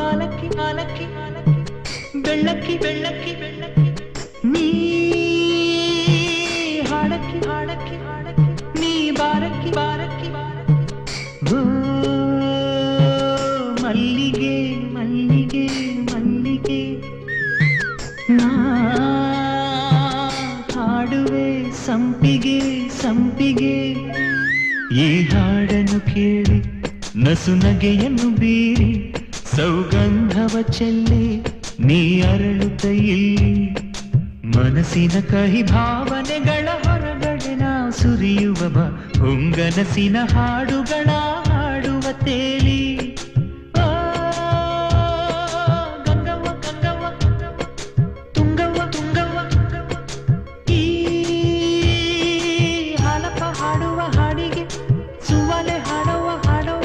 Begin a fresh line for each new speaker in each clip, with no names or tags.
ಆಲಕ್ಕಿ ಆಲಕ್ಕಿ ಬೆಳ್ಳಕ್ಕಿ ಬೆಳ್ಳಕ್ಕಿ ಬೆಳ್ಳಕ್ಕಿ ನೀ ಹಾಡಕ್ಕಿ ಹಾಡಕ್ಕಿ ಹಾಡಕ್ಕಿ ನೀ ಬಾರಕ್ಕಿ ಬಾರಕ್ಕಿ ಬಾರಕ್ಕಿ ಮಲ್ಲಿಗೆ ಮಲ್ಲಿಗೆ ಮಲ್ಲಿಗೆ ನಾ ಹಾಡುವೆ ಸಂಪಿಗೆ ಸಂಪಿಗೆ ಈ ಹಾಡನ್ನು ಕೇಳಿ ನಸು ನಗೆಯನ್ನು ಬೀರಿ ಸೌಗಂಧವ ಚೆಲ್ಲಿ ನೀ ಅರಳುತ್ತ ಇಲ್ಲಿ ಮನಸ್ಸಿನ ಕಹಿ ಭಾವನೆಗಳ ಹೊರಗಡೆ ನಾವು ಸುರಿಯುವ ಹೊಂಗನಸಿನ ಹಾಡುಗಳ ಹಾಡುವ ತೇಲಿ ಗಂಗವ್ವ ಗಂಗವ್ವ ತುಂಗವ್ವ ತುಂಗವ್ವ ಈ ಹಾಲಪ್ಪ ಹಾಡುವ ಹಾಡಿಗೆ ಸುವಲೆ ಹಾಡುವ ಹಾಡುವ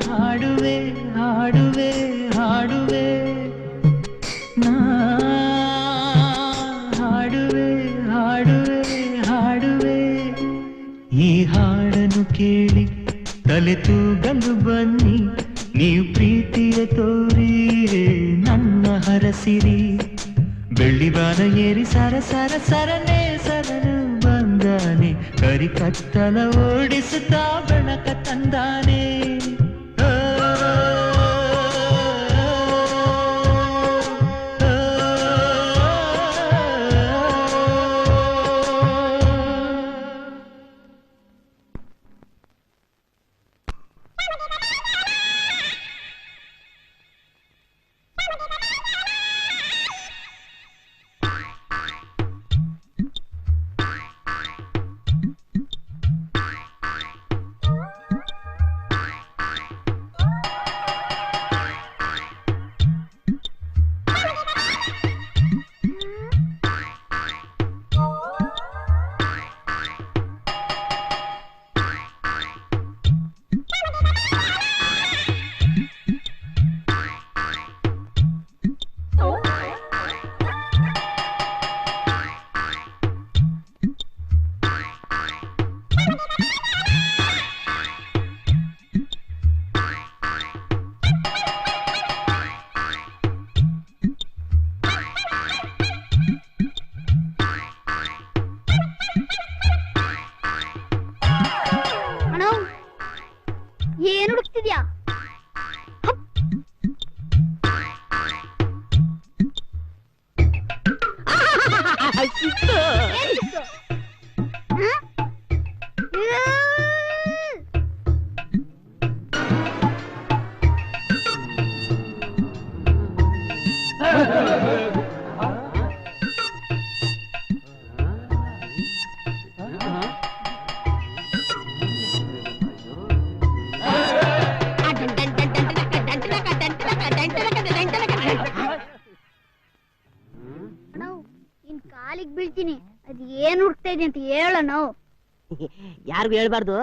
ಹಾಡುವೆ ಹಾಡುವೆ ಹಾಡುವೆ ನಾ ಹಾಡುವೆ ಹಾಡುವೆ ಹಾಡುವೆ ಈ ಹಾಡನ್ನು ಕೇಳಿ ತಲೆ ತೂಗಲು ಬನ್ನಿ ನೀವು ಪ್ರೀತಿಯ ತೋರಿ ನನ್ನ ಹರಸಿರಿ ಬೆಳ್ಳಿಬಾನ ಏರಿ ಸರ ಸರ ಸರನೆ ಸರನು ಬಂದಾನೆ ಕರಿ ಕತ್ತಲ ಓಡಿಸುತ್ತಾ ಬೆಳಕ ತಂದಾನೆ
ಏನು ಹುಡುಕ್ತಿದ್ಯಾ? ಕಾಲಿಗೆ ಬೀಳ್ತೀನಿ. ಅದ್ ಏನ್ ಹುಡ್ಕ್ತಾ ಇದ್ದೀನಿ ಅಂತ ಹೇಳ ನಾವು.
ಯಾರಿಗೂ ಹೇಳ್ಬಾರ್ದು.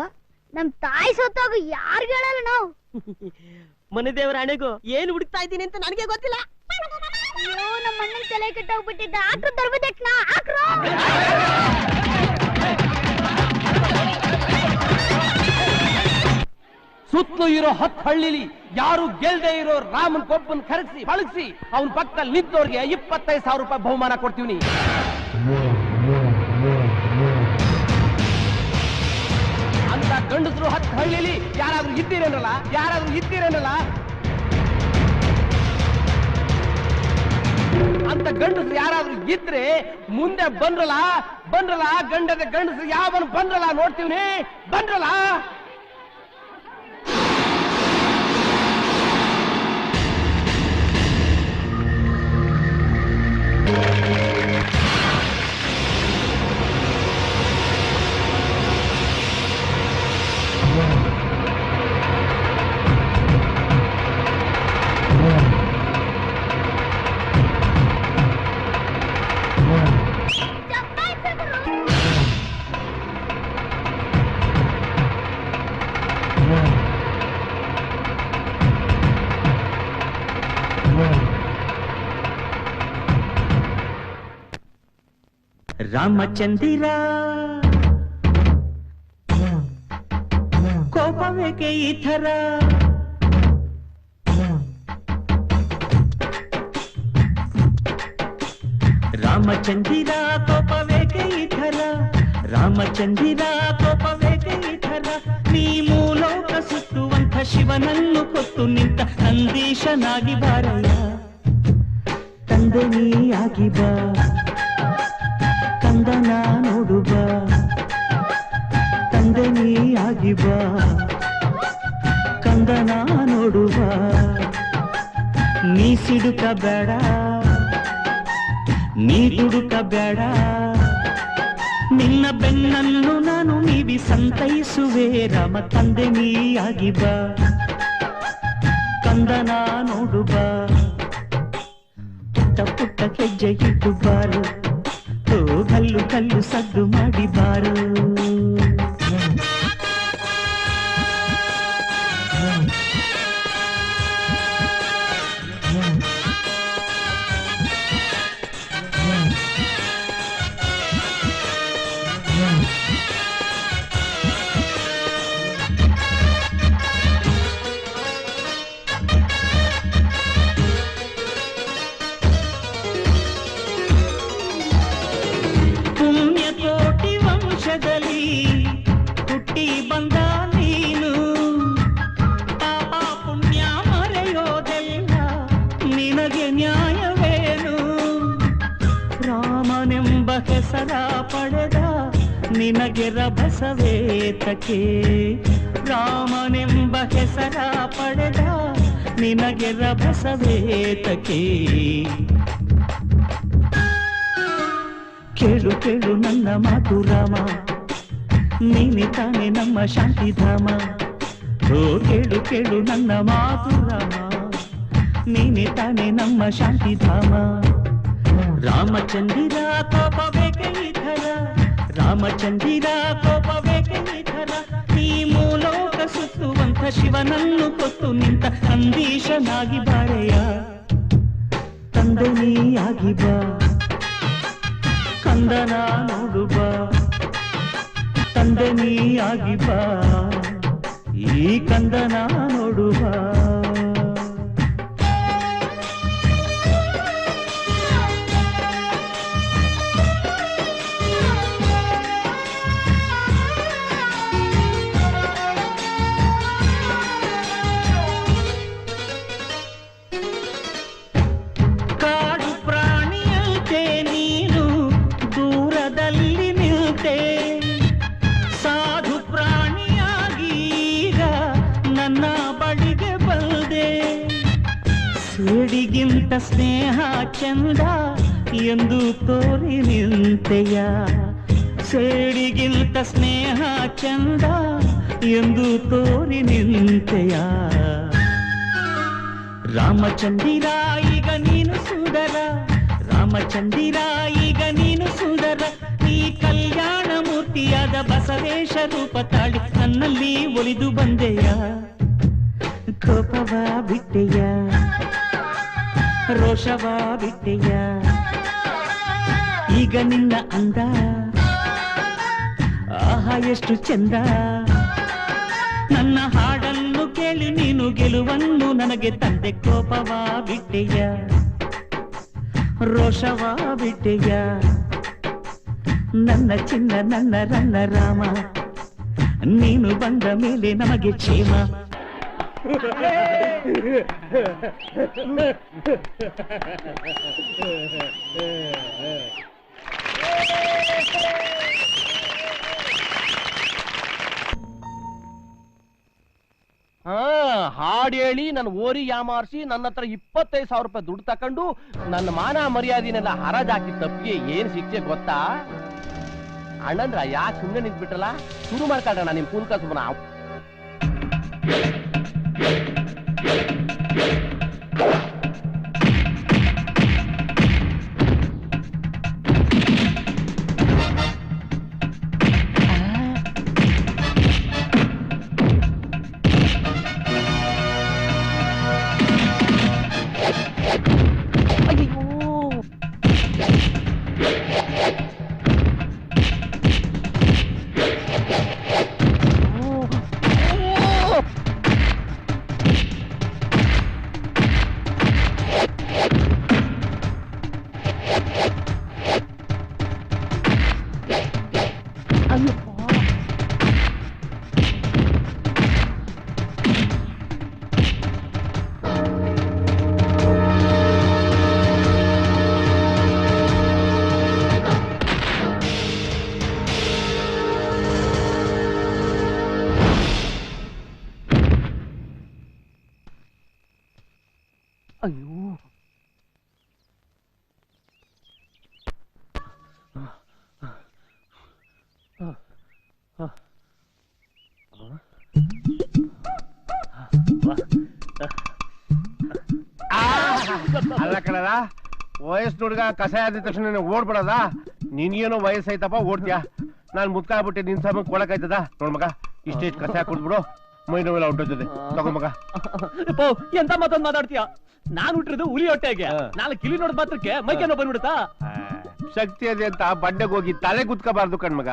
ನಮ್ ತಾಯಿ ಸೊತ್ತಾಗ ಯಾರಿಗೂ ಹೇಳಲ್ಲ ನಾವು.
ಮನೆ ದೇವರ ಹಣೆಗೂ ಏನ್ ಹುಡುಕ್ತಾ ಇದ್ದೀನಿ ಅಂತ ನನಗೆ ಗೊತ್ತಿಲ್ಲ.
ಅಯ್ಯೋ ನಮ್ಮ ಅಣ್ಣನ ತಲೆ ಕೆಟ್ಟೋಗ್ಬಿಟ್ಟಿದ್ದ. ಆಕ್ರು ತರ್ಬೇಕಣ್ಣ, ಆಕ್ರು.
ಸುತ್ತಲೂ ಇರೋ 10 ಹಳ್ಳಿಲಿ ಯಾರು ಗೆಲ್ದೇ ಇರೋ ರಾಮನ್ ಕೊಬ್ಬನ್ ಕರೆಸಿ ಬಳಸಿ ಅವನ ಪಕ್ಕದಲ್ಲಿ ನಿಂತವ್ರಿಗೆ 25,000 ರೂಪಾಯಿ ಬಹುಮಾನ ಕೊಡ್ತೀವಿ. ಅಂತ ಗಂಡಸರು 10 ಹಳ್ಳಿಲಿ ಯಾರಾದ್ರೂ ಇದ್ದೀರೇನಲ್ಲ ಅಂತ ಗಂಡಸರು ಯಾರಾದ್ರೂ ಇದ್ರೆ ಮುಂದೆ ಬಂದ್ರಲ್ಲ ಗಂಡದ ಗಂಡಸರು ಯಾವನು ಬಂದ್ರಲ್ಲ ನೋಡ್ತೀವಿ. ಬಂದ್ರಲ್ಲ
ರಾಮಚಂದಿರ
ಕೋಪವೇಕೆ ಈ ಥರ ರಾಮಚಂದಿರ ಕೋಪವೇಕೆ ಈ ಥರ ರಾಮಚಂದಿರ ಕೋಪವೇಕೆ ಈ ಥರ ನೀ ಮೂಲೋಕ ಸುತ್ತುವಂಥ ಶಿವನನ್ನು ಕೊತ್ತು ನಿಂತ ನಂದೀಶನಾಗಿ ಬಾರಯ್ಯ ತಂದೆ ನೀಯಾಗಿ ಬಾ ಕಂದನ ನೋಡು ಬಾ ತಂದೆ ನೀಯಾಗಿ ಬಾ ಕಂದನ ನೋಡು ಬಾ ನೀ ಸಿಡುಕ ಬೇಡ ನೀ ದುಡುಕ ಬೇಡ ನಿನ್ನ ಬೆನ್ನನ್ನು ನಾನು ನೀಡಿ ಸಂತೈಸುವೆ ರಾಮ ತಂದೆ ನೀಯಾಗಿ ಬಾ ಕಂದನ ನೋಡು ಬಾ ಪುಟ್ಟ ಪುಟ್ಟ ಹೆಜ್ಜೆ ಇಟ್ಟು ಬಾರು ಓ ಕಲ್ಲು ಕಲ್ಲು ಸದ್ದು ಮಾಡಿ ಬಾರು ಪುಣ್ಯಕೋಟಿ ವಂಶದಲ್ಲಿ ಹುಟ್ಟಿ ಬಂದ ನೀನು ಪಾಪ ಪುಣ್ಯ ಮರೆಯೋದೆಲ್ಲ ನಿನಗೆ ನ್ಯಾಯವೇನು ರಾಮನೆಂಬ ಹೆಸರ ಪಡೆದ ನಿನಗೆ ರಭಸವೇತಕ್ಕೆ ರಾಮನೆಂಬ ಹೆಸರ ಪಡೆದ ನಿನಗೆ ರಭಸವೇತಕ್ಕೆ ಕೇಳು ಕೇಳು ನನ್ನ ಮಾತು ರಾಮ ನೀನೆ ತಾನೆ ನಮ್ಮ ಶಾಂತಿಧಾಮ ಓ ಕೇಳು ಕೇಳು ನನ್ನ ಮಾತು ರಾಮ ನೀನೆ ತಾನೆ ನಮ್ಮ ಶಾಂತಿಧಾಮ ರಾಮಚಂದಿರ ಕೋಪವೇಕೆ ಈ ಥರ ರಾಮಚಂದಿರ ಕೋಪವೇಕೆ ಈ ಥರ ನೀ ಮೂಲೋಕ ಸುತ್ತುವಂಥ ಶಿವನನ್ನು ಕೊತ್ತು ನಿಂತ ನಂದೀಶನಾಗಿ ಬಾರೆಯ ತಂದೆ ನೀಯಾಗಿ ಬಾ ಕಂದನ ನೋಡು ಬಾ ತಂದೆ ನೀಯಾಗಿ ಬಾ ಈ ಕಂದನ ನೋಡು ಬಾ ಕಾಡು ಪ್ರಾಣಿಯಂತೆ ನೀನು ದೂರದಲ್ಲಿ ನಿಲ್ತೆ ಸಾಧು ಪ್ರಾಣಿಯಾಗಿ ಈಗ ನನ್ನ ಬಳಿಗೆ ಬಂದೆ ಸೇಡಿಗಿಂತ ಸ್ನೇಹ ಚಂದ ಎಂದು ತೋರಿ ನಿಂತೆಯ ಸೇಡಿಗಿಂತ ಸ್ನೇಹ ಚಂದ ಎಂದು ತೋರಿ ನಿಂತೆಯ ರಾಮಚಂದಿರ ಈಗ ನೀನು ಸುಂದರ ರಾಮಚಂದಿರ ಈಗ ನೀನು ಸುಂದರ ಈ ಕಲ್ಯಾಣ ಮೂರ್ತಿಯಾದ ಬಸವೇಶ ರೂಪ ತಾಳಿ ನನ್ನಲ್ಲಿ ಒಲಿದು ಬಂದೆಯ ಕೋಪವ ಬಿಟ್ಟೆಯ ರೋಷವ ಬಿಟ್ಟೆಯ ಈಗ ನಿನ್ನ ಅಂದ ಆಹಾ ಎಷ್ಟು ಚಂದ ನನ್ನ ಹಾಡನ್ನು ಕೇಳಿ ನೀನು ಗೆಲುವನ್ನು ನನಗೆ ತಂದೆ ಕೋಪವ ಬಿಟ್ಟೆಯ ರೋಷವ ಬಿಟ್ಟೆಯ ನನ್ನ ಚಿನ್ನ ನನ್ನ ರನ್ನ ರಾಮ ನೀನು ಬಂದ ಮೇಲೆ ನಮಗೆ ಕ್ಷೇಮ
ಹಾಡು ಹೇಳಿ ನನ್ನ ಓರಿ ಯಾಮಾರಿಸಿ ನನ್ನ ಹತ್ರ 25,000 ರೂಪಾಯಿ ದುಡ್ಡು ತಕೊಂಡು ನನ್ನ ಮಾನ ಮರ್ಯಾದೆನೆಲ್ಲ ಹರಾಜಾಕಿ ತಪ್ಪಿಗೆ ಏನ್ ಶಿಕ್ಷೆ ಗೊತ್ತಾ ಅಣ್ಣಂದ್ರ ಯಾಕೆ ಸುಮ್ಮನೆ ನಿಂತ್ಬಿಟ್ರಲ್ಲ ಶುರು ಮಾಡ್ಕೊಂಡ್ರ ನಿಮ್ ಪೂಲ್ಕ ಸುಮ್ಮನ ಅಯ್ಯೋ
ಅಲ್ಲ ಕಣದ ವಯಸ್ಸು ಹುಡುಗ ಕಸಾಯ ಆದ ತಕ್ಷಣ ಓಡ್ಬಿಡದ ನಿನ್ಗೇನೋ ವಯಸ್ಸೈತಪ್ಪ ಓಡ್ತೀಯ ನಾನ್ ಮುತ್ಕಾಗ್ಬಿಟ್ಟೆ ನಿನ್ ಸಮಯ ಕೊಡಕಾಯ್ತದ ನೋಡ್ ಮಗ ಇಷ್ಟೇ ಕಸಾಯ ಕುಡ್ಬಿಡು ಮೈ ನೋವೆಲ್ಲ ಹೊಂಟೋಗ್ತದೆ ತಗೋ ಮಗ.
ಎಂತ ಮಾತೊಂದ್ ಮಾತಾಡ್ತೀಯ? ನಾನ್ ಹುಟ್ಟಿರೋದು ಹುಲಿ ಹೊಟ್ಟೆಗೆ, 4 ಕಿಲಿ ನೋಡ್ ಮಾತ್ರಕ್ಕೆ ಮೈಕೇನೋ ಬಂದ್ಬಿಡುತ್ತಾ?
ಶಕ್ತಿ ಅದೇ ಅಂತ ಬಂಡೆಗೆ ಹೋಗಿ ತಲೆ ಕುತ್ಕೋಬಾರ್ದು ಕಣ್ಮಗ.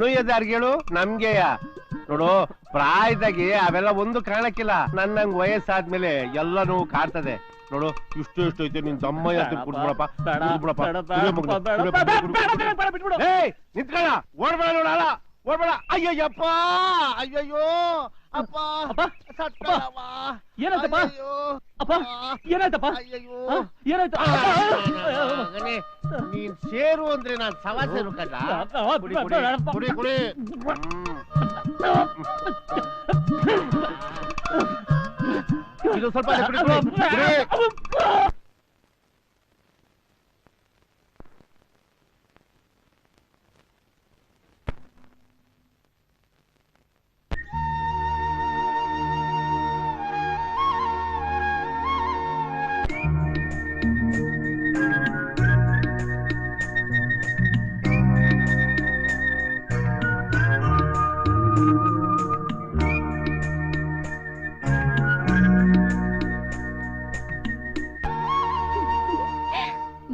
ನೋಯ್ಯದ ಯಾರಿಗೇಳು? ನಮ್ಗೆಯ ನೋಡು, ಪ್ರಾಯದಾಗಿ ಅವೆಲ್ಲ ಒಂದು ಕಾಣಕ್ಕಿಲ್ಲ. ನನ್ನಂಗ್ ವಯಸ್ಸಾದ್ಮೇಲೆ ಎಲ್ಲನೂ ಕಾಡ್ತದೆ ನೋಡು. ಇಷ್ಟು ಐತೆ ನಿನ್ ದಮ್ಮಯ್ಯ ಕುಡ್ಬಿಡಪ್ಪ ನಿಂತ್ಕೊಳ್ಳ. ಓಡ್ಬೇಡ ನೋಡಲ್ಲ, ಓಡ್ಬೇಡ. ಅಯ್ಯಯ್ಯಪ್ಪ, ಅಯ್ಯಯ್ಯೋ ಅಪ್ಪ,
ಏನಾಯ್ತಪ್ಪ? ಅಪ್ಪ ಏನಾಯ್ತಪ್ಪ? ಏನಾಯ್ತು?
ನೀನ್ ಸೇರು ಅಂದ್ರೆ ನಾನ್ ಸವಾ ಸೇರು ಕಣ್ಣ. ಕುಡಿ ಕುಡಿ. ಇದು ಸ್ವಲ್ಪ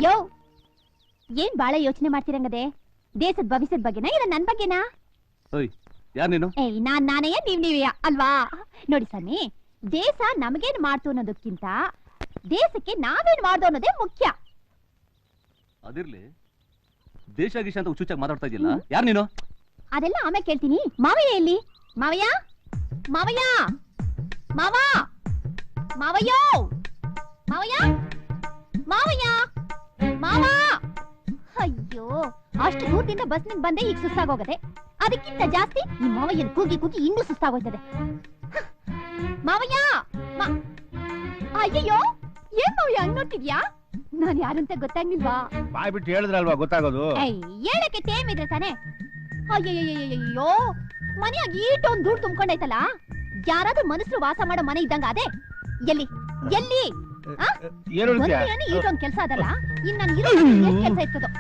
ಯೋ, ಏನ್ ಬಾಳೆ ಯೋಚನೆ ಮಾಡ್ತಿರಂಗದೆ? ದೇಶದ ಭವಿಷ್ಯದ ಬಗ್ಗೆನಾ ಇಲ್ಲ ನನ್ ಬಗ್ಗೆನಾ?
ಯಾರ್ ನೀನು?
ನಾನೇ ನೀವೇ ಅಲ್ವಾ? ನೋಡಿ ಸ್ವಾಮಿ, ದೇಶ ನಮಗೇನ್ ಮಾಡ್ತು ಅನ್ನೋದಕ್ಕಿಂತ ದೇಶಕ್ಕೆ ನಾವೇನ್ ಮಾಡ್ದು ಅನ್ನೋದೇ ಮುಖ್ಯ.
ಅದಿರ್ಲಿ, ದೇಶ ಗೀಶ ಅಂತ ಹುಚ್ಚುಚ್ಚಾಗಿ ಮಾತಾಡ್ತಾ ಇದೆಯಲ್ಲ, ಯಾರ್ ನೀನು?
ಅದೆಲ್ಲ ಆಮೇಲೆ ಕೇಳ್ತೀನಿ. ಮಾವಯ್ಯ ಎಲ್ಲಿ? ಮಾವಯ್ಯ, ಮಾವಯ್ಯ, ಮಾವ, ಮಾವಯ್ಯೋ, ಮಾವಯ್ಯ, ಮಾವಯ್ಯ, ಮಾವ. ಅಯ್ಯೋ, ಅಷ್ಟು ದೂರದಿಂದ ಬಸ್ನಿಂದ ಬಂದೆ ಈಗ ಸುಸ್ತಾಗೋಗದೆ. ಅದಕ್ಕಿಂತ ಜಾಸ್ತಿ ಈ ಮಾವಯ್ಯನ ಕೂಗಿ ಕೂಗಿ ಇನ್ನೂ ಸುಸ್ತಾಗೋಯ್ತದೆ. ಮಾವಯ್ಯ, ಅಯ್ಯಯ್ಯೋ, ಏನ್ ಮಾವಯ್ಯ ಹಂಗ್ ನೋಡ್ತಿದ್ಯಾ? ನಾನ್ ಯಾರಂತ ಗೊತ್ತಾಗ್ಲಿಲ್ವಾ?
ಬಾಯ್ ಬಿಟ್ಟು ಹೇಳಿದ್ರಲ್ವಾ ಗೊತ್ತಾಗೋದು.
ಹೇಳಕ್ಕೆ ಟೇಮ್ ಇದ್ರೆ ತಾನೆ. ಅಯ್ಯಯ್ಯೋ, ಮನೆಯಾಗ ಈಟೊಂದ್ ಧೂಳ್ ತುಂಬ್ಕೊಂಡೈತಲ್ಲ. ಯಾರಾದ್ರೂ ಮನುಷ್ಯರು ವಾಸ ಮಾಡೋ ಮನೆ ಇದ್ದಂಗ ಅದೇ. ಎಲ್ಲಿ ಎಲ್ಲಿ ಈಟೊಂದ್ ಕೆಲ್ಸ ಅದಲ್ಲ, ಇನ್ ನಾನು ಇರೋ ಕೆಲ್ಸ ಇರ್ತದೋ.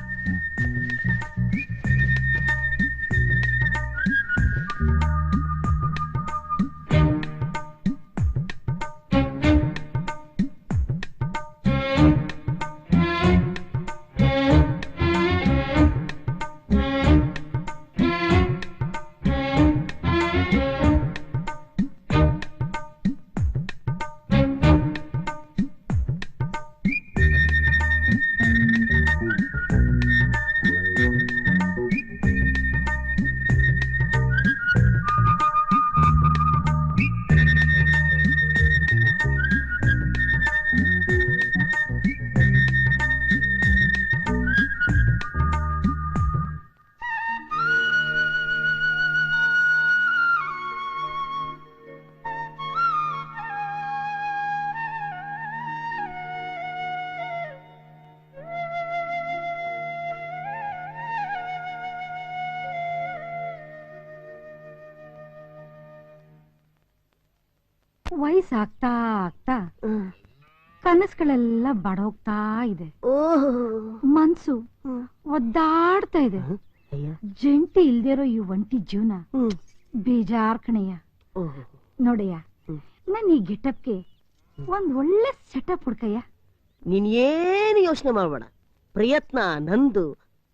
ವಯಸ್ಸಾಗ್ತಾ ಆಗ್ತಾ ಕನಸುಗಳೆಲ್ಲ ಬಡೋಗ್ತಾ ಇದೆ. ಮನ್ಸು ಒದ್ದಾಡ್ತಾ ಇದೆ. ಜಂಟಿ ಇಲ್ದಿರೋ ಈ ಒಂಟಿ ಜೀವನ ಬೇಜಾರ್ ಕಣಯ್ಯ. ನೋಡಯ್ಯ, ನನ್ ಈ ಗೆಟಪ್ಗೆ ಒಂದ್ ಒಳ್ಳೆ ಸೆಟಪ್ ಹುಡ್ಕಯ್ಯ.
ನೀನ್ ಏನು ಯೋಚನೆ ಮಾಡ್ಬೇಡ, ಪ್ರಯತ್ನ ನಂದು,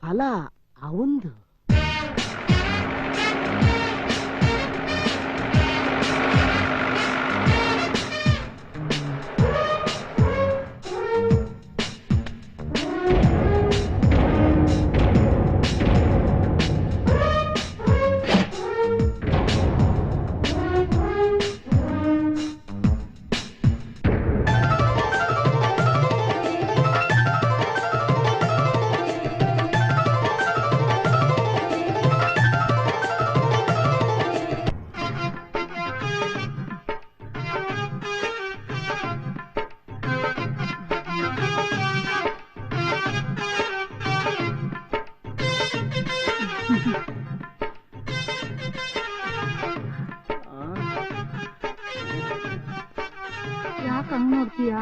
ಫಲ ಅವಂದು.
ಹೇಳ್ತೀಯ?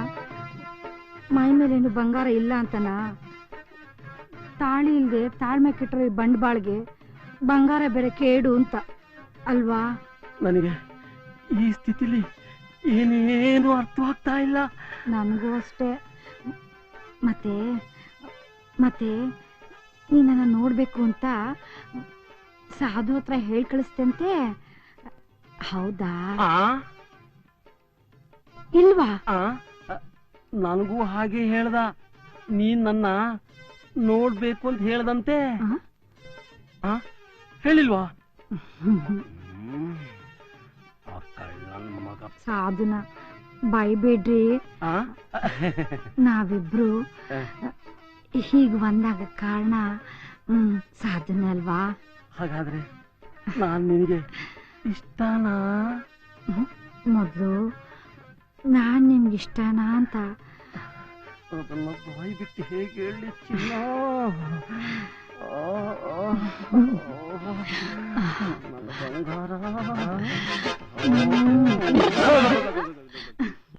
ಮೈ ಮೇಲೇನು ಬಂಗಾರ ಇಲ್ಲ ಅಂತನಾ? ತಾಳಿ ಇಲ್ದೆ ತಾಳ್ಮೆ ಕೆಟ್ಟರೆ ಬಂಡವಾಳ್ಗೆ ಬಂಗಾರ ಬೇರೆ ಕೇಡು ಅಂತ ಅಲ್ವಾ?
ನನಗೆ ಈ ಸ್ಥಿತಿಲಿ ಏನೇನು ಅರ್ಥವಾಗ್ತಾ ಇಲ್ಲ.
ನನಗೂ ಅಷ್ಟೇ. ಮತ್ತೆ ಮತ್ತೆ ನೀನನ್ನ ನೋಡ್ಬೇಕು ಅಂತ ಸಾಧು ಹತ್ರ ಹೇಳಿ ಕಳಿಸ್ತಂತೆ, ಹೌದಾ ಇಲ್ವಾ?
ನನಗೂ ಹಾಗೆ ಹೇಳ್ದ. ನೀನ್ ನನ್ನ ನೋಡ್ಬೇಕು ಅಂತ ಹೇಳ್ದಂತೆ. ಹೇಳಿಲ್ವಾ?
ಸಾಧುನ ಬೈಬೇಡ್ರಿ. ನಾವಿಬ್ರು ಹೀಗ್ ಒಂದಾಗ ಕಾರಣ ಸಾಧುನ ಅಲ್ವಾ?
ಹಾಗಾದ್ರೆ ನಾನ್ ನಿನಗೆ ಇಷ್ಟನಾ?
ಮೊದ್ಲು ನಾನ್ ನಿಮ್ಗೆ ಇಷ್ಟನಾ ಅಂತ
ಅದನ್ನ ಬಾಯಿ ಬಿಟ್ಟು ಹೇಗೆ ಹೇಳಿ ಚಿನ್ನ?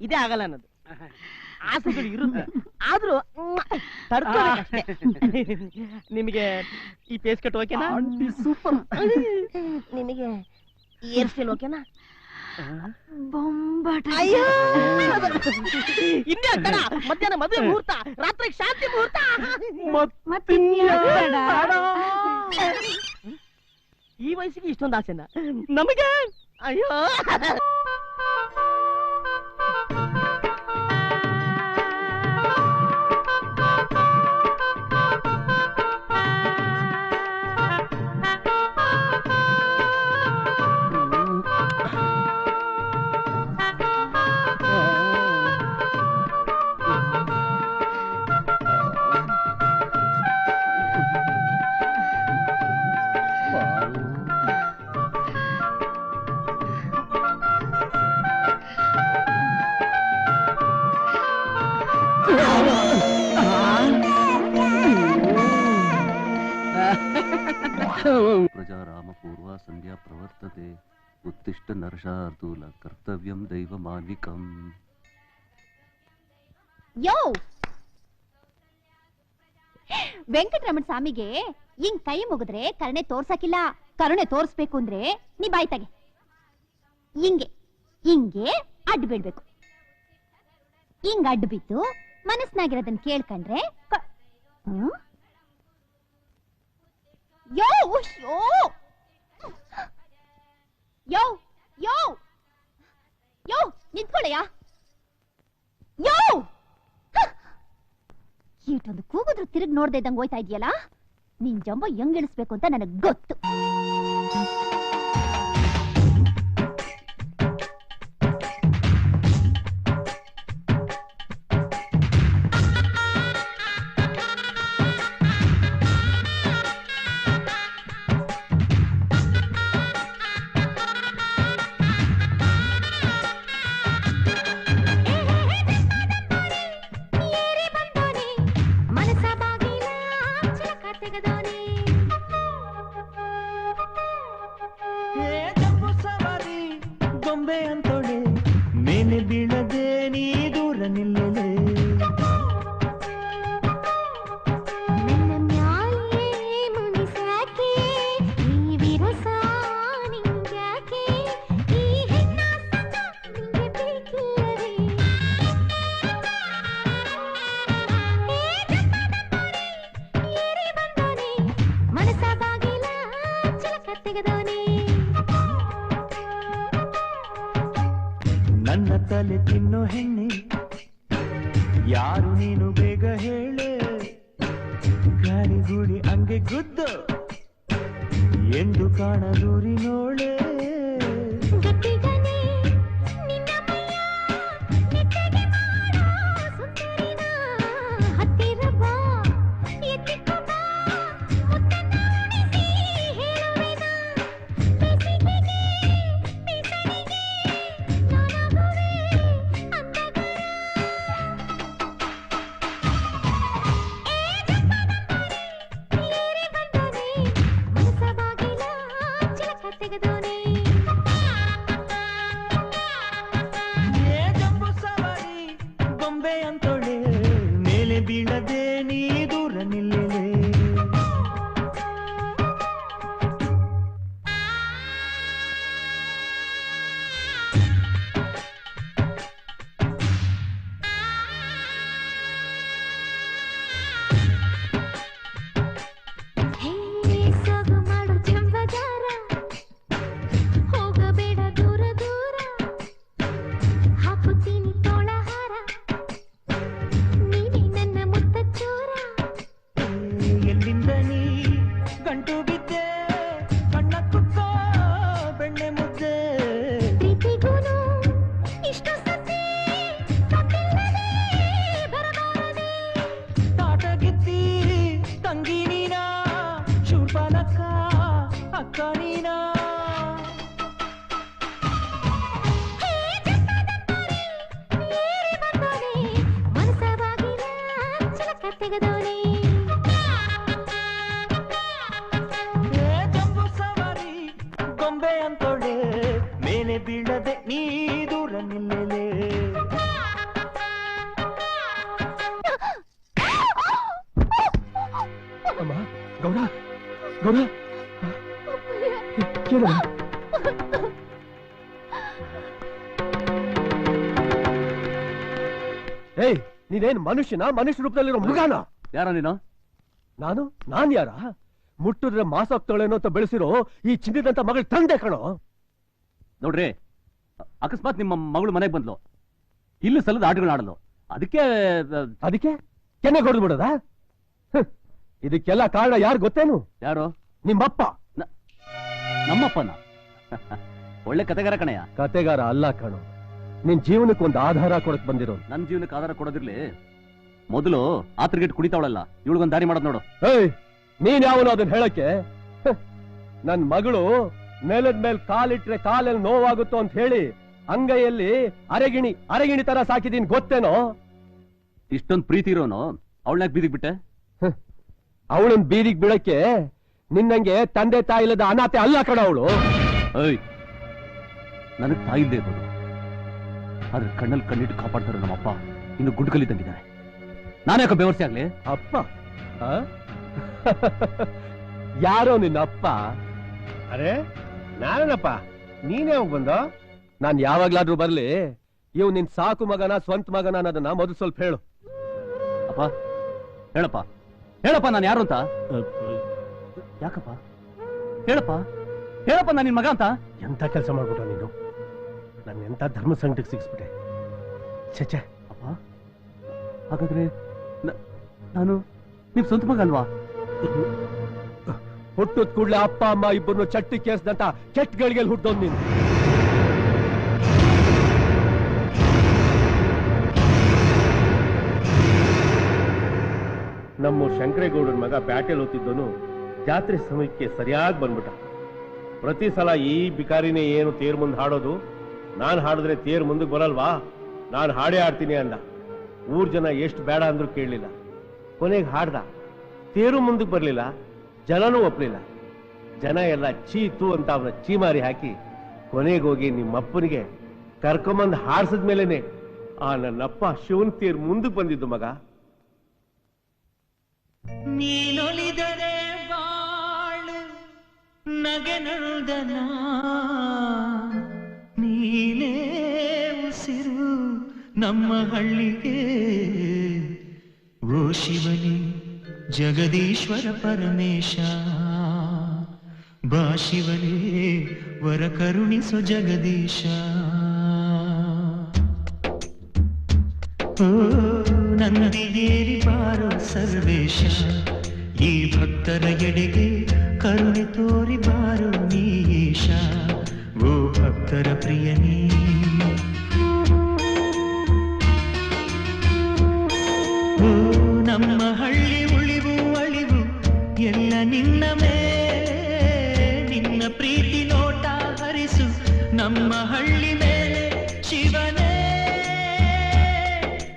ಇದೇ ಆಗಲ್ಲ ಅನ್ನೋದು. ಆಸೆಗಳು ಇರುತ್ತೆ, ಆದ್ರೂ ತಡ್ಕೋಬೇಕಷ್ಟೇ. ನಿಮಗೆ ಈ ಪೇಸ್ ಕಟ್ ಓಕೆನಾ? ಸೂಪರ್. ನಿನಗೆ ಏರ್ ಸ್ಟೈಲ್ ಓಕೆನಾ?
ಬೊಂಬಾಟ.
ಅಯ್ಯೋ ಇನ್ನೇ ತಡ. ಮಧ್ಯಾಹ್ನ ಮದುವೆ ಮುಹೂರ್ತ, ರಾತ್ರಿ ಶಾಂತಿ ಮುಹೂರ್ತ. ಈ ವಯಸ್ಸಿಗೆ ಇಷ್ಟೊಂದು ಆಸೆನಾ ನಮಗೆ? ಅಯ್ಯೋ
ಪ್ರಜಾ ರಾಮಪೂರ್ವ ಸಂಧ್ಯಾ ಪ್ರವರ್ತತೆ ಉತ್ತಿಷ್ಟ ನರಶಾರ್ದೂಲ ಕರ್ತವ್ಯಂ ದೈವ ಮಾನ್ವಿಕಂ.
ಯೋ ವೆಂಕಟರಮಣ ಸ್ವಾಮಿಗೆ ಹಿಂಗ್ ಕೈ ಮುಗಿದ್ರೆ ಕರುಣೆ ತೋರ್ಸಕ್ಕಿಲ್ಲ. ಕರುಣೆ ತೋರ್ಸ್ಬೇಕು ಅಂದ್ರೆ ನೀ ಬಾಯ್ ತಗೆ. ಹಿಂಗೆ ಹಿಂಗೆ ಅಡ್ಡ ಬಿಡ್ಬೇಕು. ಹಿಂಗ್ ಅಡ್ಡ ಬಿದ್ದು ಮನಸ್ನಾಗಿರೋದನ್ನ ಕೇಳ್ಕೊಂಡ್ರೆ ಯೋ ಯೋ ಯೋ ಯೋ ಯೋ ನಿಂತ್ಕೊಳ್ಳಯ್ಯ. ಯೋ ಈಟೊಂದು ಕೂಗಿದ್ರು ತಿರುಗಿ ನೋಡ್ದೆ ಇದ್ದಂಗೆ ಹೋಯ್ತಾ ಇದೆಯಲ್ಲ. ನಿನ್ ಜಂಬ ಹೆಂಗ್ ಇಳಿಸ್ಬೇಕು ಅಂತ ನನಗ್ ಗೊತ್ತು.
ಗೊಂಬೆ ಅಂತೋಡೆ ಮೇಲೆ ಬೀಳದೆ ನೀ ದೂರ ನಿಲ್ಲಲೆ. ನನ್ನ ತಲೆ ತಿನ್ನೋ ಹೆಣ್ಣೆ ಯಾರು ನೀನು ಬೇಗ ಹೇಳೆ. ಗಾಳಿ ಗುಡಿ ಅಂಗೆ ಗುದ್ದು ಎಂದು ಕಾಣದೂರಿ ನೋಳೆ.
ತೆಗೆದೋನೆ
ಬೀಳದೆ ನೀ ದೂರ ನಿಲ್ಲಲೆ.
ಅಮ್ಮ ಗೌಡ ಗೌಡ ಕೇಳ ಏಯ್ ನೀನೇನ್ ಮನುಷ್ಯನ ಮನುಷ್ಯ ರೂಪದಲ್ಲಿರೋ ಮೃಗಾನ?
ಯಾರ ನೀನು?
ನಾನ್ ಯಾರ? ಮುಟ್ಟಿದ್ರೆ ಮಾಸಾಗ್ತಾಳೇನೋ ಅಂತ ಬೆಳೆಸಿರೋ ಈ ಚಿನ್ನದಂತ ಮಗಳ ತಂದೆ ಕಣೋ.
ನೋಡ್ರಿ, ಅಕಸ್ಮಾತ್ ನಿಮ್ಮ ಮಗಳು ಮನೆಗೆ ಬಂದ್ಲು, ಇಲ್ಲಿ ಸಲದ ಆಟಗಳು ಆಡಲು, ಅದಕ್ಕೆ
ಕೆನ್ನೆ ಹೊಡೆದು ಬಿಡದ? ಇದಕ್ಕೆಲ್ಲ ಕಾರಣ ಯಾರು ಗೊತ್ತೇನು?
ಯಾರು?
ನಿಮ್ಮಪ್ಪ.
ನಮ್ಮಪ್ಪನ? ಒಳ್ಳೆ ಕತೆಗಾರ ಕಣಯ್ಯ.
ಕತೆಗಾರ ಅಲ್ಲ ಕಣೋ, ನಿನ್ ಜೀವನಕ್ಕೆ ಒಂದು ಆಧಾರ ಕೊಡಕ್ ಬಂದಿರೋ.
ನನ್ ಜೀವನಕ್ಕೆ ಆಧಾರ ಕೊಡೋದಿರ್ಲಿ, ಮೊದಲು ಆತ್ರಗಿಟ್ಟು ಕುಡಿತಾವಳಲ್ಲ, ಇವಳಿಗೊಂದು ದಾರಿ ಮಾಡೋದ್ ನೋಡು.
ಏಯ್, ನೀನ್ ಯಾವನು ಅದನ್ನ ಹೇಳಕ್ಕೆ? ನನ್ ಮಗಳು ನೆಲದ ಮೇಲೆ ಕಾಲಿಟ್ರೆ ಕಾಲಲ್ಲಿ ನೋವಾಗುತ್ತೋ ಅಂತ ಹೇಳಿ ಅಂಗೈಯಲ್ಲಿ ಅರೆಗಿಣಿ ತರ ಸಾಕಿದೀನಿ ಗೊತ್ತೇನೋ?
ಇಷ್ಟೊಂದು ಪ್ರೀತಿ ಇರೋನು ಅವಳನ್ಯಾಕ್ ಬೀದಿಗೆ ಬಿಟ್ಟೆ?
ಅವಳನ್ ಬೀದಿಗೆ ಬಿಡಕ್ಕೆ ನಿನ್ನಂಗೆ ತಂದೆ ತಾಯಿ ಇಲ್ಲದ ಅನಾಥೆ ಅಲ್ಲ ಕಣ ಅವಳು.
ಏಯ್, ನನಗ್ ತಾಯಿಲ್ದೇ ಇರ್ಬೋದು, ಆದ್ರೆ ಕಣ್ಣಲ್ಲಿ ಕಣ್ಣಿಟ್ಟು ಕಾಪಾಡ್ತಾರೆ ನಮ್ಮಪ್ಪ ಇನ್ನು ಗುಡ್ಕಲಿ ತಂಗಿದ್ದಾರೆ. ನಾನ್ಯಾಕ ಬೆವರ್ಸಿ ಆಗ್ಲಿ?
ಅಪ್ಪ? ಯಾರೋ ನಿನ್ನ ಅಪ್ಪ? ಅರೆ ನಾನೇನಪ್ಪ, ನೀನೇ ಹೋಗ್ ಬಂದ? ನಾನ್ ಯಾವಾಗ್ಲಾದ್ರೂ ಬರ್ಲಿ, ಇವ್ ನಿನ್ ಸಾಕು ಮಗನ ಸ್ವಂತ ಮಗನ ಅನ್ನೋದನ್ನ ಮೊದಲು ಸ್ವಲ್ಪ ಹೇಳು.
ಅಪ್ಪ ಹೇಳಪ್ಪ, ಹೇಳಪ್ಪ ನಾನು ಯಾರು ಅಂತ. ಯಾಕಪ್ಪ ಹೇಳಪ್ಪ, ಹೇಳಪ್ಪ ನಾನು ನಿನ್ ಮಗ ಅಂತ.
ಎಂತ ಕೆಲಸ ಮಾಡ್ಬಿಟ್ಟ ನೀನು? ನನ್ನ ಎಂತ ಧರ್ಮ ಸಂಕಟಕ್ಕೆ ಸಿಕ್ಸ್ಬಿಟ್ಟೆ. ಛೆ.
ಅಪ್ಪ, ಹಾಗಾದ್ರೆ ನಾನು ನಿಮ್ ಸ್ವಂತ ಮಗ ಅಲ್ವಾ?
ಹುಟ್ಟದ ಕೂಡ್ಲೆ ಅಪ್ಪ ಅಮ್ಮ ಇಬ್ಬರನ್ನು ಚಟ್ಟಿ ಕೇಸ್ದಂತ ಕೆಟ್ಟ ಗಳಿಗೆ ಹುಟ್ಟೋದ್ ನೀನು. ನಮ್ಮ ಶಂಕರೇಗೌಡನ ಮಗ ಪ್ಯಾಟೆಲ್ ಓದ್ತಿದ್ದನು ಜಾತ್ರೆ ಸಮಯಕ್ಕೆ ಸರಿಯಾಗಿ ಬಂದ್ಬಿಟ್ಟ. ಪ್ರತಿ ಸಲ ಈ ಬಿಕಾರಿನೇ ಏನು ತೇರ್ ಮುಂದೆ ಹಾಡೋದು, ನಾನು ಹಾಡಿದ್ರೆ ತೇರ್ ಮುಂದಕ್ಕೆ ಬರಲ್ವಾ, ನಾನು ಹಾಡೇ ಆಡ್ತೀನಿ ಅಂದ. ಊರ್ ಜನ ಎಷ್ಟು ಬೇಡ ಅಂದ್ರೂ ಕೇಳಲಿಲ್ಲ. ಕೊನೆಗೆ ಹಾಡ್ದ, ತೇರು ಮುಂದಕ್ಕೆ ಬರ್ಲಿಲ್ಲ, ಜನನೂ ಒಪ್ಲಿಲ್ಲ. ಜನ ಎಲ್ಲ ಚೀತು ಅಂತ ಅವನ ಚೀಮಾರಿ ಹಾಕಿ ಕೊನೆಗೆ ಹೋಗಿ ನಿಮ್ಮಪ್ಪನಿಗೆ ಕರ್ಕೊಂಬಂದು ಹಾಡ್ಸದ್ಮೇಲೆನೆ ಆ ನನ್ನಪ್ಪ ಶಿವನ್ ತೇರ್ ಮುಂದಕ್ಕೆ ಬಂದಿದ್ದು ಮಗ.
ನೀನೊಲಿದರೆ ಬಾಳು ನಗೆ ನಂದನ, ನೀನೇ ಉಸಿರು ನಮ್ಮ ಹಳ್ಳಿಗೆ. ಓ ಶಿವನೇ ಜಗದೀಶ್ವರ ಪರಮೇಶ, ಬಾ ಶಿವನೇ ವರ ಕರುಣಿಸು ಜಗದೀಶ. ಓ ನಂದಿಗೇರಿ ಬಾರೋ ಸರ್ವೇಶ, ಈ ಭಕ್ತರ ಎಡೆಗೆ ಕರುಣೆ ತೋರಿ ಬಾರೋ ನೀಶ. ಓ ಭಕ್ತರ ಪ್ರಿಯನೇ, ಓ ನಮ್ಮ ಹಳ್ಳಿ ಉಳಿವು ಅಳಿವು ಎಲ್ಲ ನಿನ್ನ ಮೇಲೆ, ನಿನ್ನ ಪ್ರೀತಿ ನೋಟ ಹರಿಸು ನಮ್ಮ ಹಳ್ಳಿ ಮೇಲೆ. ಶಿವನೇ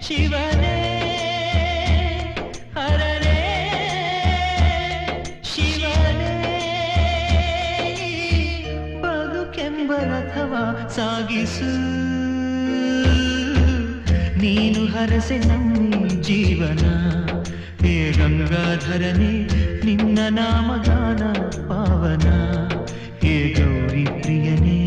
ಶಿವನೇ ಹರನೇ ಶಿವನೇ, ಬದುಕೆಂಬ ರಥವ ಸಾಗಿಸು, ನೀನು ಹರಸೆ ನಮ್ಮ ಜೀವನ. ಹೇ ಗಂಗಾಧರನೇ ನಿನ್ನ ನಾಮಗಾನ ಪಾವನ, ಹೇ ಗೌರಿ ಪ್ರಿಯನೇ.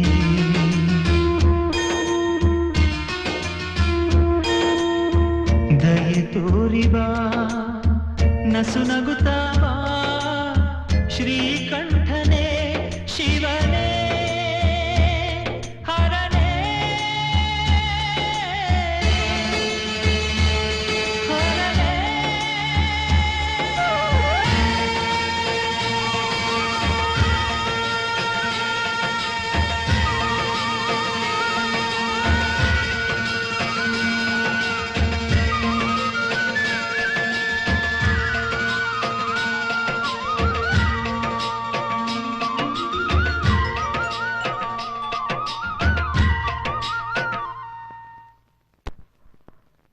ದಯೆ ತೋರಿ ಬಾ ನಸು ನಗುತ್ತಾ ಬಾ ಶ್ರೀಕಂಠನೇ ಶಿವನೇ ಹರನೇ ಹರನೇ.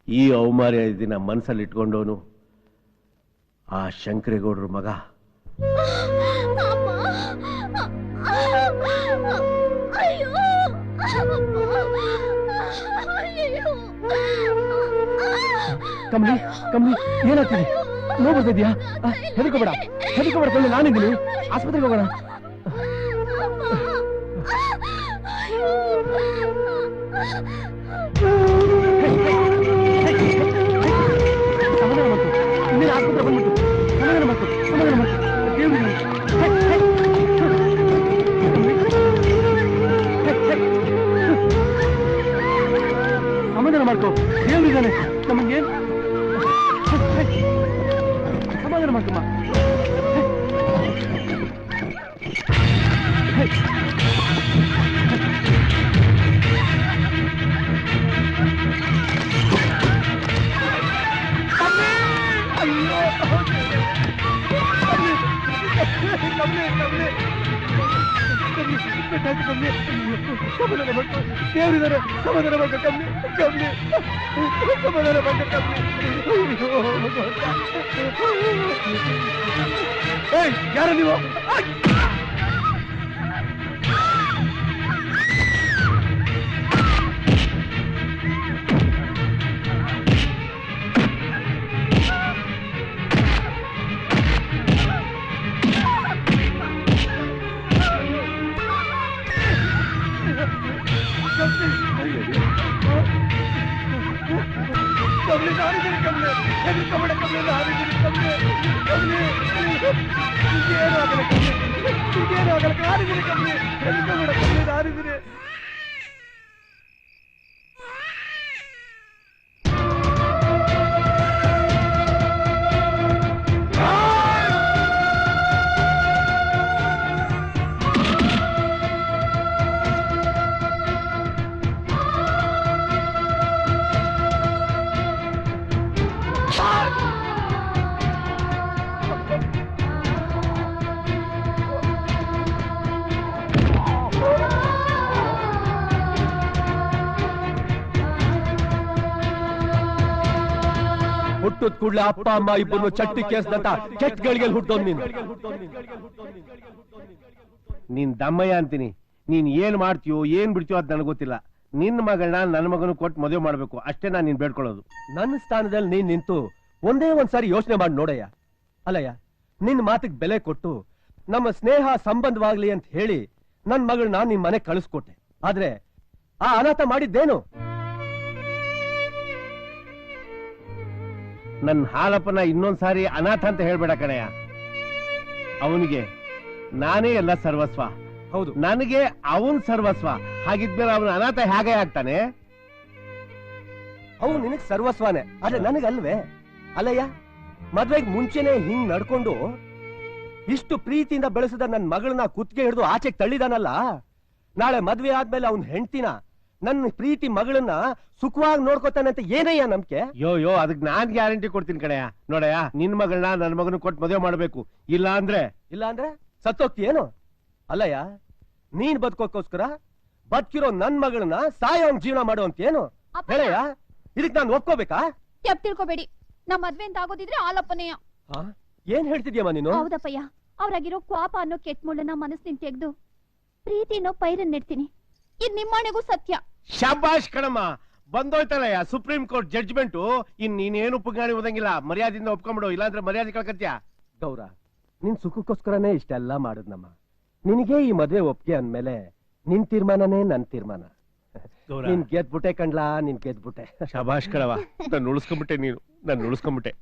ಈ ಅವಮಾನ ದಿನ ಮನಸ್ಸಲ್ಲಿ ಇಟ್ಕೊಂಡವನು ಆ ಶಂಕರೇಗೌಡರ ಮಗ.
ಅಯ್ಯೋ
ಕಮ್ಮಿ ಕಮ್ಮಿ ಏನಾಗ್ತಿದೆ? ನೋವು ಬರ್ತಿದ್ಯಾ? ಹೆದರ್ಕೋಬೇಡ ಕಮ್ಮಿ, ನಾನಿದ್ದೀನಿ. ಆಸ್ಪತ್ರೆಗೆ ಹೋಗೋಣ. ಸಮಾಧಾನ ಮಾಡ್ಕೊ, ಇನ್ನೇನು ಆಸ್ಪತ್ರೆ ಬಂದ್ಬಿಟ್ಟು. ಸಮಾಧಾನ ಮಾಡ್ಕೊ, ಸಮಾಧಾನ ಮಾಡ್ಕೊ. ಸಮಾಧಾನ ಮಾಡ್ಕೊ, ದೇವ್ರಿದ್ದಾನೆ ನಮಗೇನು. ಸಮಾಧಾನ ಮಾಡ್ಕಮ್ಮ. ದೇವರಿದ್ದಾರೆ, ಸಮಾಧಾನ ಮಾಡ್ಕೊ ಕಮ್ಮಿ ಕಮ್ಮಿ, ಸಮಾಧಾನ ಮಾಡ್ಕೊ ಕಮ್ಮಿ. ಯಾರು ನೀವು? ಹುಟ್ಟದ ಕೂಡಲೇ ಅಪ್ಪ ಅಮ್ಮ ಇಬ್ಬರು ಚಟ್ಟಿ ಕೇಸ್ದಂತ ಕೆಟ್ಟಗಳಿಗೆ ಹುಟ್ಟೋನ್ ನೀನು.
ನೀನ್ ದಮ್ಮಯ್ಯ ಅಂತೀನಿ. ನೀನ್ ಏನ್ ಮಾಡ್ತೀಯೋ ಏನ್ ಬಿಡ್ತೀಯೋ ಅದ್ ನನಗೆ ಗೊತ್ತಿಲ್ಲ. ನಿನ್ನ ಮಗಳನ್ನ ನನ್ನ ಮಗನು ಕೊಟ್ಟು ಮದುವೆ ಮಾಡ್ಬೇಕು ಅಷ್ಟೇ ನಾನು ನೀನ್ ಬೇಡ್ಕೊಳ್ಳೋದು.
ನನ್ನ ಸ್ಥಾನದಲ್ಲಿ ನೀನ್ ನಿಂತು ಒಂದೇ ಒಂದ್ಸಾರಿ ಯೋಚನೆ ಮಾಡಿ ನೋಡಯ್ಯ. ಅಲ್ಲಯ್ಯ, ನಿನ್ ಮಾತಿಗೆ ಬೆಲೆ ಕೊಟ್ಟು ನಮ್ಮ ಸ್ನೇಹ ಸಂಬಂಧವಾಗ್ಲಿ ಅಂತ ಹೇಳಿ ನನ್ ಮಗಳನ್ನ ನಿಮ್ ಮನೆ ಕಳಿಸ್ಕೊಟ್ಟೆ. ಆದ್ರೆ ಆ ಅನಾಥ ಮಾಡಿದ್ದೇನು?
ನನ್ ಹಾಲಪ್ಪನ ಇನ್ನೊಂದ್ಸಾರಿ ಅನಾಥ ಅಂತ ಹೇಳ್ಬೇಡ ಕಣಯ್ಯ. ಅವನಿಗೆ ನಾನೇ ಎಲ್ಲ ಸರ್ವಸ್ವ.
ಹೌದು,
ನನಗೆ ಅವನ್ ಸರ್ವಸ್ವ. ಹಾಗಿದ್ಮೇಲೆ ಅವನ ಅನಾಥ ಹೇಗೆ ಆಗ್ತಾನೆ?
ಅವನು ನಿನಗ್ ಸರ್ವಸ್ವಾನೆ, ಆದ್ರೆ ನನಗಲ್ವೇ? ಅಲ್ಲಯ್ಯ, ಮದ್ವೆಗ್ ಮುಂಚೆನೆ ಹಿಂಗ್ ನಡ್ಕೊಂಡು ಇಷ್ಟು ಪ್ರೀತಿಯಿಂದ ಬೆಳೆಸಿದ ನನ್ ಮಗಳನ್ನ ಕುತ್ತಿಗೆ ಹಿಡಿದು ಆಚೆಗೆ ತಳ್ಳಿದಾನಲ್ಲ, ನಾಳೆ ಮದ್ವೆ ಆದ್ಮೇಲೆ ಅವನ್ ಹೆಂಡ್ತಿನ ನನ್ನ ಪ್ರೀತಿ ಮಗಳನ್ನ ಸುಖವಾಗಿ ನೋಡ್ಕೊತಾನೆ ಅಂತ ಏನಯ್ಯ ನಂಬಿಕೆ?
ಯೋ ಅದಕ್ಕೆ ನಾನ್ ಗ್ಯಾರಂಟಿ ಕೊಡ್ತೀನಿ ಕಣಯ್ಯ. ನೋಡಯ್ಯ, ನಿನ್ ಮಗಳನ್ನ ನನ್ನ ಮಗನ ಕೊಟ್ಟು ಮದುವೆ ಮಾಡ್ಬೇಕು. ಇಲ್ಲ ಅಂದ್ರೆ
ಸತ್ತೋಗ್ತಿಯೇನು? ಅಲ್ಲಯ್ಯ, ನೀನ್ ಬದುಕೋಕ್ಕೋಸ್ಕರ ಬದುಕಿರೋ ನನ್ ಮಗಳನ್ನ ಸಾಯೋ ಜೀವನ ಮಾಡುವಂತೇನು? ಹೇಳಯ್ಯ, ಇದಕ್ ನಾನು ಒಪ್ಕೋಬೇಕಾ?
ತಿಳ್ಕೊಬೇಡಿ, ನಮ್ ಮದ್ವೆ ಅಂತ ಆಗೋದಿದ್ರೆ ಆಲಪ್ಪನೆಯ.
ಏನ್ ಹೇಳ್ತಿದ್ಯಮ್ಮ ನೀನು?
ಹೌದಪ್ಪಯ್ಯ, ಅವ್ರಾಗಿರೋ ಕ್ವಾಪ ಅನ್ನೋ ಕೆಟ್ಟ ಮುಳ್ಳನ್ನ ಮನಸ್ಸಿನ ತೆಗೆದು ಪ್ರೀತಿ ಅನ್ನೋ ಪೈರನ್ ನೆಡ್ತೀನಿ. ಇದ್ ನಿಮ್ಮನೆಗೂ ಸತ್ಯ.
ಶಾಬಾಷ್ ಕಣಮ್ಮ, ಬಂದೋಯ್ತಲ್ಲಯ್ಯ ಸುಪ್ರೀಂ ಕೋರ್ಟ್ ಜಡ್ಜ್ಮೆಂಟು. ನೀನೇನು ಪುಗಾಣಿ ಓದಂಗಿಲ್ಲ, ಮರ್ಯಾದೆಯಿಂದ ಒಪ್ಕೊಂಡ್ಬಿಡು, ಇಲ್ಲಾಂದ್ರೆ ಮರ್ಯಾದೆ ಕಳ್ಕತ್ಯ.
ಗೌರ, ನಿನ್ ಸುಖಕ್ಕೋಸ್ಕರನೇ ಇಷ್ಟೆಲ್ಲ ಮಾಡುದ್ನಮ್ಮ. ನಿನಗೆ ಈ ಮದ್ವೆ ಒಪ್ಪಿಗೆ ಅಂದ್ಮೇಲೆ ನಿನ್ ತೀರ್ಮಾನನೇ ನನ್ ತೀರ್ಮಾನ. ನಿನ್ ಗೆದ್ಬಿಟ್ಟೆ ಕಣ್ಲಾ, ನಿನ್ ಗೆದ್ಬಿಟ್ಟೆ.
ಶಾಬಾಷ್ ಕಣವ, ನಾನು ಉಳಿಸ್ಕೊಂಡ್ಬಿಟ್ಟೆ. ನೀನು ನಾನು ಉಳಿಸ್ಕೊಂಡ್ಬಿಟ್ಟೆ.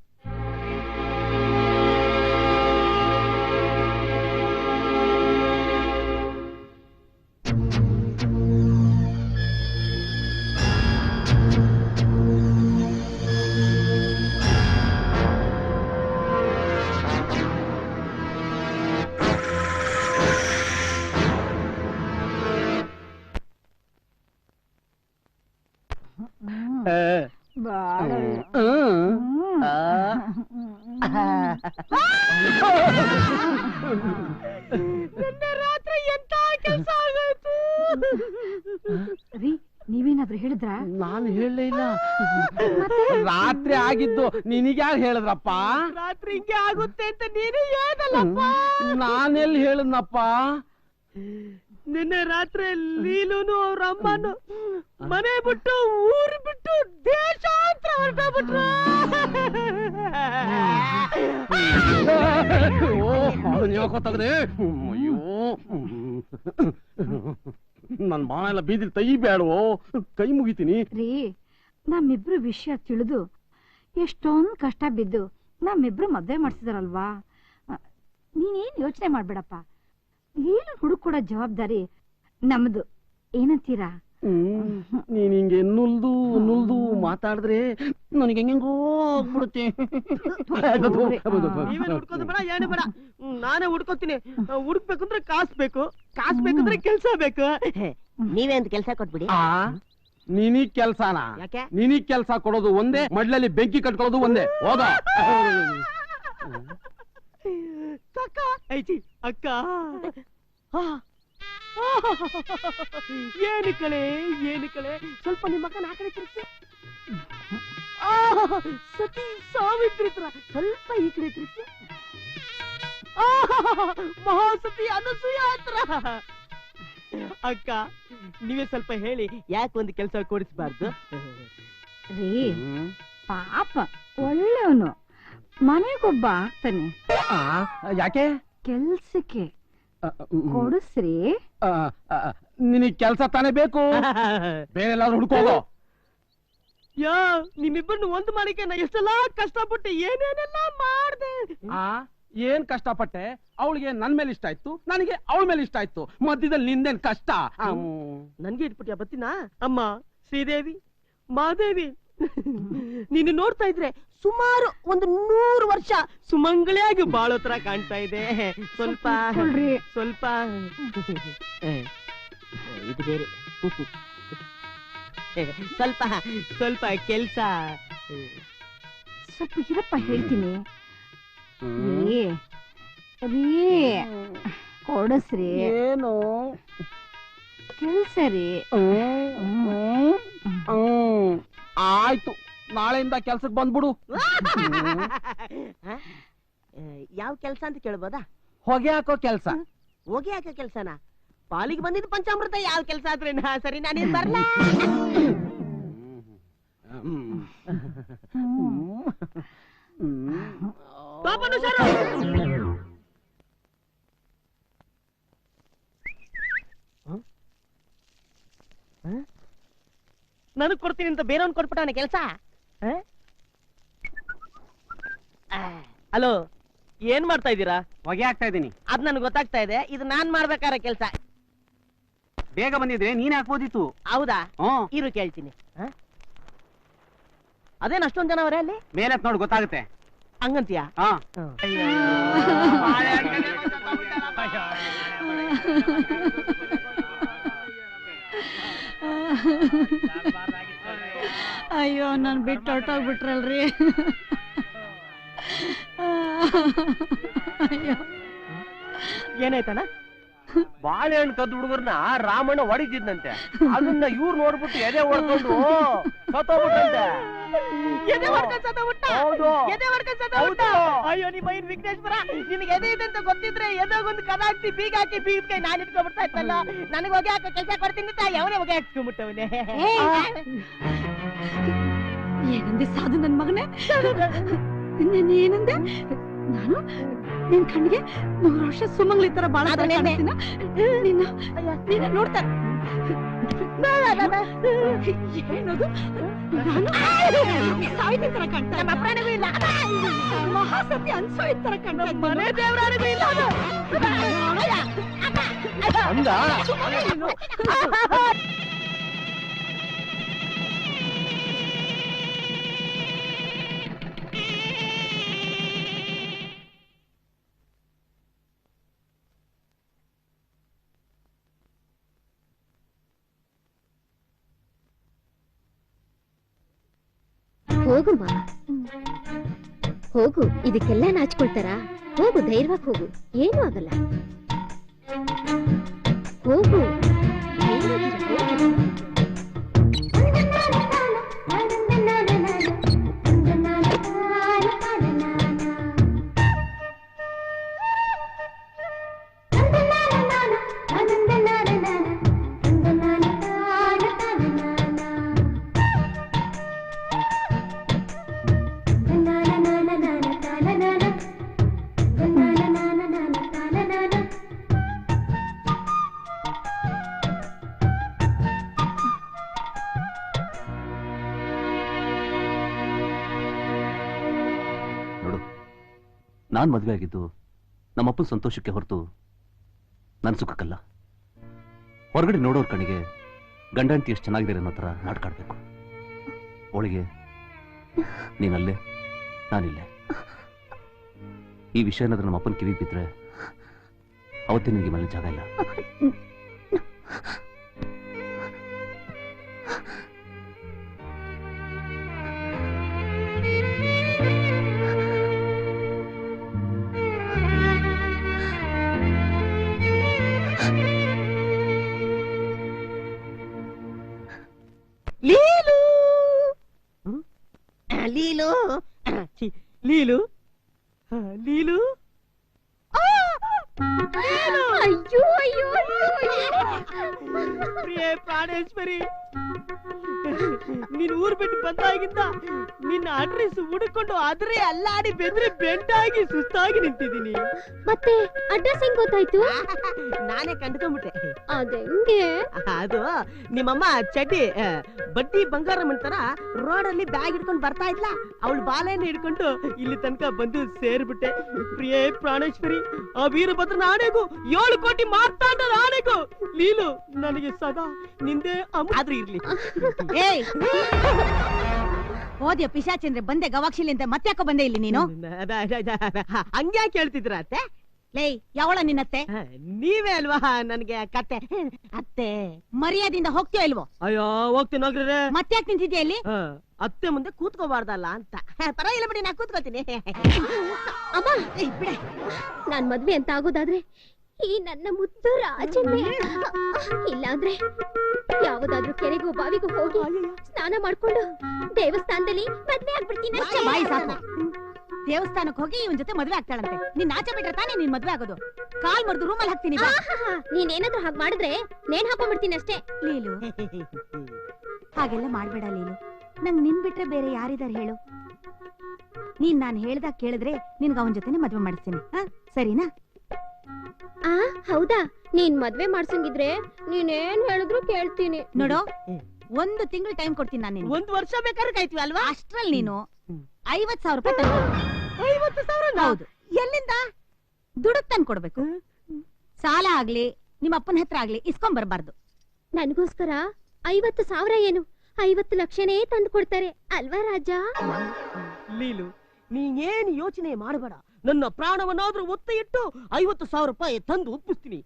ನೀವೇನಾದ್ರೂ ಹೇಳಿದ್ರ?
ನಾನು ಹೇಳಲೇ ಇಲ್ಲ. ರಾತ್ರಿ ಆಗಿದ್ದು ನಿನಗ್ಯಾರು ಹೇಳಿದ್ರಪ್ಪ?
ರಾತ್ರಿ ಹಿಂಗೆ ಆಗುತ್ತೆ ಅಂತ ನೀನು ಹೇಳಲ್ಲಪ್ಪ.
ನಾನೆಲ್ಲಿ ಹೇಳದ್ನಪ್ಪ?
ನಿನ್ನೆ ರಾತ್ರಿ ನೀಲೂನು ಅವ್ರ ಅಮ್ಮನು ಮನೆ ಬಿಟ್ಟು ಊರು ಬಿಟ್ಟು ದೇಶಾಂತರ ಹೊರಟೋಗ್ಬಿಟ್ರು.
ತಗದೆ ಅಯ್ಯೋ ನನ್ ಬಾಣ ಎಲ್ಲ ಬೀದಿಲ್ ತೆಗಿಬೇಡವೋ, ಕೈ ಮುಗಿತೀನಿ.
ರೀ, ನಮ್ಮಿಬ್ರು ವಿಷಯ ತಿಳಿದು ಎಷ್ಟೊಂದು ಕಷ್ಟ ಬಿದ್ದು ನಮ್ಮಿಬ್ರು ಮದ್ವೆ ಮಾಡ್ಸಿದಾರಲ್ವಾ, ನೀನೇನ್ ಯೋಚನೆ ಮಾಡ್ಬೇಡಪ್ಪ. ಏನು ಹುಡುಕೊಡೋ ಜವಾಬ್ದಾರಿ ನಮ್ದು, ಏನಂತೀರಾ?
ನೀನ್ ಹಿಂಗೆ ನುಲ್ದು ಮಾತಾಡಿದ್ರೆ ನನಗೆ ಹೆಂಗೋ ಆಗ್ಬಿಡುತ್ತೆ.
ನೀವೇನು ಹುಡ್ಕೋದು ಬೇಡ, ಏನು ಬೇಡ, ನಾನೇ ಹುಡ್ಕೋತೀನಿ. ಹುಡುಕ್ಬೇಕಂದ್ರೆ ಕಾಸು ಬೇಕು, ಕಾಸು ಬೇಕಂದ್ರೆ ಕೆಲ್ಸ ಬೇಕು. ನೀವೇ ಅಂತ ಕೆಲ್ಸ ಕೊಟ್ಬಿಡಿ.
ನಿನಗ್ ಕೆಲ್ಸಾನ?
ಯಾಕೆ?
ನಿನಗ್ ಕೆಲ್ಸ ಕೊಡೋದು ಒಂದೇ, ಮಡ್ಲಲ್ಲಿ ಬೆಂಕಿ ಕಟ್ಕೊಳ್ಳೋದು ಒಂದೇ. ಹೋದ
ಅಕ್ಕ ಐತಿ ಅಕ್ಕ. ಏನು ಕಳೆ, ಏನು ಕಳೆ. ಸ್ವಲ್ಪ ನಿಮ್ಮ ಅಕ್ಕನ ಆ ಕಡೆ ತಿರ್ಸಿ. ಸತಿ ಸಾವಿತ್ರಿ ತರ ಸ್ವಲ್ಪ ಈ ಕಡೆ ತಿರ್ಸಿ. ಮಹಾಸತಿ ಅನಸೂಯ ಹತ್ರ. ಅಕ್ಕ ನೀವೇ ಸ್ವಲ್ಪ ಹೇಳಿ, ಯಾಕೆ ಒಂದು ಕೆಲಸ ಕೊಡಿಸಬಾರ್ದು?
ರೀ, ಪಾಪ ಒಳ್ಳೆಯವನು, ಮನೆಗೊಬ್ಬ ಆಗ್ತಾನೆ.
ಯಾಕೆ?
ಕೆಲ್ಸಕ್ಕೆ ಕೊಡಿಸ್ರಿ.
ನಿನಗ್ ಕೆಲ್ಸ ತಾನೇ ಬೇಕು, ಬೇರೆ ಎಲ್ಲಾರು ಹುಡ್ಕೋದು.
ಯಾ, ನಿಮ್ಮಿಬ್ಬರನ್ನು ಒಂದು ಮಾಡಕ್ಕೆ ನಾ ಎಷ್ಟೆಲ್ಲಾ ಕಷ್ಟಪಟ್ಟು ಏನೇನೆಲ್ಲ ಮಾಡ್ದೆ.
ಏನ್ ಕಷ್ಟಪಟ್ಟೆ? ಅವಳಿಗೆ ನನ್ ಮೇಲೆ ಇಷ್ಟ ಆಯ್ತು, ನನಗೆ ಅವಳ ಮೇಲೆ ಇಷ್ಟ ಆಯ್ತು, ಮಧ್ಯದಲ್ಲಿ ನಿಂದೇನ್ ಕಷ್ಟ?
ನನ್ಗೆ ಇಟ್ಬಿಟ್ಯಾ ಬತ್ತಿನ? ಅಮ್ಮ ಶ್ರೀದೇವಿ, ಮಾದೇವಿ, ನೀನು ನೋಡ್ತಾ ಇದ್ರೆ ಸುಮಾರು ಒಂದು 100 ವರ್ಷ ಸುಮಂಗಳಿಯಾಗಿ ಬಾಳೋ ತರ ಕಾಣ್ತಾ ಇದೆ. ಸ್ವಲ್ಪ ಸ್ವಲ್ಪ ಇದು ಬೇರೆ. ಸ್ವಲ್ಪ ಸ್ವಲ್ಪ ಕೆಲ್ಸ
ಸ್ವಲ್ಪ ಇರಪ್ಪ, ಹೇಳ್ತೀನಿ. ರೀ, ಕೊಡಿಸ್ರಿ.
ಏನು
ಕೆಲ್ಸ ರೀ?
ಆಯ್ತು, ನಾಳೆಯಿಂದ ಕೆಲ್ಸಕ್ಕೆ ಬಂದ್ಬಿಡು.
ಯಾವ ಕೆಲ್ಸ ಅಂತ ಕೇಳ್ಬೋದಾ?
ಹೊಗೆ ಹಾಕೋ ಕೆಲ್ಸ.
ಹೋಗಿ ಹಾಕೋ ಕೆಲ್ಸನಾ? ಪಾಲಿಗೆ ಬಂದಿದ್ದು ಪಂಚಾಮೃತ ಯಾವ ಕೆಲ್ಸ ಆದ್ರೆ ಸರಿ, ನಾನೇನ್ ಬರ್ಲ. ನನಗ್ ಕೊಡ್ತೀನಿ ಅಂತ ಬೇರೆಯವ್ನ್ ಕೊಟ್ಬಿಟ್ಟಾನೆ ಕೆಲ್ಸ. ಹಲೋ, ಏನ್ ಮಾಡ್ತಾ ಇದ್ದೀರಾ?
ಹೊಗೆ ಹಾಕ್ತಾ ಇದ್ದೀನಿ.
ಅದ್ ನನ್ಗೆ ಗೊತ್ತಾಗ್ತಾ ಇದೆ. ಇದು ನಾನ್ ಮಾಡ್ಬೇಕಾರ ಕೆಲ್ಸ.
ಬೇಗ ಬಂದಿದ್ರೆ ನೀನ್ ಹಾಕ್ಬೋದಿತ್ತು.
ಹೌದಾ? ಇರು ಕೇಳ್ತೀನಿ. ಅದೇನ್ ಅಷ್ಟೊಂದ್ ಜನ ಅವರೇ ಅಲ್ಲಿ?
ಮೇಲೆ ನೋಡ್ ಗೊತ್ತಾಗುತ್ತೆ.
ಹಂಗಂತೀಯಾ?
ಅಯ್ಯೋ, ನನ್ ಬಿಟ್ಟು ಹೊರಟೋಗ್ಬಿಟ್ರಲ್ರಿ. ಅಯ್ಯೋ,
ಏನಾಯ್ತಣ್ಣ?
ಬಾಳೆಹಣ್ಣು ಕದ್ದು ಹುಡುಗರ್ನ ರಾಮಣ್ಣ ಹೊಡಿತಿದ್ನಂತೆ. ಅದನ್ನ ಇವ್ರು ನೋಡ್ಬಿಟ್ಟು ಎದೆ ಹೊಡ್ಕೊಂಡು ಸತ್ತೋಗ್ಬಿಟ್ಟಂತೆ.
ಅಯ್ಯೋ, ನಿಮ್ಮ ಐನ್ ವಿಘ್ನೇಶ್ವರ, ನಿನ್ಗೆ ಎದೆ ಇದೆ ಅಂತ ಗೊತ್ತಿದ್ರೆ ಎದೆಗೊಂದು ಕದ ಹಾಕಿ ಬೀಗ ಹಾಕಿ ಬೀಗ ಕೈ ನಾನು ಇಟ್ಕೊಂಡ್ಬಿಡ್ತಾ ಇತ್ತಲ್ಲ. ನನಗೆ ಹೊಗೆ ಹಾಕೋ ಕೆಲಸ ಕೊಡ್ತೀನಿ ಅಂತ ಅವನೇ ಹೊಗೆ ಹಾಕ್ಸ್ಕೊಂಡ್ಬಿಟ್ಟವನೇ.
ಏನಂದೆ ಸಾಧು ನನ್ ಮಗನೇ? ಏನಂದೆ? ನಾನು ನಿನ್ ಕಣ್ಣಿಗೆ 100 ವರ್ಷ ಸುಮಂಗ್ಲಿ ತರ ಬಾಳ ನಿನ್ನ ನೋಡ್ತಾ ಏನದು? ಸಾಹಿತ್ಯ ತರ ಕಾಣ್ತಾ, ಮಹಾಸತಿ ಅನ್ಸೋಯ್ ತರ ಕಾಣ್ತಾ, ಮನೆ ದೇವರಾಣಿಗೂ ಇಲ್ಲ.
ಹೋಗುಮ್ಮ, ಹೋಗು. ಇದಕ್ಕೆಲ್ಲ ನಾಚ್ಕೊಳ್ತಾರ? ಹೋಗು, ಧೈರ್ಯವಾಗಿ ಹೋಗು, ಏನೂ ಆಗಲ್ಲ. ಹೋಗು,
ನಾನ್ ಮದ್ವೆ ಆಗಿದ್ದು ನಮ್ಮಪ್ಪನ ಸಂತೋಷಕ್ಕೆ ಹೊರತು ನನ್ನ ಸುಖಕ್ಕಲ್ಲ. ಹೊರಗಡೆ ನೋಡೋರ್ ಕಣಿಗೆ ಗಂಡ ಹೆಂಡತಿ ಎಷ್ಟು ಚೆನ್ನಾಗಿದ್ದಾರೆ ಅನ್ನೋ ಥರ ನಾಟ್ಕಾಡ್ಬೇಕು. ಅವಳಿಗೆ ನೀನಲ್ಲೇ ನಾನಿಲ್ಲೇ. ಈ ವಿಷಯ ಏನಾದ್ರೂ ನಮ್ಮ ಅಪ್ಪನ ಕಿವಿ ಬಿದ್ರೆ ಅವತ್ತೇ ನಿನಗೆ ಮನೆ ಜಾಗ ಇಲ್ಲ.
ಲೀಲು ಲೀಲು ಲೀಲು ಲೀಲು
ಅಯ್ಯೋ ಅಯ್ಯೋ
ಪ್ರಿಯೆ ಪ್ರಾಣೇಶ್ವರಿ, ನೀನ್ ಊರ್ ಬಿಟ್ಟು ಬಂದಾಗಿಂದ ನಿನ್ನ ಅಡ್ರೆಸ್ ಹುಡುಕೊಂಡು ಅದ್ರೆ ಅಲ್ಲಾಡಿ ಬೆದ್ರಿ ಬೆಂಟಾಗಿ ಸುಸ್ತಾಗಿ ನಿಂತಿದ್ದೀನಿ.
ಮತ್ತೆ ಅಡ್ರೆಸ್ ಹೆಂಗ್ ಗೊತ್ತಾಯ್ತು?
ನಾನೇ ಕಂಡ್ಕೊಂಡ್ಬಿಟ್ಟೆ.
ಅದೆಂಗೆ?
ಅದು ನಿಮ್ಮಮ್ಮ ಚಡ್ಡಿ ಬಡ್ಡಿ ಬಂಗಾರಮ್ಮನ್ ತರ ರೋಡಲ್ಲಿ ಬ್ಯಾಗ್ ಹಿಡ್ಕೊಂಡು ಬರ್ತಾ ಇದ್ಲ, ಅವಳು ಬಾಲೆಯನ್ನು ಹಿಡ್ಕೊಂಡು ಇಲ್ಲಿ ತನಕ ಬಂದು ಸೇರ್ಬಿಟ್ಟೆ. ಪ್ರಿಯೆ ಪ್ರಾಣೇಶ್ವರಿ, ಆ ವೀರಭದ್ರನ ಆಣೆಗೂ 7 ಕೋಟಿ ಮಾರ್ತಾಂಡರ ಆಣೆಗೂ ಲೀಲು ನನಗೆ ಸದಾ ನಿಂದೆ ಆದ್ರೂ ಇರ್ಲಿ.
ಓದ್ಯ ಪಿಶಾಚಂದ್ರೆ ಬಂದೆ ಗವಾಕ್ಷಿಲಿ ಅಂತ ಮತ್ತ್ಯಾಕೋ ಬಂದೆ ಇಲ್ಲಿ ನೀನು?
ಹಂಗ್ಯಾಕೆ ಹೇಳ್ತಿದ್ರ ಅತ್ತೆ?
ಲೇ ಯಾವಳ ನಿನ್ನತ್ತೆ?
ನೀವೇ ಅಲ್ವಾ ನನ್ಗೆ ಕತ್ತೆ ಅತ್ತೆ.
ಮರ್ಯಾದಿಂದ ಹೋಗ್ತೀಯೋ ಇಲ್ವೋ?
ಅಯ್ಯೋ ಹೋಗ್ತೀನಿ ಹೋಗ್ರಿ.
ಮತ್ತ್ಯಾಕ್ ನಿಂತಿದ್ಯಾ ಇಲ್ಲಿ?
ಅತ್ತೆ ಮುಂದೆ ಕೂತ್ಕೋಬಾರ್ದಲ್ಲ ಅಂತ. ಪರವಾಗಿಲ್ಲ ಬಿಡಿ, ನಾ ಕೂತ್ಕೋತೀನಿ.
ಅಮ್ಮ ಬಿಡೆ, ನಾನ್ ಮದ್ವೆ ಅಂತ ಆಗೋದಾದ್ರೆ ಈ ನನ್ನ ಮುದ್ದು ರಾಜನ್ನೇ, ಇಲ್ಲಾಂದ್ರೆ ಯಾವುದಾದ್ರೂ ಕೆರೆಗೂ ಬಾವಿಗೂ ಹೋಗಿ ಸ್ನಾನ ಮಾಡ್ಕೊಂಡು ದೇವಸ್ಥಾನದಲ್ಲಿ ಮದ್ವೆ ಆಗ್ಬಿಡ್ತೀನಿ.
ಬಾಯಿ ಸಾಕು. ದೇವಸ್ಥಾನಕ್ಕೆ ಹೋಗಿ ಇವನ್ ಜೊತೆ ಮದ್ವೆ ಆಗ್ತಾಳಂತೆ. ನೀನ್ ಆಚೆ ಬಿಟ್ರೆ ತಾನೇ ನೀನ್ ಮದ್ವೆ ಆಗೋದು. ಕಾಲ್ ಮರ್ದು ರೂಮಲ್ಲಿ ಹಾಕ್ತೀನಿ.
ನೀನೇನಾದ್ರೂ ಹಾಗೆ ಮಾಡಿದ್ರೆ ನೇಣ್ ಹಾಕೊಂಡ್ಬಿಡ್ತೀನಿ ಅಷ್ಟೇ.
ಲೀಲು, ಹಾಗೆಲ್ಲ ಮಾಡ್ಬೇಡ ಲೀಲು. ನಂಗ್ ನಿನ್ ಬಿಟ್ರೆ ಬೇರೆ ಯಾರಿದಾರೆ ಹೇಳು? ನೀನ್ ನಾನ್ ಹೇಳ್ದಾಗ ಕೇಳಿದ್ರೆ ನಿನ್ಗ ಅವನ್ ಜೊತೆನೆ ಮದ್ವೆ ಮಾಡಿಸ್ತೀನಿ. ಸರಿನಾ?
ಹೌದಾ? ನೀನ್ ಮದ್ವೆ ಮಾಡ್ಸಂಗಿದ್ರೆ ನೀನೇನ್ ಹೇಳಿದ್ರು ಕೇಳ್ತೀನಿ.
ನೋಡು, 1 ತಿಂಗಳು ಟೈಮ್ ಕೊಡ್ತೀನಿ ನಾನು.
1 ವರ್ಷ ಬೇಕಾದ್ರೆ ಕಾಯ್ತೀವಿ ಅಲ್ವಾ?
ಅಷ್ಟ್ರಲ್ಲಿ ನೀನು 50,000 ರೂಪಾಯಿ ತಂದು.
50,000?
ಹೌದು. ಎಲ್ಲಿಂದ? ದುಡ್ಡು ತಂದು ಕೊಡ್ಬೇಕು. ಸಾಲ ಆಗ್ಲಿ ನಿಮ್ಮ ಅಪ್ಪನ ಹತ್ರ ಆಗ್ಲಿ ಇಸ್ಕೊಂಡ್ ಬರ್ಬಾರ್ದು.
ನನ್ಗೋಸ್ಕರ 50,000 ಏನು 50 ಲಕ್ಷನೇ ತಂದು ಕೊಡ್ತಾರೆ ಅಲ್ವಾ ರಾಜ?
ಲೀಲು, ನೀನೇನು ಯೋಚನೆ ಮಾಡಬೇಡ. ನನ್ನ ಪ್ರಾಣವನ್ನಾದ್ರೂ ಒತ್ತೆ ಇಟ್ಟು 50,000 ರೂಪಾಯಿ ತಂದು ಒಪ್ಪಿಸ್ತೀನಿ.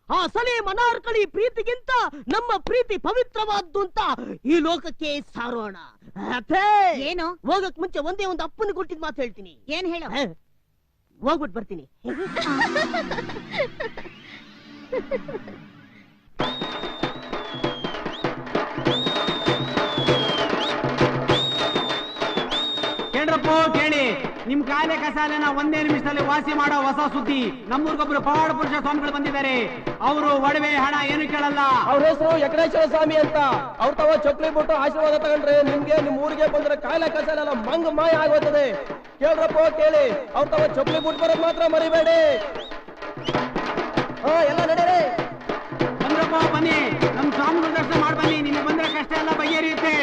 ಆ ಸಲೇ ಮನಾರ್ಕಳಿ ಪ್ರೀತಿಗಿಂತ ನಮ್ಮ ಪ್ರೀತಿ ಪವಿತ್ರವಾದ್ದು ಅಂತ ಈ ಲೋಕಕ್ಕೆ ಸಾರೋಣ.
ಏನು?
ಹೋಗಕ್ ಮುಂಚೆ ಒಂದೇ ಒಂದು ಅಪ್ಪನ ಕೊಟ್ಟಿದ್ ಮಾತು ಹೇಳ್ತೀನಿ.
ಏನ್ ಹೇಳು?
ಹೋಗ್ಬಿಟ್ಟು ಬರ್ತೀನಿ.
ಕೇಳ್ರಪ್ಪ ಕೇಳಿ, ನಿಮ್ ಕಾಯಿಲೆ ಕಸಾಲೆನ 1 ನಿಮಿಷದಲ್ಲಿ ವಾಸಿ ಮಾಡೋ ಹೊಸ ಸುದ್ದಿ. ನಮ್ಮೂರ್ಗೊಬ್ರು ಪವಾಡ ಪುರುಷ ಸ್ವಾಮಿಗಳು ಬಂದಿದ್ದಾರೆ. ಅವರು ಒಡವೆ ಹಣ ಏನು ಕೇಳಲ್ಲ.
ಅವ್ರ ಹೆಸರು ವೆಂಕಟೇಶ್ವರ ಸ್ವಾಮಿ ಅಂತ. ಅವ್ರ ತವ ಚೊಕ್ಲಿ ಬಿಟ್ಟು ಆಶೀರ್ವಾದ ತಗೊಂಡ್ರೆ ನಿಮ್ಗೆ ನಿಮ್ ಊರಿಗೆ ಬಂದ್ರೆ ಕಾಯಿಲೆ ಕಸಾಲೆಲ್ಲ ಮಂಗ್ ಮಾಯ ಆಗೋತದೆ. ಕೇಳ್ರಪ್ಪ ಕೇಳಿ, ಅವ್ರ ತವ ಚೊಕ್ಲಿ ಬಿಟ್ಟು ಬರೋದ್ ಮಾತ್ರ ಮರಿಬೇಡಿ. ಎಲ್ಲ ನಡೀರಿ.
ಬಂದ್ರಪ್ಪ ಬನ್ನಿ, ನಮ್ ಸ್ವಾಮಿಗಳ ದರ್ಶನ ಮಾಡಿ ಬನ್ನಿ. ನಿಮಗೆ ಬಂದ್ರೆ ಕಷ್ಟ ಎಲ್ಲ ಬಗೆಹರಿಯುತ್ತೆ.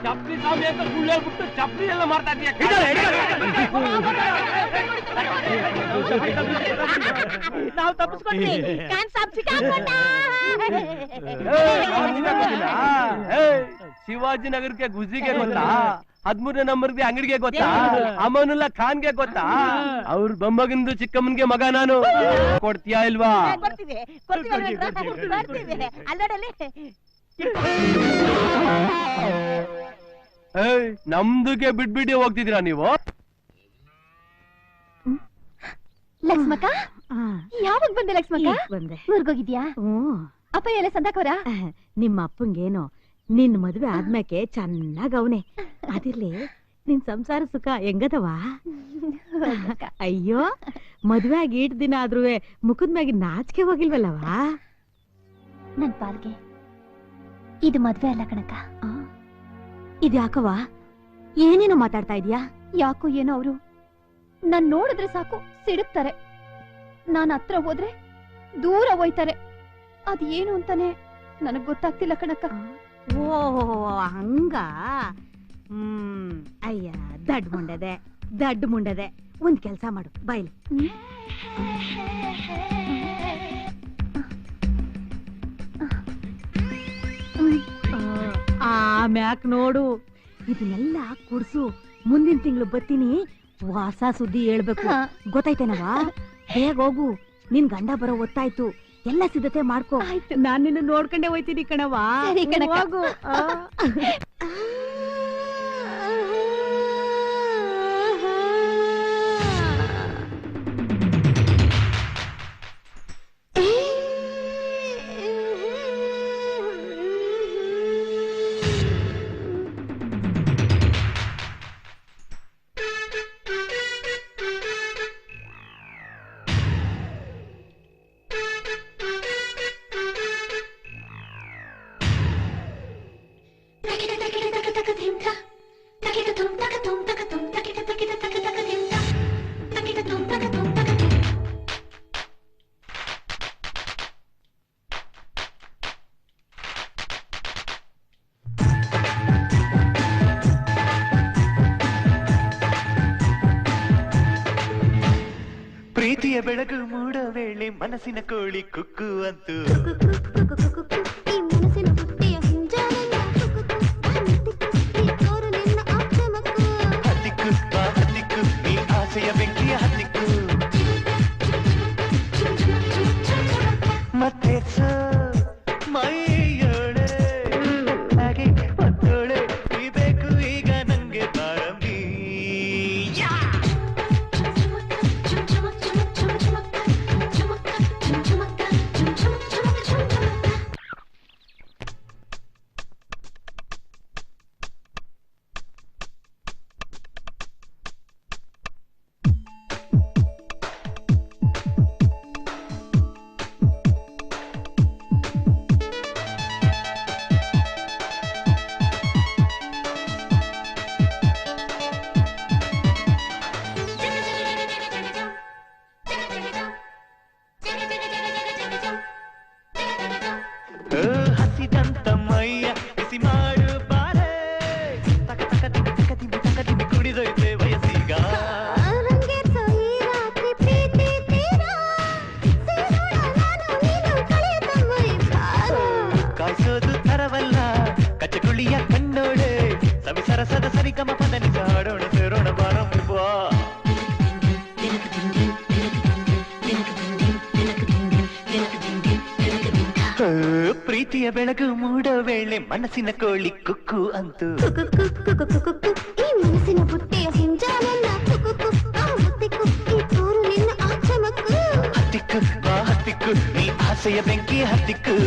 ಚಪ್ಲಿ ಸ್ವಾಮಿ ಅಂತ ಸುಳ್ಳು ಹೇಳ್ಬಿಟ್ಟು ಚಪ್ಲಿ ಎಲ್ಲ ಮಾಡ್ತಾ ಇದೀಯ.
ನಾವು ತಪ್ಪಿಸ್ಕೊಂಡ್ವಿ
ಖಾನ್ ಸಾಬ್ ಸಿಕ್ಕಾಕೊಂಡ.
ಶಿವಾಜಿನಗರಕ್ಕೆ ಗುಜಿಗೆ ಗೊತ್ತಾ, 13ನೇ ನಂಬರ್ಗೆ ಅಂಗಡಿಗೆ ಗೊತ್ತಾ, ಅಮನುಲ್ಲಾ ಖಾನ್ಗೆ ಗೊತ್ತಾ, ಅವ್ರ ಮೊಮ್ಮಗಂದು ಚಿಕ್ಕಮ್ಮನ್ಗೆ ಮಗ ನಾನು. ಕೊಡ್ತೀಯಾ ಇಲ್ವಾ?
ಕೊಡ್ತೀವಿ ಕೊಡ್ತೀವಿ. ಅಲ್ಲೋಡಲ್ಲಿ
ನಮ್ದಕ್ಕೆ ಬಿಟ್ಬಿಟ್ಟು ಹೋಗ್ತಿದ್ದೀರಾ ನೀವು?
ಲಕ್ಷ್ಮಕ್ಕ, ಯಾವಾಗ ಬಂದೆ ಲಕ್ಷ್ಮಕ್ಕ?
ಬಂದೆ.
ಊರ್ಗೋಗಿದ್ಯಾ? ಅಪ್ಪ ಎಲ್ಲ ಸಂದಾಕವರ?
ನಿಮ್ಮ ಅಪ್ಪಂಗೇನೋ ನಿನ್ ಮದ್ವೆ ಆದ್ಮ್ಯಾಕೆ ಚೆನ್ನಾಗ್ ಅವನೆ. ಅದಿರ್ಲಿ, ನಿನ್ ಸಂಸಾರ ಸುಖ ಹೆಂಗದವಾ? ಅಯ್ಯೋ, ಮದ್ವೆ ಆಗಿ 8 ದಿನ ಆದ್ರೂ ಮುಖದ ಮ್ಯಾಗ ನಾಚಿಕೆ ಹೋಗಿಲ್ವಲ್ಲವಾ?
ನನ್ ಪಾಲ್ಗೆ ಇದು ಮದ್ವೆ ಅಲ್ಲ ಕಣಕ್ಕ.
ಇದ್ಯಾಕವಾ? ಏನೇನೋ ಮಾತಾಡ್ತಾ ಇದೀಯಾ?
ಯಾಕೋ ಏನೋ ಅವರು ನಾನ್ ನೋಡಿದ್ರೆ ಸಾಕು ಸಿಡುಕ್ತಾರೆ, ನಾನ್ ಹತ್ರ ಹೋದ್ರೆ ದೂರ ಹೋಯ್ತಾರೆ. ಅದ್ ಏನು ಅಂತಾನೆ ನನಗ್ ಗೊತ್ತಾಗ್ತಿಲ್ಲ ಕಣಕ್ಕ.
ಓ ಹಂಗ. ಅಯ್ಯ, ದಡ್ ಮುಂಡದೆ ಒಂದ್ ಕೆಲ್ಸ ಮಾಡು, ಬಾಯ್ಲಿ. ಆಮ್ಯಾಕ್ ನೋಡು, ಇದನ್ನೆಲ್ಲ ಕುಡ್ಸು. ಮುಂದಿನ ತಿಂಗಳು ಬರ್ತೀನಿ, ಹೊಸ ಸುದ್ದಿ ಹೇಳ್ಬೇಕು. ಗೊತ್ತಾಯ್ತೇನವಾ? ಬೇಗ ಹೋಗು, ನಿನ್ ಗಂಡ ಬರೋ ಹೊತ್ತಾಯ್ತು. ಎಲ್ಲ ಸಿದ್ಧತೆ ಮಾಡ್ಕೋ. ನಾನ್ ನಿನ್ನ ನೋಡ್ಕೊಂಡೆ ಹೋಯ್ತೀನಿ ಕಣವಾ. ಹೋಗು.
ಪ್ರೀತಿಯ ಬೆಳಕು ಮೂಡೋ ವೇಳೆ ಮನಸ್ಸಿನ ಕೋಳಿ ಕುಕ್ಕು ಅಂತು. ಹತ್ತಿಕ್ಕು ಬಾ ಹತ್ತಿಕ್ಕು, ನೀ ಆಸೆಯ ಬೆಂಕಿಯ ಹತ್ತಿಕ್ಕು. ಮತ್ತೆ ಮೈಯೋಳೆ ಹಾಗೆ ಮತ್ತೋಳೆ ಬೇಕು ಈಗ ನಂಗೆ ಬಾರಂಬಿ. ಹಸಿದಂತ ಮೈಯ ಬಿಸಿ ಮಾಡು ಬಾರೆ, ತಕ ತಕ ತಿಂಡಿ ತಕ ತಿಂಡಿ ತಕ ತಿಂಡಿ ಕುಡಿದೊಯ್ತೆ ವಯಸ್ಸೀಗ. ಕಾಯಿಸೋದು ತರವಲ್ಲ ಕಚ್ಚಗುಳಿಯ ಕಣ್ಣೋಡೆ, ಸವಿಸರಸದ ಸರಿಗಮ ಪದನಿಸ ಹಾಡೋಣ ಸೇರೋಣ ಬಾರಮ್ಮ. ಪ್ರೀತಿಯ ಬೆಳಕು ಮೂಡೋ ವೇಳೆ ಮನಸ್ಸಿನ ಕೋಳಿ ಕುಕ್ಕು ಅಂತು.
ಈ ಮನಸ್ಸಿನ ಬುಟ್ಟಿಯ ಹಿಂಜಾನೆಲ್ಲ
ಹತ್ತಿಕ್ಕು ಬಾ ಹತ್ತಿಕ್ಕು, ನೀ ಆಸೆಯ ಬೆಂಕಿ ಹತ್ತಿಕ್ಕು.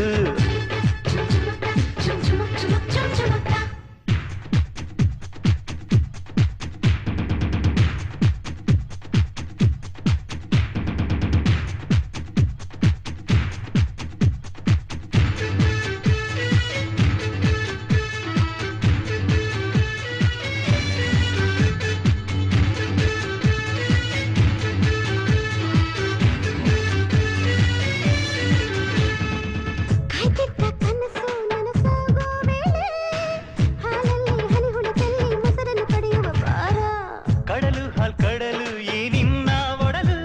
ಕಡಲು ಹಾಲ್ ಕಡಲು ಈ ನಿನ್ನ ಒಡಲು,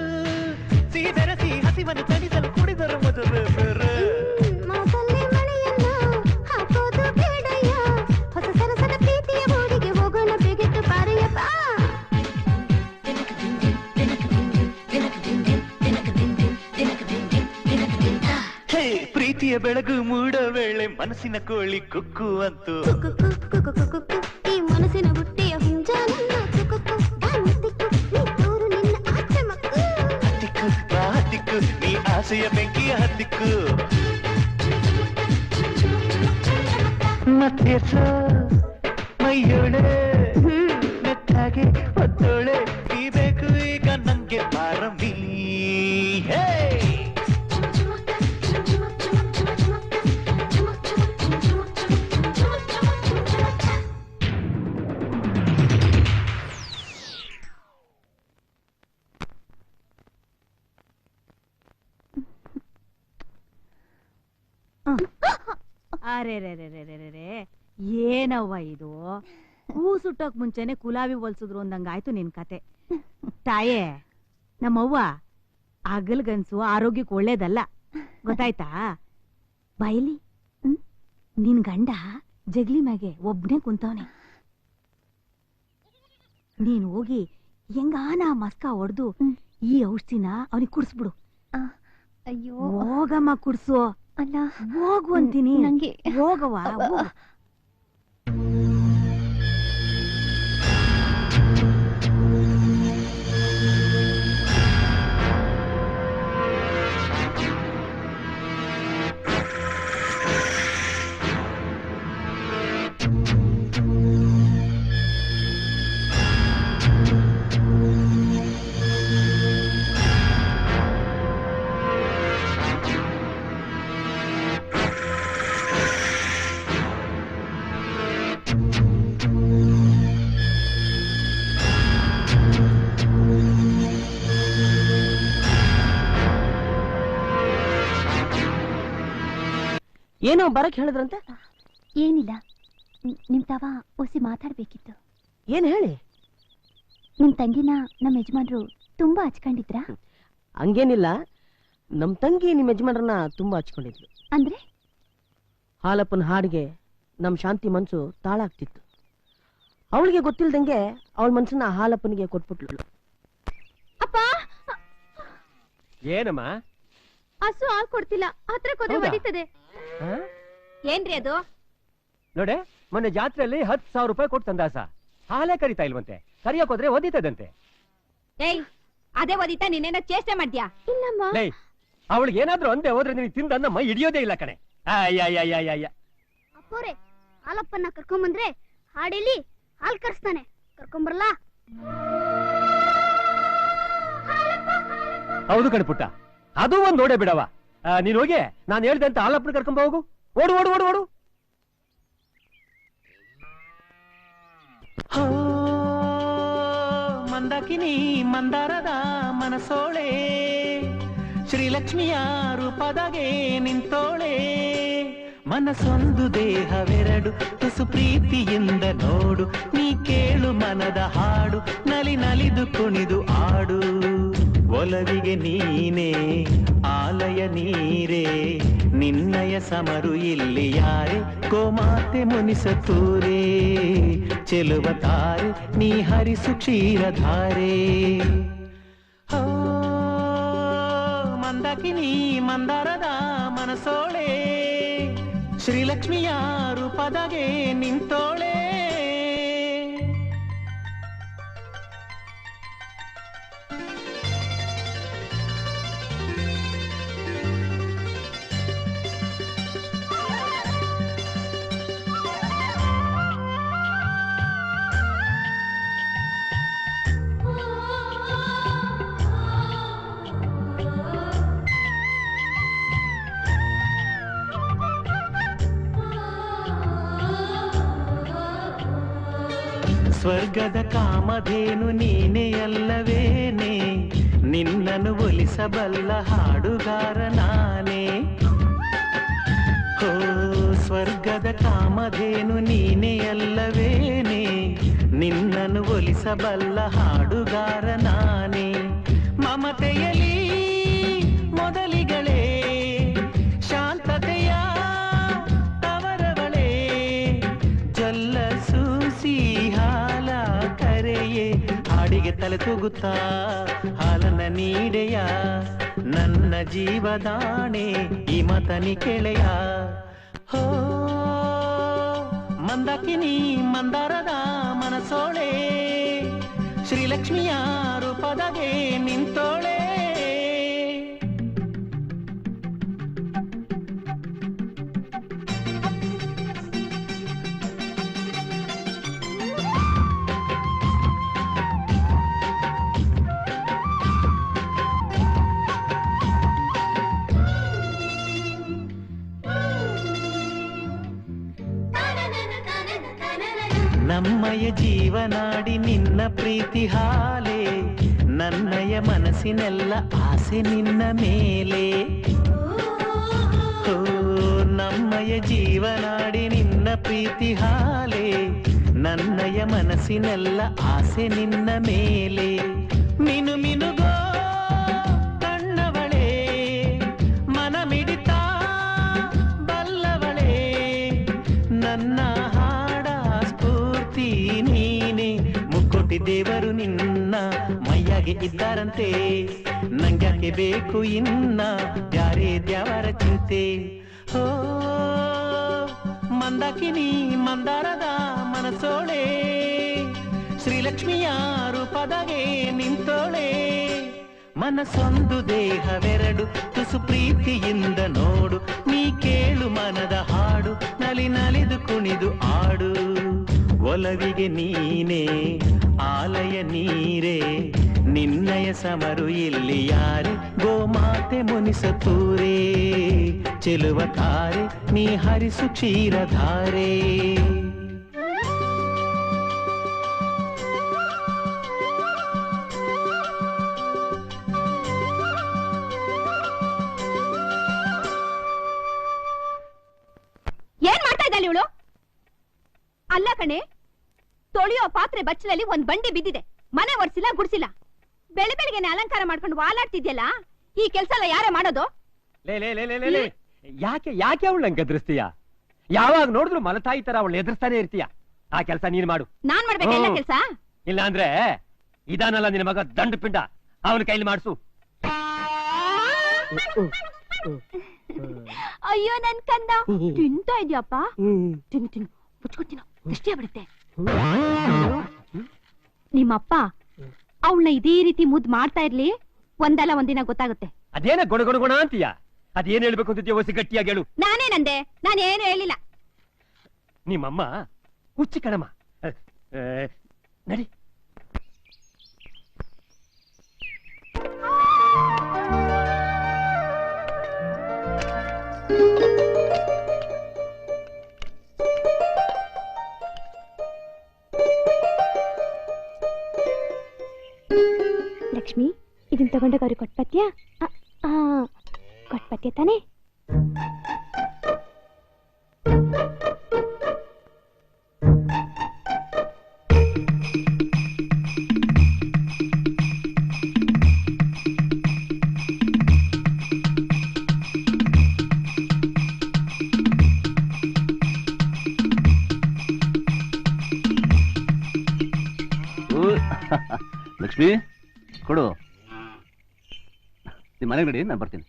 ಸಿಹಿ ಬೆರಸಿ ಹಸಿವನ್ನು ತಣಿಸಿ ಪ್ರೀತಿಯ ಬೆಳಗು ಮೂಡೋ ವೇಳೆ ಮನಸ್ಸಿನ ಕೋಳಿ ಕುಕ್ಕು ಅಂತು
ಈ ಮನಸ್ಸಿನ ಬುಟ್ಟಿಯ ಹುಂಜ ನನ್ನ ಕುಕ್ಕು ಗಾಂಧಿಕ್ಕು ನೀ ತೋರು ನಿನ್ನ ಆಚೆ ಮಕ್ಕು
ಹತ್ತಿಕ್ಕು ಬಾ ಹತ್ತಿಕ್ಕು ನೀ ಆಸೆಯ ಬೆಂಕಿಯ ಹತ್ತಿಕ್ಕು ಮತ್ತೆ ಮೈಯೋಳೆ ಮೆತ್ತಾಗೆ ಒತ್ತೋಳೆ ಈ ಬೇಕು ಈಗ ನಂಗೆ ಪಾರಮಿ ಹೇ
ಅರೆ ಏನವ್ವ ಇದು ಹೂ ಸುಟ್ಟೋಕ್ ಮುಂಚೆನೆ ಕುಲಾವಿ ಹೊಲ್ಸಿದ್ರು ಅಂದಂಗಾಯ್ತು ನಿನ್ ಕತೆ. ತಾಯೇ ನಮ್ಮವ್ವ ಅಗಲ್ಗನ್ಸು ಆರೋಗ್ಯಕ್ಕೆ ಒಳ್ಳೇದಲ್ಲ ಗೊತ್ತಾಯ್ತಾ. ಬೈಲಿ ನಿನ್ ಗಂಡ ಜಗ್ಲಿ ಮ್ಯಾಗೆ ಒಬ್ನೇ ಕುಂತವನೆ. ನೀನ್ ಹೋಗಿ ಹೆಂಗಾನ ಮಸ್ಕ ಹೊಡ್ದು ಈ ಔಷಧಿನ ಅವನಿಗೆ ಕುಡ್ಸ್ಬಿಡು.
ಅಯ್ಯೋ
ಹೋಗಮ್ಮ ಕುಡ್ಸು.
ಅಲ್ಲ
ಹೋಗು ಅಂತೀನಿ.
ನಂಗೆ
ಹೋಗವ್ವ ಹೋಗು.
ಏನೋ ಬರಕ್ ಹೇಳಿದ್ರಂತೆ?
ಏನಿಲ್ಲ, ನಿಮ್ ತಾವ ಒಸಿ ಮಾತಾಡ್ಬೇಕಿತ್ತು.
ಏನ್ ಹೇಳಿ?
ನಿಮ್ ತಂಗಿನ ನಮ್ಮ ಯಜಮಾನ್ರು ತುಂಬಾ ಹಚ್ಕೊಂಡಿದ್ರ?
ಹಂಗೇನಿಲ್ಲ, ನಮ್ ತಂಗಿ ನಿಮ್ ಯಜಮಾನ್ರನ್ನ ತುಂಬಾ ಹಚ್ಕೊಂಡಿದ್ಲು.
ಅಂದ್ರೆ
ಹಾಲಪ್ಪನ ಹಾಡಿಗೆ ನಮ್ ಶಾಂತಿ ಮನ್ಸು ತಾಳಾಗ್ತಿತ್ತು. ಅವಳಿಗೆ ಗೊತ್ತಿಲ್ದಂಗೆ ಅವಳ ಮನ್ಸನ್ನ ಹಾಲಪ್ಪನಿಗೆ ಕೊಟ್ಬಿಟ್ಲು.
ಅಪ್ಪ
ಏನಮ್ಮ?
ಹಸು ಹಾಲ್ ಕೊಡ್ತಿಲ್ಲ, ಹತ್ರ ಕೊದ್ರೆ ಹೊಡಿತದೆ. ಏನ್ರಿ ಅದು?
ನೋಡೆ, ಮೊನ್ನೆ ಜಾತ್ರೆಯಲ್ಲಿ 10,000 ರೂಪಾಯಿ ಕೊಟ್ಟು ತಂದಾಸ, ಹಾಲೇ ಕರಿತಾ ಇಲ್ವಂತೆ. ಕರಿಯಕ್ ಹೋದ್ರೆ ಓದಿತದಂತೆ.
ಏಯ್, ಅದೇ ಓದಿತಾ ನೀನೇನೋ ಚೇಷ್ಟೆ ಮಾಡ್ದ್ಯಾ? ಇಲ್ಲಮ್ಮ.
ಅವಳಿಗೆ ಏನಾದ್ರೂ ಅಂದೆ ಹೋದ್ರೆ ನೀನು ತಿಂದ ಅನ್ನ ಮೈ ಹಿಡಿಯೋದೇ ಇಲ್ಲ ಕಣೆ. ಅಯ್ಯ
ಅಪ್ಪೋರೆ, ಹಾಲಪ್ಪನ್ನ ಕರ್ಕೊಂಬಂದ್ರೆ ಹಾಡೇಲಿ ಹಾಲ್ ಕರ್ಸ್ತಾನೆ, ಕರ್ಕೊಂಬರ್ಲಾ?
ಹೌದು ಕಣ್ಪುಟ್ಟ, ಅದು ಒಂದ್ ನೋಡೇ ಬಿಡವ. ನೀನ್ ಹೋಗಿ ನಾನು ಹೇಳ್ದೆ ಅಂತ ಹಾಲಪ್ಪನ ಕರ್ಕೊಂಬ ಹೋಗು. ಓಡು ಓಡು ಓಡು ಓಡು.
ಮಂದಾಕಿನಿ ಮಂದಾರದ ಮನಸೋಳೆ, ಶ್ರೀಲಕ್ಷ್ಮಿಯ ರೂಪದಾಗೆ ನಿಂತೋಳೆ. ಮನಸ್ಸೊಂದು ದೇಹವೆರಡು, ತುಸು ಪ್ರೀತಿಯಿಂದ ನೋಡು. ನೀ ಕೇಳು ಮನದ ಹಾಡು, ನಲಿ ನಲಿದು ಕುಣಿದು ಆಡು. ಒಲವಿಗೆ ನೀನೇ ಆಲಯ ನೀರೇ, ನಿನ್ನಯ ಸಮರು ಇಲ್ಲಿ ಯಾರೇ. ಗೋಮಾತೆ ಮುನಿಸತೂರೇ, ಚೆಲುವ ತಾರೆ ನೀ ಹರಿಸು ಕ್ಷೀರಧಾರೆ. ಮಂದಾಕಿನಿ ಮಂದಾರದ ಮನಸೋಳೆ, ಶ್ರೀಲಕ್ಷ್ಮಿಯ ರೂಪದಾಗೆ ನಿಂತೋಳೆ. ಸ್ವರ್ಗದ ಕಾಮಧೇನು ನೀನೇ ಅಲ್ಲವೇನೆ, ನಿನ್ನನ್ನು ಒಲಿಸಬಲ್ಲ ಹಾಡುಗಾರ ನಾನೇ. ಹೋ ಸ್ವರ್ಗದ ಕಾಮಧೇನು ನೀನೇ ಅಲ್ಲವೇನೆ, ನಿನ್ನನ್ನು ಒಲಿಸಬಲ್ಲ ಹಾಡುಗಾರ ನಾನೇ. ಮಮತೆಯಲಿ ಮೊದಲಿಗಳೇ, ಶಾಂತತೆಯ ತವರವಳೇ. ಜಲ್ಲ ಸೂಸಿ ಹಾಲ ಕರೆಯೇ, ಹಾಡಿ ಹಾಡಿಗೆ ತಲೆ ತೂಗುತ್ತಾ ಹಾಲನ್ನ ನೀಡೆಯ ನನ್ನ ಜೀವದಾಣೆ ಈ ಮತನಿ ಕೆಳೆಯ ಹೋ ಮಂದಾಕಿನಿ ಮಂದಾರದ ಮನಸೋಳೆ ಶ್ರೀಲಕ್ಷ್ಮಿಯ ರೂಪದಾಗೆ ನಿಂತೋಳೆ ನಮ್ಮಯ ಜೀವನಾಡಿ ನಿನ್ನ ಪ್ರೀತಿ ಹಾಲೆ ನನ್ನಯ ಮನಸ್ಸಿನೆಲ್ಲ ಆಸೆ ನಿನ್ನ ಮೇಲೆ ಓ ನಮ್ಮಯ ಜೀವನಾಡಿ ನಿನ್ನ ಪ್ರೀತಿ ಹಾಲೆ ನನ್ನಯ ಮನಸ್ಸಿನೆಲ್ಲ ಆಸೆ ನಿನ್ನ ಮೇಲೆ ಮಿನು ಮಿನುಗೋ ಕಣ್ಣವಳೆ ಮನ ಮಿಡಿತಾ ಬಲ್ಲವಳೆ ನನ್ನ ನೀನೆ ಮುಕ್ಕೋಟಿ ದೇವರು ನಿನ್ನ ಮೈಯಾಗೆ ಇದ್ದಾರಂತೆ ನಂಗ್ಯಾಕೆ ಬೇಕು ಇನ್ನ ಬ್ಯಾರೆ ದ್ಯಾವರ ಚಿಂತೆ ಹೋ ಮಂದಾಕಿನಿ ಮಂದಾರದ ಮನಸೋಳೆ ಶ್ರೀಲಕ್ಷ್ಮಿಯ ರೂಪದಾಗೆ ನಿಂತೋಳೆ ಮನಸ್ಸೊಂದು ದೇಹವೆರಡು ತುಸು ಪ್ರೀತಿಯಿಂದ ನೋಡು ನೀ ಕೇಳು ಮನದ ಹಾಡು ನಲಿ ನಲಿದು ಕುಣಿದು ಆಡು ಒಲವಿಗೆ ನೀನೇ ಆಲಯ ನೀರೇ ನಿನ್ನಯ ಸಮರು ಇಲ್ಲಿ ಯಾರೆ ಗೋಮಾತೆ ಮುನಿಸತೂರೇ ಚೆಲುವ ತಾರೆ ನೀ ಹರಿಸು ಕ್ಷೀರಧಾರೆ
ಏನ್ ಮಾಡ್ತಾ ಇದ್ದಾಳೆ ಇವಳು? ಅಲ್ಲ ಕಣೆ, ತೊಳೆಯೋ ಪಾತ್ರೆ ಬಚ್ಚಲಲ್ಲಿ ಒಂದ್ ಬಂಡಿ ಬಿದ್ದಿದೆ, ಮನೆ ಒರ್ಸಿಲ್ಲ ಗುಡ್ಸಿಲ್ಲ, ಬೆಳೆ ಬೆಳಿಗ್ಗೆನೆ ಅಲಂಕಾರ ಮಾಡ್ಕೊಂಡು ವಾಲಾಡ್ತಿದ್ಯಲ್ಲ, ಈ ಕೆಲ್ಸ ಎಲ್ಲ ಯಾರೇ ಮಾಡೋದು?
ಯಾಕೆ ಯಾಕೆ ಅವಳು ನಂಗೆ ಎದುರಿಸ್ತೀಯ? ಯಾವಾಗ ನೋಡಿದ್ರು ಮಲತಾಯಿ ತರ ಅವಳು ಎದುರಿಸ್ತಾನೆ ಇರ್ತೀಯ. ಆ ಕೆಲ್ಸ ನೀನ್ ಮಾಡು.
ನಾನ್ ಮಾಡ್ಬೇಕೆಲ್ಲ ಕೆಲ್ಸ?
ಇಲ್ಲ ಅಂದ್ರೆ ಇದಾನಲ್ಲ ನಿನ್ನ ಮಗ ದಂಡ ಪಿಂಡ, ಅವನ ಕೈಲಿ ಮಾಡಿಸು.
ಅಯ್ಯೋ ನನ್ ಕಂದ, ತಿಂತಾ ಇದ್ಯಪ್ಪ? ತಿನ್ನು ತಿನ್ನು, ಮುಚ್ಕೊತೀನ, ದೃಷ್ಟಿ ಆಗ್ಬಿಡುತ್ತೆ. ನಿಮ್ಮಪ್ಪ ಅವಳನ್ನ ಇದೇ ರೀತಿ ಮುದ್ದು ಮಾಡ್ತಾ ಇರ್ಲಿ, ಒಂದಲ್ಲ ಒಂದಿನ ಗೊತ್ತಾಗುತ್ತೆ.
ಅದೇನ ಗೊಣಗೊಣಗೊಣ ಅಂತೀಯ? ಅದೇನ್ ಹೇಳ್ಬೇಕು ಅಂತಿದ್ಯ? ಒಸಿ ಗಟ್ಟಿಯಾಗಿ ಹೇಳು.
ನಾನೇನಂದೆ? ನಾನೇನು ಹೇಳಿಲ್ಲ.
ನಿಮ್ಮಮ್ಮ ಹುಚ್ಚಿ ಕಣಮ್ಮ. ನಡಿ.
ಲಕ್ಷ್ಮಿ, ಇದನ್ ತಗೊಂಡಾಗ ಅವ್ರಿಗೆ ಕೊಟ್ಪತ್ಯಾ? ಕೊಟ್ಪತ್ಯ ತಾನೇ?
ಲಕ್ಷ್ಮಿ ಕೊಡು. ನಿಮ್ಮ ಮನೆಗೆ ನಡಿ, ನಾನು ಬರ್ತೀನಿ.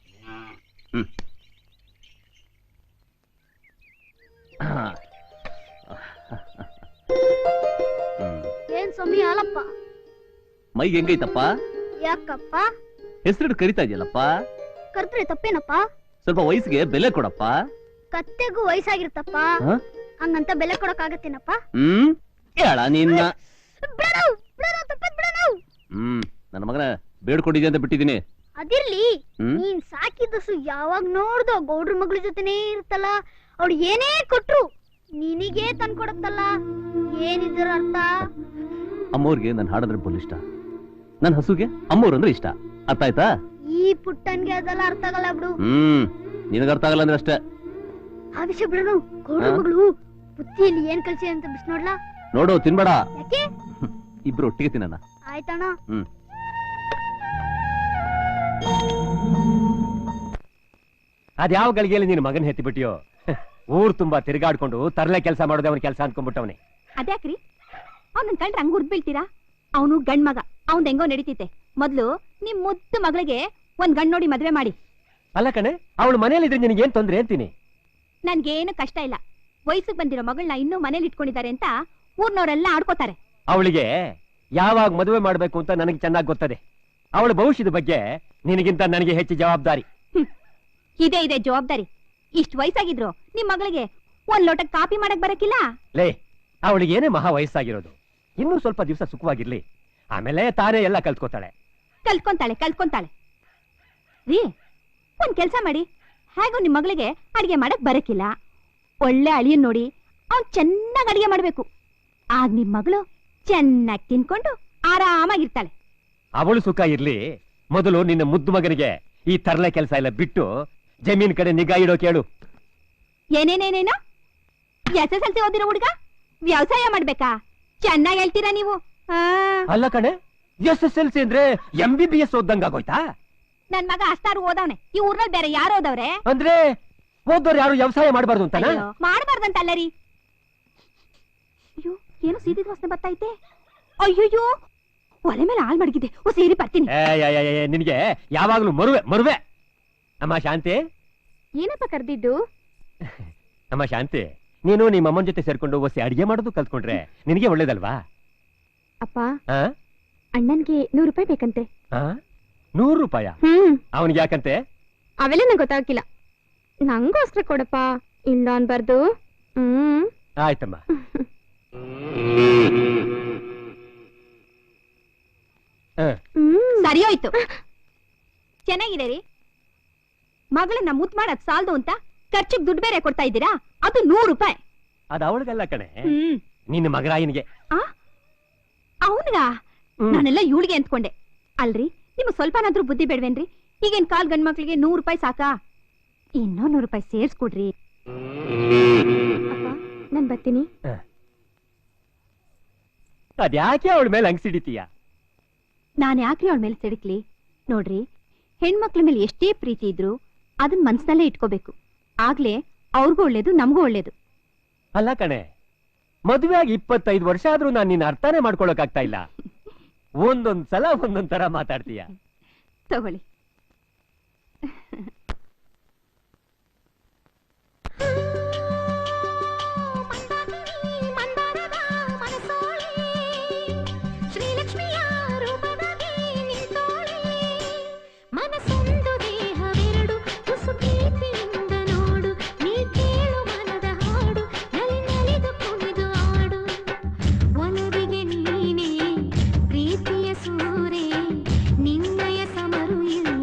ಏನ್ ಸ್ವಾಮಿ ಹಾಲಪ್ಪ?
ಮೈಗೆ ಹೆಂಗೈತಪ್ಪ?
ಯಾಕಪ್ಪ
ಹೆಸರಿಟ್ಟು ಕರಿತಾ ಇದೆಯಲ್ಲಪ್ಪ?
ಕರ್ತ್ರೆ ತಪ್ಪೇನಪ್ಪ?
ಸ್ವಲ್ಪ ವಯಸ್ಸಿಗೆ ಬೆಲೆ ಕೊಡಪ್ಪ.
ಕತ್ತೆಗೂ ವಯಸ್ಸಾಗಿರ್ತಪ್ಪ, ಹಂಗಂತ ಬೆಲೆ ಕೊಡಕ್ ಆಗತ್ತೇನಪ್ಪ?
ಹೇಳ ನಿನ್ನ. ನನ್ನ ಮಗನ ಬೇಡ್ಕೊಂಡಿದ್ದೆ ಅಂತ ಬಿಟ್ಟಿದ್ದೀನಿ.
ಅದಿರ್ಲಿ, ನೀನ್ ಸಾಕಿದಸು ಯಾವಾಗ ನೋಡ್ದೋ ಗೌಡ್ರ ಮಗಳ ಜೊತೆನೇ ಇರ್ತಲ್ಲ, ಅವ್ಳು ಏನೇ ಕೊಟ್ರು ನಿನಗೇ ತಂದ್ಕೊಡತ್ತಲ್ಲ, ಏನಿದ್ರ ಅರ್ಥ?
ಅಮ್ಮವ್ರಿಗೆ ನನ್ನ ಹಾಡಂದ್ರೆ ಬಲು ಇಷ್ಟ, ನನ್ನ ಹಸುಗೆ ಅಮ್ಮವ್ರು ಅಂದ್ರೆ ಇಷ್ಟ. ಅರ್ಥ ಆಯ್ತಾ?
ಈ ಪುಟ್ಟನ್ಗೆ ಅದೆಲ್ಲ ಅರ್ಥ ಆಗಲ್ಲ ಬಿಡು.
ನಿನಗ ಅರ್ಥ ಆಗಲ್ಲ ಅಂದ್ರೆ ಅಷ್ಟೇ.
ಆ ವಿಷಯ ಬಿಡೋಣ. ಗೌಡ್ರ ಮಗಳು ಬುತ್ತಿಯಲ್ಲಿ ಏನ್ ಕಲ್ಸಿ ಅಂತ ಬಿಸ್ ನೋಡ್ಲಾ?
ನೋಡು, ತಿನ್ಬೇಡ.
ಯಾಕೆ?
ಇಬ್ರು ಒಟ್ಟಿಗೆ ತಿನ್ನೋಣ.
ಆಯ್ತಣ್ಣ.
ಅದ್ಯಾವ ಗಳಿಗೆಯಲ್ಲಿ ನೀನು ಮಗನ್ ಹೆತ್ತಿ ಬಿಟ್ಟಿಯೋ? ಊರ್ ತುಂಬಾ ತಿರುಗಾಡ್ಕೊಂಡು ತರಲೆ ಕೆಲಸ ಮಾಡೋದೇ ಅವನ ಕೆಲಸ ಅನ್ಕೊಂಡ್ಬಿಟ್ಟವನೇ.
ಅದ್ಯಾಕ್ರಿ ಅವ್ನನ್ ಕಂಡ್ರೆ ಹಂಗ ಉರ್ದ್ ಬೀಳ್ತೀರಾ? ಅವನು ಗಂಡ್ ಮಗ, ಅವನ್ ಹೆಂಗೋ ನಡೀತಿತೆ. ಮೊದ್ಲು ನಿಮ್ ಮುದ್ದು ಮಗಳಿಗೆ ಒಂದ್ ಗಂಡ್ ನೋಡಿ ಮದ್ವೆ ಮಾಡಿ.
ಅಲ್ಲ ಕಣೆ, ಅವಳು ಮನೇಲಿದ್ರೆ ನಿನಗೇನ್ ತೊಂದ್ರೆ ಅಂತೀನಿ.
ನನ್ಗೇನು ಕಷ್ಟ ಇಲ್ಲ. ವಯಸ್ಸಿಗೆ ಬಂದಿರೋ ಮಗಳನ್ನ ಇನ್ನೂ ಮನೇಲಿ ಇಟ್ಕೊಂಡಿದ್ದಾರೆ ಅಂತ ಊರ್ನವರೆಲ್ಲ ಆಡ್ಕೋತಾರೆ.
ಅವಳಿಗೆ ಯಾವಾಗ ಮದುವೆ ಮಾಡ್ಬೇಕು ಅಂತ ನನಗೆ ಚೆನ್ನಾಗಿ ಗೊತ್ತದೆ. ಅವಳ ಭವಿಷ್ಯದ ಬಗ್ಗೆ ನಿನಗಿಂತ ನನಗೆ ಹೆಚ್ಚು ಜವಾಬ್ದಾರಿ.
ಇದೇ ಇದೆ ಜವಾಬ್ದಾರಿ. ಇಷ್ಟು ವಯಸ್ಸಾಗಿದ್ರು ನಿಮ್ ಮಗಳಿಗೆ ಒಂದ್ ಲೋಟ ಕಾಪಿ ಮಾಡಕ್ ಬರಕಿಲ್ಲ.
ಲೇ, ಅವಳಿಗೇನೆ ಮಹಾ ವಯಸ್ಸಾಗಿರೋದು. ಇನ್ನೂ ಸ್ವಲ್ಪ ದಿವಸ ಸುಖವಾಗಿರ್ಲಿ, ಆಮೇಲೆ ತಾನೇ ಎಲ್ಲ ಕಲ್ತ್ಕೋತಾಳೆ.
ಕಲ್ತ್ಕೊಂತಾಳೆ ರೀ. ಒಂದ್ ಕೆಲ್ಸ ಮಾಡಿ, ಹೇಗೂ ನಿಮ್ ಮಗಳಿಗೆ ಅಡಿಗೆ ಮಾಡಕ್ ಬರಕಿಲ್ಲ. ಒಳ್ಳೆ ಅಳಿಯನ್ ನೋಡಿ ಅವ್ನ್ ಚೆನ್ನಾಗ್ ಅಡಿಗೆ ಮಾಡ್ಬೇಕು. ಆಗ ನಿಮ್ ಮಗಳು ಚೆನ್ನಾಗಿ ತಿನ್ಕೊಂಡು ಆರಾಮಾಗಿರ್ತಾಳೆ.
ಅವಳು ಸುಖ ಇರ್ಲಿ, ಮೊದಲು ನಿನ್ನ ಮುದ್ದು ಮಗನಿಗೆ ಈ ತರಲೆ ಕೆಲಸ ಎಲ್ಲ ಬಿಟ್ಟು ಜಮೀನ್ ಕಡೆ ನಿಗಾ ಇಡೋ ಕೇಳು.
ಏನೇನೇನೇನೋ SSLC ಓದಿರೋ ಹುಡುಗ ವ್ಯವಸಾಯ ಮಾಡ್ಬೇಕಾ? ಚೆನ್ನಾಗಿ ಹೇಳ್ತೀರಾ ನೀವು.
ಅಲ್ಲ ಕಣೆ, SSLC ಅಂದ್ರೆ MBBS ಓದಂಗಾಗೋಯ್ತಾ?
ನನ್ ಮಗ ಅಷ್ಟಾರು ಓದವ್ನೆ. ಈ ಊರ್ನಲ್ಲಿ ಬೇರೆ ಯಾರು ಓದವ್ರೆ?
ಅಂದ್ರೆ ಓದೋರು ಯಾರು ವ್ಯವಸಾಯ ಮಾಡಬಾರ್ದು ಅಂತಾನ?
ಮಾಡಬಾರ್ದಂತಲ್ಲ ರೀ. ಅಯ್ಯೋ, ಏನು ಸೀದಿದ ವಾಸನೆ ಬರ್ತೈತೆ. ಅಯ್ಯಯ್ಯೋ, ಒಲೆ ಮೇಲೆ ಹಾಲ್ ಮಡಗಿದೆ. ಸೇರಿ ಬರ್ತೀನಿ.
ನಿನಗೆ ಯಾವಾಗ್ಲೂ ಮರುವೆ. ಅಮ್ಮ ಶಾಂತಿ.
ಏನಪ್ಪ ಕರ್ದಿದ್ದು?
ಅಮ್ಮ ಶಾಂತಿ, ನೀನು ನಿಮ್ಮ ಅಮ್ಮನ ಜೊತೆ ಸೇರ್ಕೊಂಡು ಒಸಿ ಅಡಿಗೆ ಮಾಡೋದು ಕಲ್ತ್ಕೊಂಡ್ರೆ ನಿನಗೆ ಒಳ್ಳೇದಲ್ವಾ?
ಅಪ್ಪ, ಅಣ್ಣನ್ಗೆ 100 ರೂಪಾಯಿ ಬೇಕಂತೆ.
100 ರೂಪಾಯ? ಅವನಿಗೆ ಯಾಕಂತೆ?
ಅವೆಲ್ಲ ನಂಗೆ ಗೊತ್ತಾಗಿಲ್ಲ. ನಂಗೋಸ್ಕರ ಕೊಡಪ್ಪ, ಇಲ್ಲ ಅನ್ಬಾರ್ದು.
ಆಯ್ತಮ್ಮ.
ಸರಿ ಹೋಯ್ತು. ಚೆನ್ನಾಗಿದೆ ರೀ. ಮಗಳನ್ನ ಮುತ್ ಮಾಡಕ್ ಸಾಲ್ದು ಅಂತ ಖರ್ಚಿಗೆ ದುಡ್ಡು ಬೇರೆ ಕೊಡ್ತಾ ಇದ್ದೀರಾ? ಅದು 100 ರೂಪಾಯಿ.
ಅದು ಅವಳಿಗಲ್ಲ ಕಣೆ, ನಿನ್ನ ಮಗರಾಯನಿಗೆ.
ಅವನ್ಗ? ನಾನೆಲ್ಲ ಇವಳಿಗೆ ಅಂದ್ಕೊಂಡೆ. ಅಲ್ರಿ, ನಿಮ್ಗೆ ಸ್ವಲ್ಪನಾದ್ರೂ ಬುದ್ಧಿ ಬೇಡ್ವೇನ್ರಿ? ಈಗೇನ್ ಕಾಲ್ ಗಂಡ್ ಮಕ್ಳಿಗೆ 100 ರೂಪಾಯಿ ಸಾಕಾ? ಇನ್ನೂ 100 ರೂಪಾಯಿ ಸೇರ್ಸ್ಕೊಡ್ರಿ. ಅಪ್ಪ, ನಾನ್ ಬರ್ತೀನಿ.
ಅದ್ಯಾಕೆ ಅವಳ ಮೇಲೆ ಹಂಗ್ ಸಿಡಿತೀಯ?
ನಾನ್ ಯಾಕ್ರಿ ಅವಳ ಮೇಲೆ ಸಿಡಿಕ್ಲಿ? ನೋಡ್ರಿ, ಹೆಣ್ಮಕ್ಳ ಮೇಲೆ ಎಷ್ಟೇ ಪ್ರೀತಿ ಇದ್ರು ಅದನ್ನ ಮನ್ಸ್ನಲ್ಲೇ ಇಟ್ಕೋಬೇಕು. ಆಗ್ಲೇ ಅವ್ರಿಗೂ ಒಳ್ಳೇದು, ನಮಗೂ ಒಳ್ಳೇದು.
ಅಲ್ಲ ಕಣೆ, ಮದುವೆ ಆಗಿ 25 ವರ್ಷ ಆದ್ರೂ ನಾನು ನಿನ್ನ ಅರ್ಥನೇ ಮಾಡ್ಕೊಳಕ್ ಆಗ್ತಾ ಇಲ್ಲ. ಒಂದೊಂದ್ಸಲ ಒಂದೊಂದ್ ತರ ಮಾತಾಡ್ತೀಯ.
ತಗೊಳ್ಳಿ.
ಪ್ರೀತಿಯ ಸೂರೆ ನಿನ್ನಯ ಸಮರು ಇಲ್ಲ.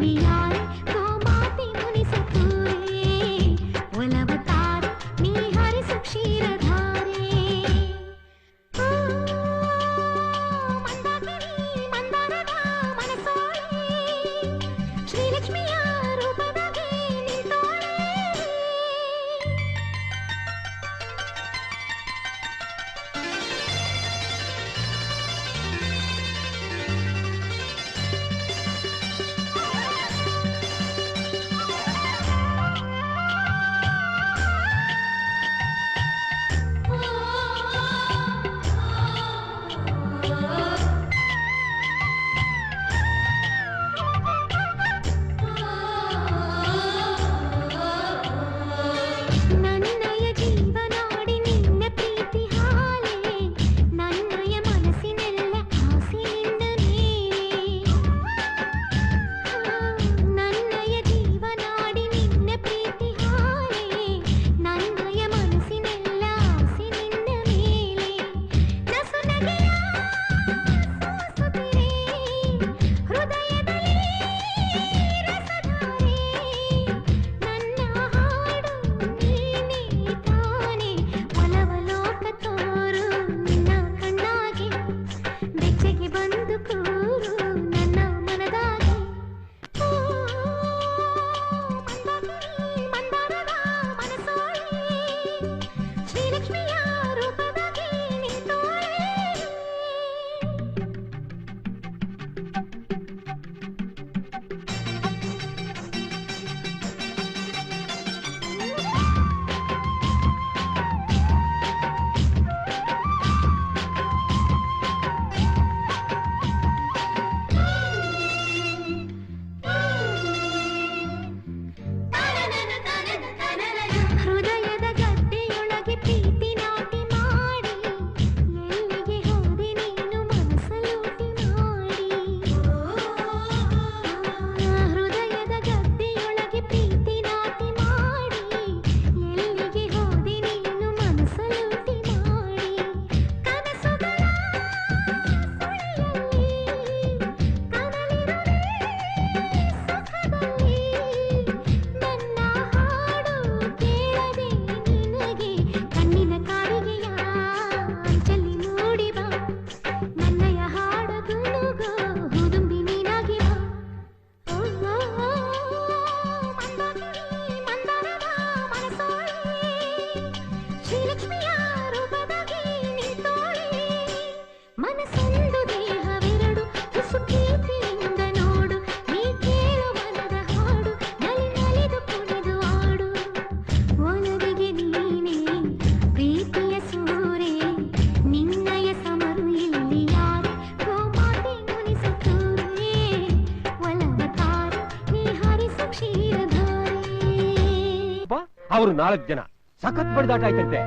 ಅವ್ರು 4 ಜನ ಸಖತ್ ಬಡಿದಾಟ ಆಯ್ತಂತೆ.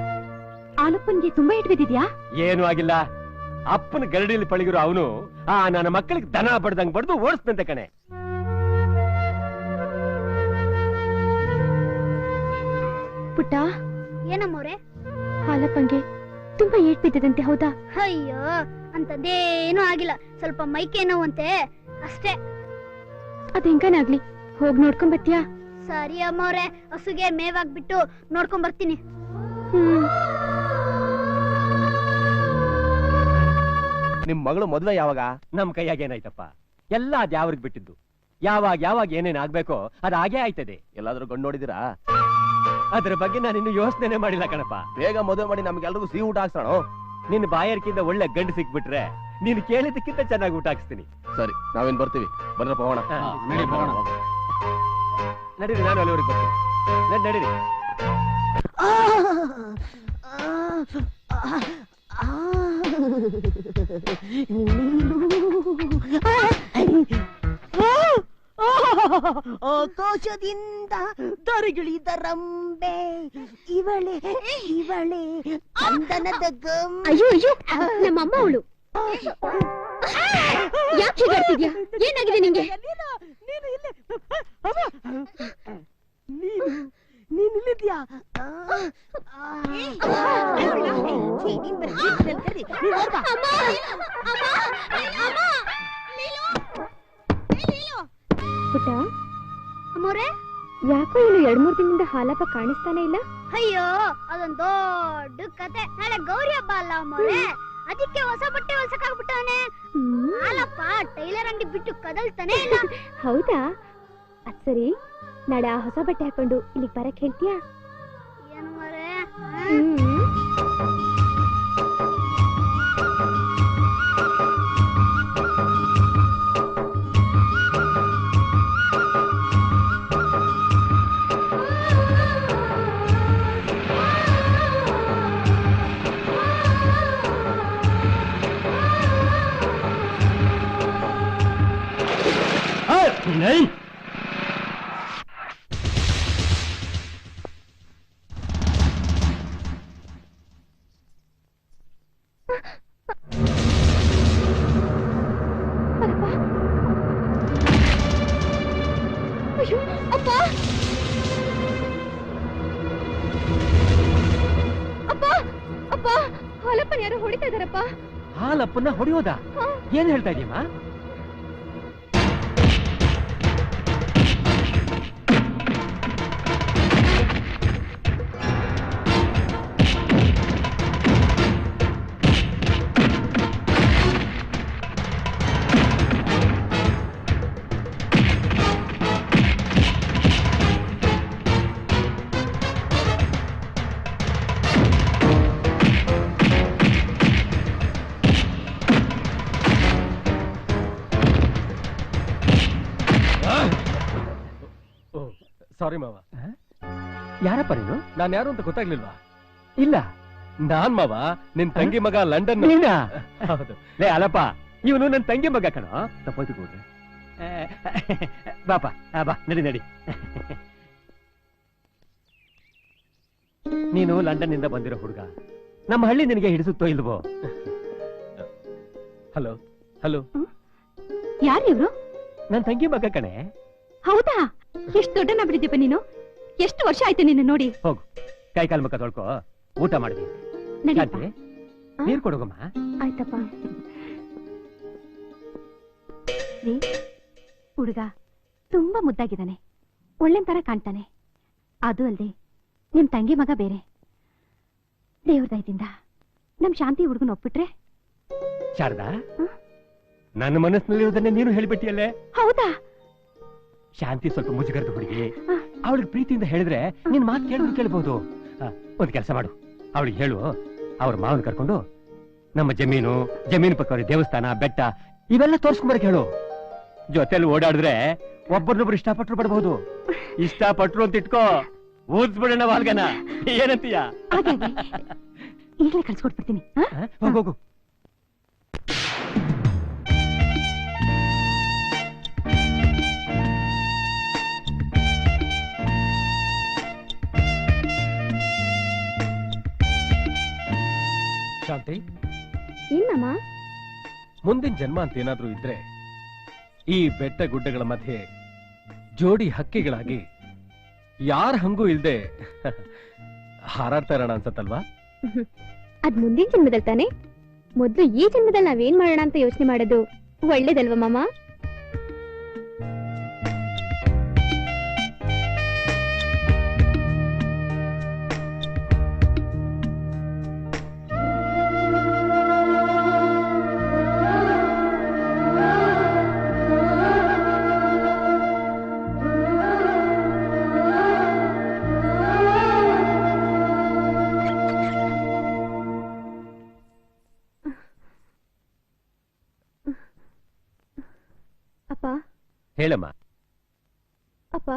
ಆಲಪ್ಪನ್ಗೆ ತುಂಬಾ ಏಟ್ ಬಿದ್ದಿದ್ಯಾ?
ಏನೂ ಆಗಿಲ್ಲ. ಅಪ್ಪನ ಗರಡಿಲಿ ಪಳಗಿರೋ ಅವನು ನನ್ನ ಮಕ್ಕಳಿಗೆ ದನ ಬಡ್ದಂಗ್ ಬಡ್ದು ಓಡಿಸ್ದಂತೆ ಕಣೆ.
ಪುಟ್ಟ,
ಏನಮ್ಮವ್ರೆ?
ಹಾಲಪ್ಪನ್ಗೆ ತುಂಬಾ ಏಟ್ ಬಿದ್ದಿದಂತೆ, ಹೌದಾ?
ಅಯ್ಯೋ, ಅಂತದೇನೂ ಆಗಿಲ್ಲ. ಸ್ವಲ್ಪ ಮೈಕೆ ನೋವಂತೆ ಅಷ್ಟೇ.
ಅದ್ ಹೆಂಗನಾಗ್ಲಿ, ಹೋಗ್ ನೋಡ್ಕೊಂಡ್ ಬರ್ತೀಯಾ?
ಸರಿ ಅಮ್ಮವ್ರೆ, ಹಸುಗೆ ಮೇವಾಗ್ಬಿಟ್ಟು ನೋಡ್ಕೊಂಡ್ ಬರ್ತೀನಿ.
ನಿಮ್ ಮಗಳು ಮದುವೆ ಯಾವಾಗ?
ನಮ್ ಕೈಯಾಗ ಏನಾಯ್ತಪ್ಪ, ಎಲ್ಲ ಅದ್ ಯಾವ್ರಿಗೆ ಬಿಟ್ಟಿದ್ದು. ಯಾವಾಗ ಏನೇನ್ ಆಗ್ಬೇಕೋ ಅದ್ ಹಾಗೆ ಆಯ್ತದೆ.
ಎಲ್ಲಾದ್ರೂ ಗಂಡು ನೋಡಿದಿರಾ?
ಅದ್ರ ಬಗ್ಗೆ ನಾನು ಇನ್ನು ಯೋಚನೆ ಮಾಡಿಲ್ಲ ಕಣಪ್ಪ.
ಬೇಗ ಮದುವೆ ಮಾಡಿ ನಮ್ಗೆಲ್ರಿಗೂ ಸಿಹಿ ಊಟ ಹಾಕ್ಸೋಣ.
ನಿನ್ನ ಬಾಯರ್ಕಿಂದ ಒಳ್ಳೆ ಗಂಡು ಸಿಕ್ಬಿಟ್ರೆ ನೀನು ಕೇಳಿದಕ್ಕಿಂತ ಚೆನ್ನಾಗಿ ಊಟ ಹಾಕ್ಸ್ತೀನಿ.
ಸರಿ, ನಾವೇನ್ ಬರ್ತೀವಿ. ಬಂದ್ರಪ್ಪ ಹೋಗೋಣ.
ನಡೀರಿ, ನಾನು ಅಲ್ಲಿವರೆಗೆ ಬರ್ತೀನಿ. ನಡೀರಿ.
ಆಕಾಶದಿಂದ ದರಿಗಿಳಿದ ರಂಬೆ ಇವಳೆ ಚಂದನದ ಗೊಂಬೆ.
ಅಯ್ಯೋ ಅಯ್ಯೋ, ನಮ್ಮಮ್ಮ ಅವಳು. ಯಾಕೆ ಹೀಗಾಡ್ತಿದ್ಯಾ? ಏನಾಗಿದೆ ನಿಂಗೆ?
ನೀನ್ ಇಲ್ಲಿದ್ಯಾ?
ಪುಟ್ಟ,
ಅಮ್ಮವ್ರೆ,
ಯಾಕೋ ಇನ್ನು 2-3 ದಿನದಿಂದ ಹಾಲಪ್ಪ ಕಾಣಿಸ್ತಾನೆ ಇಲ್ಲ?
ಅಯ್ಯೋ, ಅದೊಂದ್ ದೊಡ್ಡ ಕತೆ. ನಾಳೆ ಗೌರಿ ಹಬ್ಬ ಅಲ್ಲ ಅಮ್ಮವ್ರೆ, ಅದಕ್ಕೆ ಹೊಸ ಬಟ್ಟೆ ಹೊಲ್ಸಕ್ಕಾಗ್ಬಿಟ್ಟವನೆ. ಹಾಲಪ್ಪ ಟೈಲರ್ ಅಂಗಡಿ ಬಿಟ್ಟು ಕದಲ್ತಾನೆ ಇಲ್ಲ.
ಹೌದಾ? ಅದ್ ಸರಿ, ನಾಳೆ ಆ ಹೊಸ ಬಟ್ಟೆ ಹಾಕೊಂಡು ಇಲ್ಲಿಗೆ ಬರಕ್ ಹೇಳ್ತೀಯಾ?
ಏನು ಮರೆ?
ಹಾಲಪ್ಪನ ಯಾರೋ ಹೊಡಿತಾ ಇದಾರಪ್ಪ.
ಹಾಲಪ್ಪನ ಹೊಡೆಯೋದ? ಏನ್ ಹೇಳ್ತಾ ಇದೀಯಮ್ಮ? ಸಾರಿ ಮಾವ. ಯಾರಪ್ಪ ನೀನು? ನಾನು ಯಾರು ಅಂತ ಗೊತ್ತಾಗ್ಲಿಲ್ವಾ? ಇಲ್ಲ, ನಾನ್ ಮಾವ, ನಿನ್ ತಂಗಿ ಮಗ ಲಂಡನ್. ಹೌದು. ಲೇ ಅಲ್ಲಪ್ಪ, ಇವನು ನನ್ ತಂಗಿ ಮಗ ಕಣ. ತಪ್ಪಾಯ್ತು ಕೂಡ್ರೆ. ಬಾಪ, ಬಾ, ನಡಿ. ನೀನು ಲಂಡನ್ ನಿಂದ ಬಂದಿರೋ ಹುಡುಗ. ನಮ್ಮ ಹಳ್ಳಿ ನಿನಗೆ ಹಿಡಿಸುತ್ತೋ ಇಲ್ವೋ? ಹಲೋ.
ಯಾರು ಇವ್ರು?
ನನ್ ತಂಗಿ ಮಗ ಕಣೆ.
ಹೌದಾ? ಎಷ್ಟು ದೊಡ್ಡನ ಬಿಟ್ಟಿದ್ದೀಪ ನೀನು. ಎಷ್ಟು ವರ್ಷ ಆಯ್ತು ನಿನ್ನ ನೋಡಿ.
ಹೋಗು, ಕೈ ಕಾಲು ಮುಖ ತೊಳ್ಕೊ, ಊಟ ಮಾಡಿದ್ವಿ. ನೀರ್ ಕೊಡೋಗಮ್ಮ.
ಆಯ್ತಪ್ಪ. ಹುಡುಗ ತುಂಬಾ ಮುದ್ದಾಗಿದ್ದಾನೆ, ಒಳ್ಳೆ ತರ ಕಾಣ್ತಾನೆ. ಅದು ಅಲ್ದೆ ನಿಮ್ ತಂಗಿ ಮಗ ಬೇರೆ. ದೇವ್ರ ದಯದಿಂದ ನಮ್ ಶಾಂತಿ ಹುಡುಗನ ಒಪ್ಪಿಟ್ರೆ.
ಶಾರದಾ, ನನ್ನ ಮನಸ್ಸಿನಲ್ಲಿರೋದನ್ನೇ ನೀನು ಹೇಳ್ಬಿಟ್ಟಿಯಲ್ಲೇ.
ಹೌದಾ?
ಶಾಂತಿ ಸ್ವಲ್ಪ ಮುಜುಗರದ ಹುಡುಗಿ. ಅವಳಿಗೆ ಪ್ರೀತಿಯಿಂದ ಹೇಳಿದ್ರೆ ನಿನ್ ಮಾತು ಕೇಳ್ಬಹುದು. ಒಂದ್ ಕೆಲಸ ಮಾಡು, ಅವಳಿಗೆ ಹೇಳು, ಅವ್ರ ಮಾವನ್ ಕರ್ಕೊಂಡು ನಮ್ಮ ಜಮೀನು ಪಕ್ಕ ದೇವಸ್ಥಾನ, ಬೆಟ್ಟ ಇವೆಲ್ಲ ತೋರ್ಸ್ಕೊಂಬರಕ್ ಹೇಳು. ಜೊತೆಲಿ ಓಡಾಡಿದ್ರೆ ಒಬ್ಬರನ್ನೊಬ್ರು ಇಷ್ಟಪಟ್ರು ಬರಬಹುದು. ಇಷ್ಟಪಟ್ರು ಅಂತ ಇಟ್ಕೋ, ಊದ್ಬಿಡೋಣ ವಾಲ್ಗನ. ಏನಂತೀಯ?
ಈಗಲೇ ಕಳ್ಸ್ಕೊಟ್ಬಿಡ್ತೀನಿ.
ಹೋಗು. ಶಾಂತಿ,
ಏನಮ್ಮ?
ಮುಂದಿನ ಜನ್ಮ ಅಂತ ಏನಾದ್ರೂ ಇದ್ರೆ ಈ ಬೆಟ್ಟ ಗುಡ್ಡಗಳ ಮಧ್ಯೆ ಜೋಡಿ ಹಕ್ಕಿಗಳಾಗಿ ಯಾರ ಹಂಗೂ ಇಲ್ದೆ ಹಾರಾಡ್ತಾ ಇರೋಣ ಅನ್ಸತ್ತಲ್ವಾ?
ಅದ್ ಮುಂದಿನ ಜನ್ಮದಲ್ಲಿ ತಾನೆ. ಮೊದ್ಲು ಈ ಜನ್ಮದಲ್ಲಿ ನಾವೇನ್ ಮಾಡೋಣ ಅಂತ ಯೋಚನೆ ಮಾಡೋದು ಒಳ್ಳೇದಲ್ವಾ ಮಾಮ?
ಹೇಳಮ್ಮ.
ಅಪ್ಪ,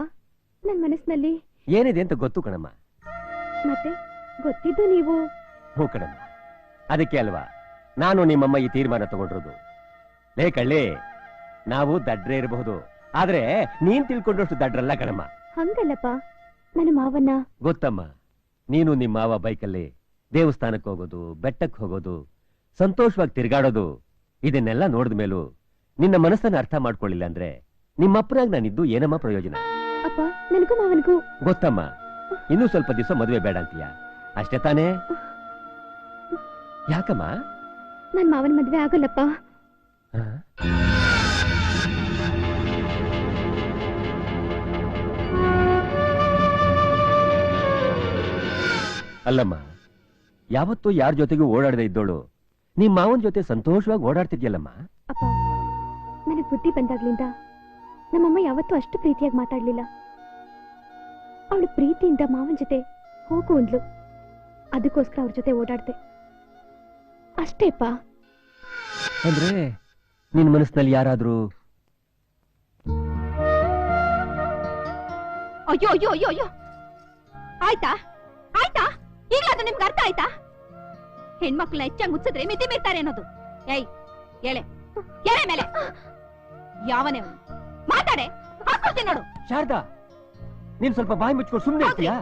ನನ್ ಮನಸ್ಸಿನಲ್ಲಿ
ಏನಿದೆ ಅಂತ ಗೊತ್ತು ಕಣಮ್ಮ.
ಮತ್ತೆ ಗೊತ್ತಿದ್ದು ನೀವು?
ಹೂ ಕಣಮ್ಮ, ಅದಕ್ಕೆ ಅಲ್ವಾ ನಾನು ನಿಮ್ಮಮ್ಮ ಈ ತೀರ್ಮಾನ ತಗೊಂಡಿರೋದು. ಲೇ ಕಳ್ಳಿ, ನಾವು ದಡ್ರೆ ಇರಬಹುದು, ಆದ್ರೆ ನೀನ್ ತಿಳ್ಕೊಂಡಷ್ಟು ದಡ್ರಲ್ಲ ಕಣಮ್ಮ.
ಹಂಗಲ್ಲಪ್ಪ, ನನ್ನ ಮಾವನ್ನ.
ಗೊತ್ತಮ್ಮ, ನೀನು ನಿಮ್ಮ ಮಾವ ಬೈಕಲ್ಲಿ ದೇವಸ್ಥಾನಕ್ಕೆ ಹೋಗೋದು, ಬೆಟ್ಟಕ್ಕೆ ಹೋಗೋದು, ಸಂತೋಷವಾಗಿ ತಿರ್ಗಾಡೋದು, ಇದನ್ನೆಲ್ಲ ನೋಡಿದ ಮೇಲೂ ನಿನ್ನ ಮನಸ್ಸನ್ನ ಅರ್ಥ ಮಾಡ್ಕೊಳ್ಳಿಲ್ಲ ಅಂದ್ರೆ ನಿಮ್ಮಪ್ಪನಾಗ ನಾನಿದ್ದು ಏನಮ್ಮ ಪ್ರಯೋಜನ?
ಅಪ್ಪ, ನನಗೂ ಮಾವನಿಗೂ
ಗೊತ್ತಮ್ಮ, ಇನ್ನೂ ಸ್ವಲ್ಪ ದಿವಸ ಮದುವೆ ಬೇಡ ಅಂತೀಯ, ಅಷ್ಟೇ ತಾನೇ? ಯಾಕಮ್ಮ?
ನನ್ ಮಾವನ ಮದ್ವೆ ಆಗಲ್ಲಪ್ಪ.
ಅಲ್ಲಮ್ಮ, ಯಾವತ್ತೂ ಯಾರ ಜೊತೆಗೂ ಓಡಾಡದೆ ಇದ್ದೋಳು ನಿಮ್ ಮಾವನ್ ಜೊತೆ ಸಂತೋಷವಾಗಿ ಓಡಾಡ್ತಿದ್ಯಲ್ಲಮ್ಮ.
ಅಪ್ಪ, ನನಗ್ ಬುದ್ಧಿ ಬಂದಾಗ್ಲಿಂದ ನಮ್ಮಮ್ಮ ಯಾವತ್ತೂ ಅಷ್ಟು ಪ್ರೀತಿಯಾಗಿ ಮಾತಾಡ್ಲಿಲ್ಲ. ಅವಳು ಪ್ರೀತಿಯಿಂದ ಮಾವನ್ ಜೊತೆ ಹೋಗು ಅಂದ್ಲು, ಅದಕ್ಕೋಸ್ಕರ ಅವ್ರ ಜೊತೆ ಓಡಾಡ್ದೆ ಅಷ್ಟೇಪ್ಪ.
ಅಂದ್ರೆ ನಿನ್ ಮನಸ್ಸಿನಲ್ಲಿ ಯಾರಾದ್ರೂ?
ಅಯ್ಯೋ ಅಯ್ಯೋ ಅಯ್ಯೋ ಅಯ್ಯೋ, ಆಯ್ತಾ ಆಯ್ತಾ, ಈಗಲಾದ್ರೂ ನಿಮ್ಗೆ ಅರ್ಥ ಆಯ್ತಾ? ಹೆಣ್ಮಕ್ಳನ್ನ ಹೆಚ್ಚಾಗಿ ಮುಚ್ಚಿದ್ರೆ ಮಿತಿ ಮೀರ್ತಾರೆ ಅನ್ನೋದು. ಏಯ್ ಎಳೆ ಎಳೆ ಮೇಲೆ ಯಾವನೇ ಮಾತಾಡೆ, ಹಾಕೊಳ್ತೀನಿ ನೋಡು.
ಶಾರದಾ, ನೀನ್ ಸ್ವಲ್ಪ ಬಾಯಿ ಮುಚ್ಕೊಂಡು ಸುಮ್ಮನೆ ಇರ್ತೀಯಾ?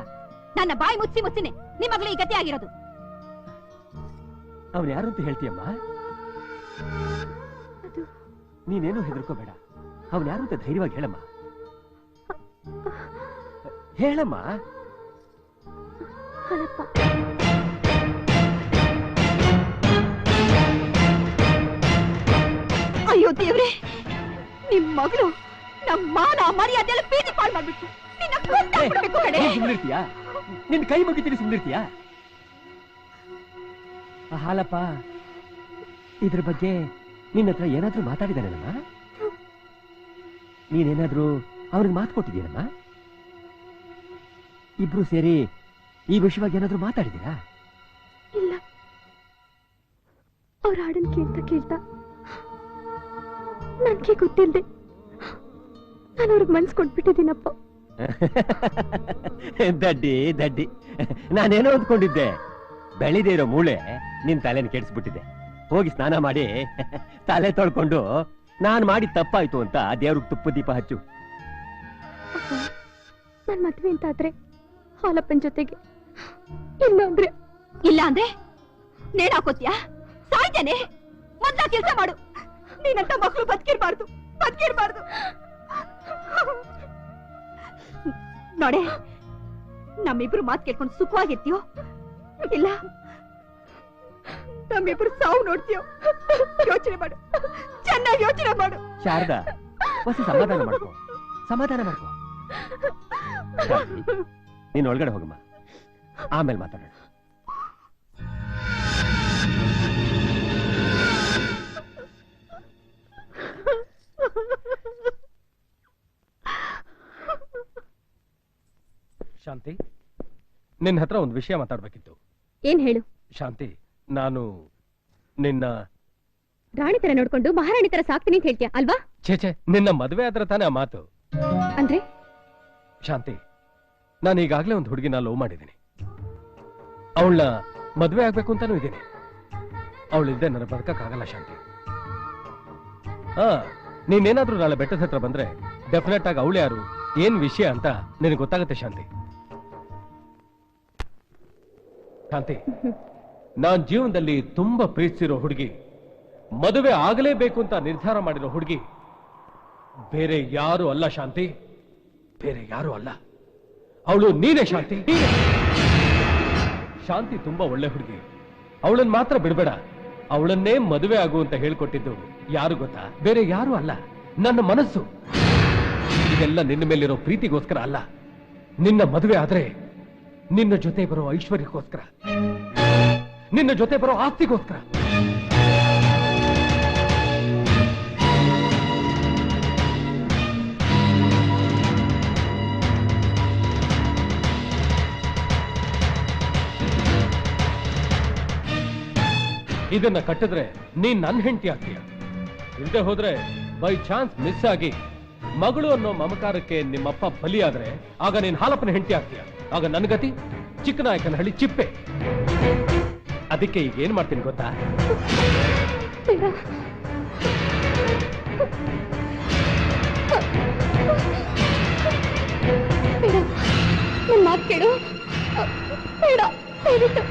ನನ್ನ ಬಾಯಿ ಮುಚ್ಚಿ ಮುಚ್ಚಿನೇ ನಿಮ್ಮ ಮಗಳು ಈ ಗತಿ ಆಗಿರೋದು.
ಅವನು ಯಾರು ಅಂತ ಹೇಳ್ತೀಯಮ್ಮ? ನೀನೇನು ಹೆದರ್ಕೋಬೇಡ, ಅವನು ಯಾರು ಅಂತ ಧೈರ್ಯವಾಗಿ ಹೇಳಮ್ಮ. ಹೇಳಮ್ಮ.
ಅಯ್ಯೋ ದೇವ್ರೆ, ನಿಮ್ ಮಗಳು ನಮ್ಮ ಮಾನ ಮರ್ಯಾದೆಲ್ಲ ಬೀದಿ ಪಾಲ್ ಮಾಡ್ಬಿಟ್ಟು ನಿನ್ನ ಕೊಂದಾಕ್ಬಿಡ್ಬೇಕು ಕಣೆ.
ಸುಮ್ನಿರ್ತೀಯಾ? ನಿನ್ ಕೈ ಮುಗಿತೀನಿ, ಸುಮ್ನಿರ್ತೀಯಾ? ಹಾಲಪ್ಪ, ಇದ್ರ ಬಗ್ಗೆ ನಿನ್ನ ಹತ್ರ ಏನಾದ್ರೂ ಮಾತಾಡಿದಾನೇನಮ್ಮ? ನೀನೇನಾದ್ರೂ ಅವ್ರಿಗೆ ಮಾತು ಕೊಟ್ಟಿದ್ದೀನಮ್ಮ? ಇಬ್ರು ಸೇರಿ ಈ ವಿಷಯವಾಗಿ ಏನಾದ್ರೂ ಮಾತಾಡಿದ್ದೀರಾ?
ಇಲ್ಲ, ಅವ್ರ ಹಾಡನ್ ಕೇಳ್ತಾ ಕೇಳ್ತಾ ನನ್ಗೆ ಗೊತ್ತಿಲ್ಲದೆ ನಾನು ಅವ್ರಿಗೆ ಮನ್ಸ್ ಕೊಟ್ಬಿಟ್ಟಿದ್ದೀನಪ್ಪ.
ದಡ್ಡಿ ದಡ್ಡಿ, ನಾನೇನೋ ಅಂದ್ಕೊಂಡಿದ್ದೆ. ಬೆಳಿದೇ ಇರೋ ಮೂಳೆ ನಿನ್ ತಲೆನ ಕೆಡಿಸ್ಬಿಟ್ಟಿದೆ. ಹೋಗಿ ಸ್ನಾನ ಮಾಡಿ ತಲೆ ತೊಳ್ಕೊಂಡು ನಾನ್ ಮಾಡಿ ತಪ್ಪಾಯ್ತು ಅಂತ ದೇವ್ರಿಗೆ ತುಪ್ಪ ದೀಪ ಹಚ್ಚು.
ನನ್ ಮದ್ವೆ ಅಂತ ಆದ್ರೆ ಹಾಲಪ್ಪನ್ ಜೊತೆಗೆ, ಇಲ್ಲ ಅಂದ್ರೆ
ನೇಣ್ ಹಾಕೋತ್ಯಾ? ಸಾಯ್ತೇನೆ. ಮೊದ್ಲ ಕೆಲಸ ಮಾಡು. ನೀನಂತ ಮಕ್ಕಳು ಬದುಕಿರ್ಬಾರ್ದು. ನೋಡೆ, ನಮ್ಮಿಬ್ರು ಮಾತು ಕೇಳ್ಕೊಂಡು ಸುಖವಾಗಿರ್ತೀಯೋ, ಇಲ್ಲ ನಮ್ಮಿಬ್ರು ಸಾವು ನೋಡ್ತೀಯೋ? ಯೋಚನೆ ಮಾಡು, ಚೆನ್ನಾಗಿ ಯೋಚನೆ ಮಾಡು.
ಶಾರದಾ, ಹೊಸ ಸಮಾಧಾನ ಮಾಡ್ಕೋ. ನೀನ್ ಒಳಗಡೆ ಹೋಗಮ್ಮ, ಆಮೇಲೆ ಮಾತಾಡೋಣ.
ಶಾಂತಿ, ನಿನ್ನ ಹತ್ರ ಒಂದು ವಿಷಯ ಮಾತಾಡ್ಬೇಕಿತ್ತು.
ಏನ್ ಹೇಳು?
ಶಾಂತಿ, ನಾನು ನಿನ್ನ
ರಾಣಿ ತರ ನೋಡ್ಕೊಂಡು ಮಹಾರಾಣಿ ತರ ಸಾಕ್ತೀನಿ ಅಂತ ಹೇಳ್ತೀಯ ಅಲ್ವಾ?
ಛೇ, ನಿನ್ನ ಮದುವೆ ಆದ್ರೆ ತಾನೇ ಆ ಮಾತು.
ಅಂದ್ರೆ
ಶಾಂತಿ, ನಾನು ಈಗಾಗ್ಲೇ ಒಂದು ಹುಡುಗಿನ ಲವ್ ಮಾಡಿದ್ದೀನಿ. ಅವಳನ್ನ ಮದುವೆ ಆಗ್ಬೇಕು ಅಂತಾನೂ ಇದ್ದೀನಿ. ಅವಳಿಲ್ದೆ ನನ್ನ ಬದುಕಕ್ಕಾಗಲ್ಲ ಶಾಂತಿ. ನೀನೇನಾದ್ರೂ ನಾಳೆ ಬೆಟ್ಟದ ಹತ್ರ ಬಂದ್ರೆ ಡೆಫಿನೆಟ್ ಆಗಿ ಅವಳು ಯಾರು, ಏನ್ ವಿಷಯ ಅಂತ ನಿನಗೆ ಗೊತ್ತಾಗುತ್ತೆ ಶಾಂತಿ. ಶಾಂತಿ, ನಾನ್ ಜೀವನದಲ್ಲಿ ತುಂಬಾ ಪ್ರೀತಿಸಿರೋ ಹುಡುಗಿ, ಮದುವೆ ಆಗಲೇಬೇಕು ಅಂತ ನಿರ್ಧಾರ ಮಾಡಿರೋ ಹುಡುಗಿ ಬೇರೆ ಯಾರು ಅಲ್ಲ ಶಾಂತಿ, ಬೇರೆ ಯಾರು ಅಲ್ಲ. ಅವಳು ನೀನೇ ಶಾಂತಿ, ನೀನೇ. ಶಾಂತಿ ತುಂಬಾ ಒಳ್ಳೆ ಹುಡುಗಿ, ಅವಳನ್ನ ಮಾತ್ರ ಬಿಡಬೇಡ. ಅವಳನ್ನೇ ಮದುವೆ ಆಗು ಅಂತ ಹೇಳ್ಕೊಟ್ಟಿದ್ದು ಯಾರು ಗೊತ್ತಾ? ಬೇರೆ ಯಾರು ಅಲ್ಲ, ನನ್ನ ಮನಸ್ಸು. ಇದೆಲ್ಲ ನಿನ್ನ ಮೇಲಿರೋ ಪ್ರೀತಿಗೋಸ್ಕರ ಅಲ್ಲ, ನಿನ್ನ ಮದುವೆ ಆದ್ರೆ ನಿನ್ನ ಜೊತೆ ಬರೋ ಐಶ್ವರ್ಯಕ್ಕೋಸ್ಕರ, ನಿನ್ನ ಜೊತೆ ಬರೋ ಆಸ್ತಿಗೋಸ್ಕರ. ಇದನ್ನ ಕಟ್ಟಿದ್ರೆ ನೀನ್ ನನ್ನ ಹೆಂಡತಿ ಆಗ್ತೀಯ. ಇಲ್ಲದೆ ಹೋದ್ರೆ ಬೈ ಚಾನ್ಸ್ ಮಿಸ್ ಆಗಿ ಮಗಳು ಅನ್ನೋ ಮಮಕಾರಕ್ಕೆ ನಿಮ್ಮಪ್ಪ ಬಲಿಯಾದ್ರೆ ಆಗ ನೀನ್ ಹಾಲಪ್ಪನ ಹೆಂಡತಿ ಆಗ್ತೀಯ. ಆಗ ನನ್ನ ಗತಿ ಚಿಕ್ಕನಾಯಕನಹಳ್ಳಿ ಚಿಪ್ಪೆ. ಅದಕ್ಕೆ ಈಗ ಏನ್ ಮಾಡ್ತೀನಿ ಗೊತ್ತಾ?
ನನ್ ಮಾತು ಕೇಳು, ಬೇಡ, ದಯವಿಟ್ಟು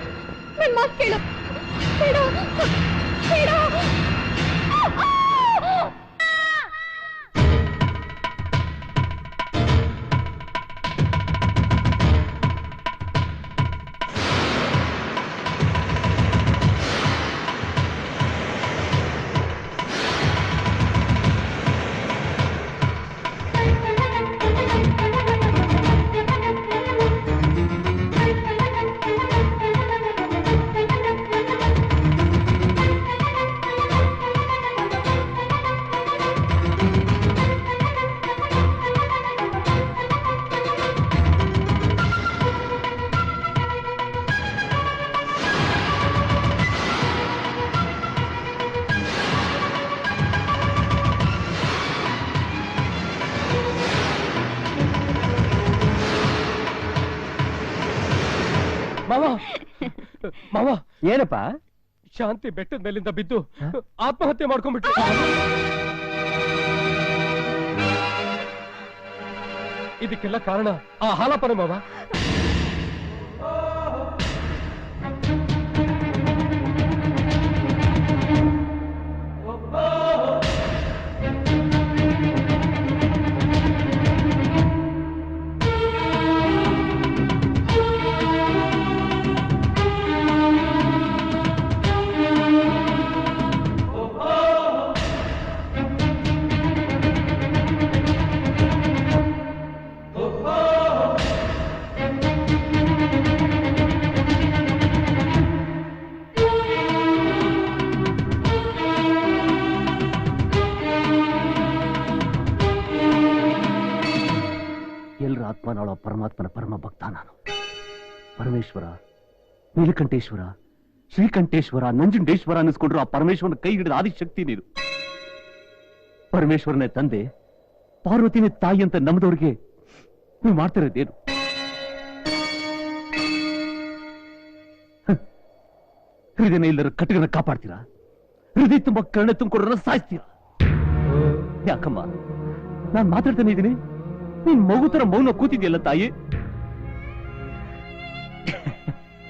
ನನ್ ಮಾತು ಕೇಳು, ಬೇಡ, ಬೇಡ.
ಮಾವ,
ಏನಪ್ಪ?
ಶಾಂತಿ ಬೆಟ್ಟದ ಮೇಲಿಂದ ಬಿದ್ದು ಆತ್ಮಹತ್ಯೆ ಮಾಡ್ಕೊಂಡ್ಬಿಟ್ರು. ಇದಕ್ಕೆಲ್ಲ ಕಾರಣ ಆ ಹಾಲಪ್ಪನ ಮಾವ.
ಆತ್ಮನಾಳೋ ಪರಮಾತ್ಮನ ಪರಮ ಭಕ್ತ ನಾನು. ಪರಮೇಶ್ವರ, ನೀಲಕಂಠೇಶ್ವರ, ಶ್ರೀಕಂಠೇಶ್ವರ, ನಂಜುಂಡೇಶ್ವರ ಅನ್ನಿಸ್ಕೊಂಡ್ರು ಆ ಪರಮೇಶ್ವರನ ಕೈ ಹಿಡಿದ ಆದಿಶಕ್ತಿ ನೀನು. ಪರಮೇಶ್ವರನೇ ತಂದೆ, ಪಾರ್ವತಿನೇ ತಾಯಿ ಅಂತ ನಂಬದವ್ರಿಗೆ ನೀವು ಮಾಡ್ತಿರೋದೇನು? ಹೃದಯನ ಇಲ್ಲರ ಕಟ್ಟಗನ ಕಾಪಾಡ್ತೀರಾ? ಹೃದಯ ತುಂಬಾ ಕರುಣೆ ತುಂಬಿಕೊಡ್ರನ್ನ ಸಾಯಿಸ್ತೀರಾ? ಯಾಕಮ್ಮ ನಾನ್ ಮಾತಾಡ್ತಾನೆ ಇದ್ದೀನಿ, ನೀನ್ ಮಗು ತರ ಮೌನ ಕೂತಿದ್ಯಲ್ಲ ತಾಯಿ.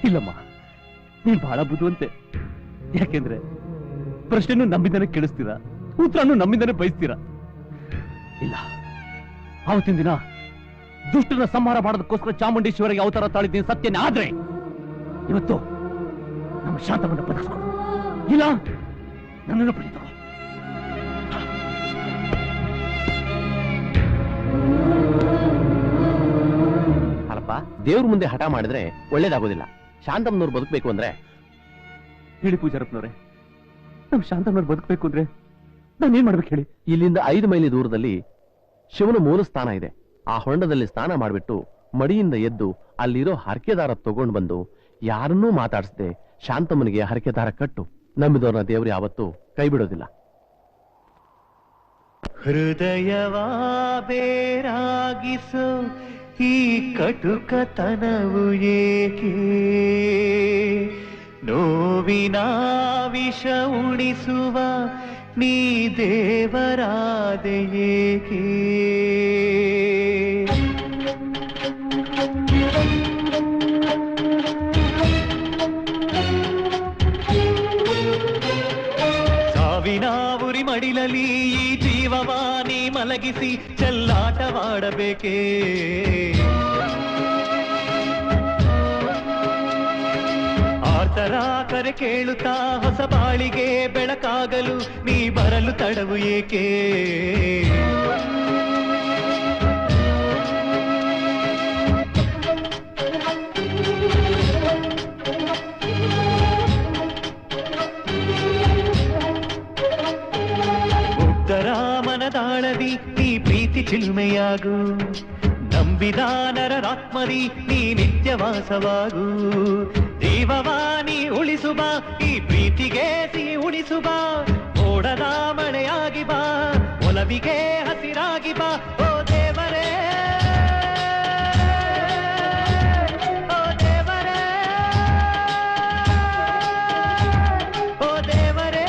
ಇಲ್ಲಮ್ಮ, ನೀನ್ ಬಹಳ ಬುದ್ಧಿವಂತೆ. ಯಾಕೆಂದ್ರೆ ಪ್ರಶ್ನೆನೂ ನಮ್ಮಿಂದನೇ ಕೇಳಿಸ್ತೀರಾ, ಉತ್ತರನೂ ನಮ್ಮಿಂದನೇ ಬಯಸ್ತೀರಾ. ಇಲ್ಲ, ಆವತ್ತಿನ ದಿನ ದುಷ್ಟನ ಸಂಹಾರ ಮಾಡೋದಕ್ಕೋಸ್ಕರ ಚಾಮುಂಡೇಶ್ವರಿಗೆ ಅವತಾರ ತಾಳಿದ್ದೀನಿ ಸತ್ಯನೇ. ಆದ್ರೆ ಇವತ್ತು ನಮ್ಮ ಶಾಂತವನ್ನು ಬದಲಿಸ್ಕೊಂಡು, ಇಲ್ಲ ನನ್ನನ್ನು ಪಡೆದು
ಅಲ್ಲಪ್ಪ, ದೇವ್ರ ಮುಂದೆ ಹಠ ಮಾಡಿದ್ರೆ ಒಳ್ಳೇದಾಗೋದಿಲ್ಲ. ಶಾಂತಮ್ಮನವ್ರು ಬದುಕಬೇಕು ಅಂದ್ರೆ
ಹೇಳಿ ಪೂಜಾರಪ್ಪನವ್ರೆ, ನಮ್ ಶಾಂತಮ್ಮನವ್ರು ಬದುಕಬೇಕು ಅಂದ್ರೆ ನಾನೇನ್ ಮಾಡ್ಬೇಕು ಹೇಳಿ?
ಇಲ್ಲಿಂದ 5 ಮೈಲಿ ದೂರದಲ್ಲಿ ಶಿವನ ಮೂಲ ಸ್ಥಾನ ಇದೆ. ಆ ಹೊಂಡದಲ್ಲಿ ಸ್ನಾನ ಮಾಡಿಬಿಟ್ಟು ಮಡಿಯಿಂದ ಎದ್ದು ಅಲ್ಲಿರೋ ಹರಕೆದಾರ ತಗೊಂಡು ಬಂದು ಯಾರನ್ನೂ ಮಾತಾಡಿಸದೆ ಶಾಂತಮ್ಮನಿಗೆ ಹರಕೆದಾರ ಕಟ್ಟು. ನಂಬಿದವ್ರನ್ನ ದೇವ್ರು ಯಾವತ್ತೂ ಕೈ ಬಿಡೋದಿಲ್ಲ.
ಹೃದಯವಾ ಬೇರಾಗಿಸೋ ಈ ಕಟುಕತನವು ಏಕೆ? ನೋವಿನ ವಿಷ ಉಣಿಸುವ ನೀ ದೇವರಾದೆ ಏಕೆ? ಮಲಗಿಸಿ ಚೆಲ್ಲಾಟವಾಡಬೇಕೇ ಆತರ ಕರೆ ಕೇಳುತ್ತಾ ಹೊಸ ಬಾಳಿಗೆ ಬೆಳಕಾಗಲು ನೀ ಬರಲು ತಡವು ಏಕೆ ಮನದಾಳದಿ ನೀ ಪ್ರೀತಿ ಚಿಲ್ಮೆಯಾಗು ನಂಬಿದ ನರರಾತ್ಮದಿ ನೀ ನಿತ್ಯವಾಸವಾಗು ಜೀವವಾನಿ ಉಳಿಸುವ ಈ ಪ್ರೀತಿಗೆ ಸಿಹಿ ಉಳಿಸುವ ಓಡದ ಮಳೆಯಾಗಿ ಬಾ ಒಲವಿಗೆ ಹಸಿರಾಗಿ ಬಾ ಓ ದೇವರೇ ಓ ದೇವರೇ ಓ ದೇವರೇ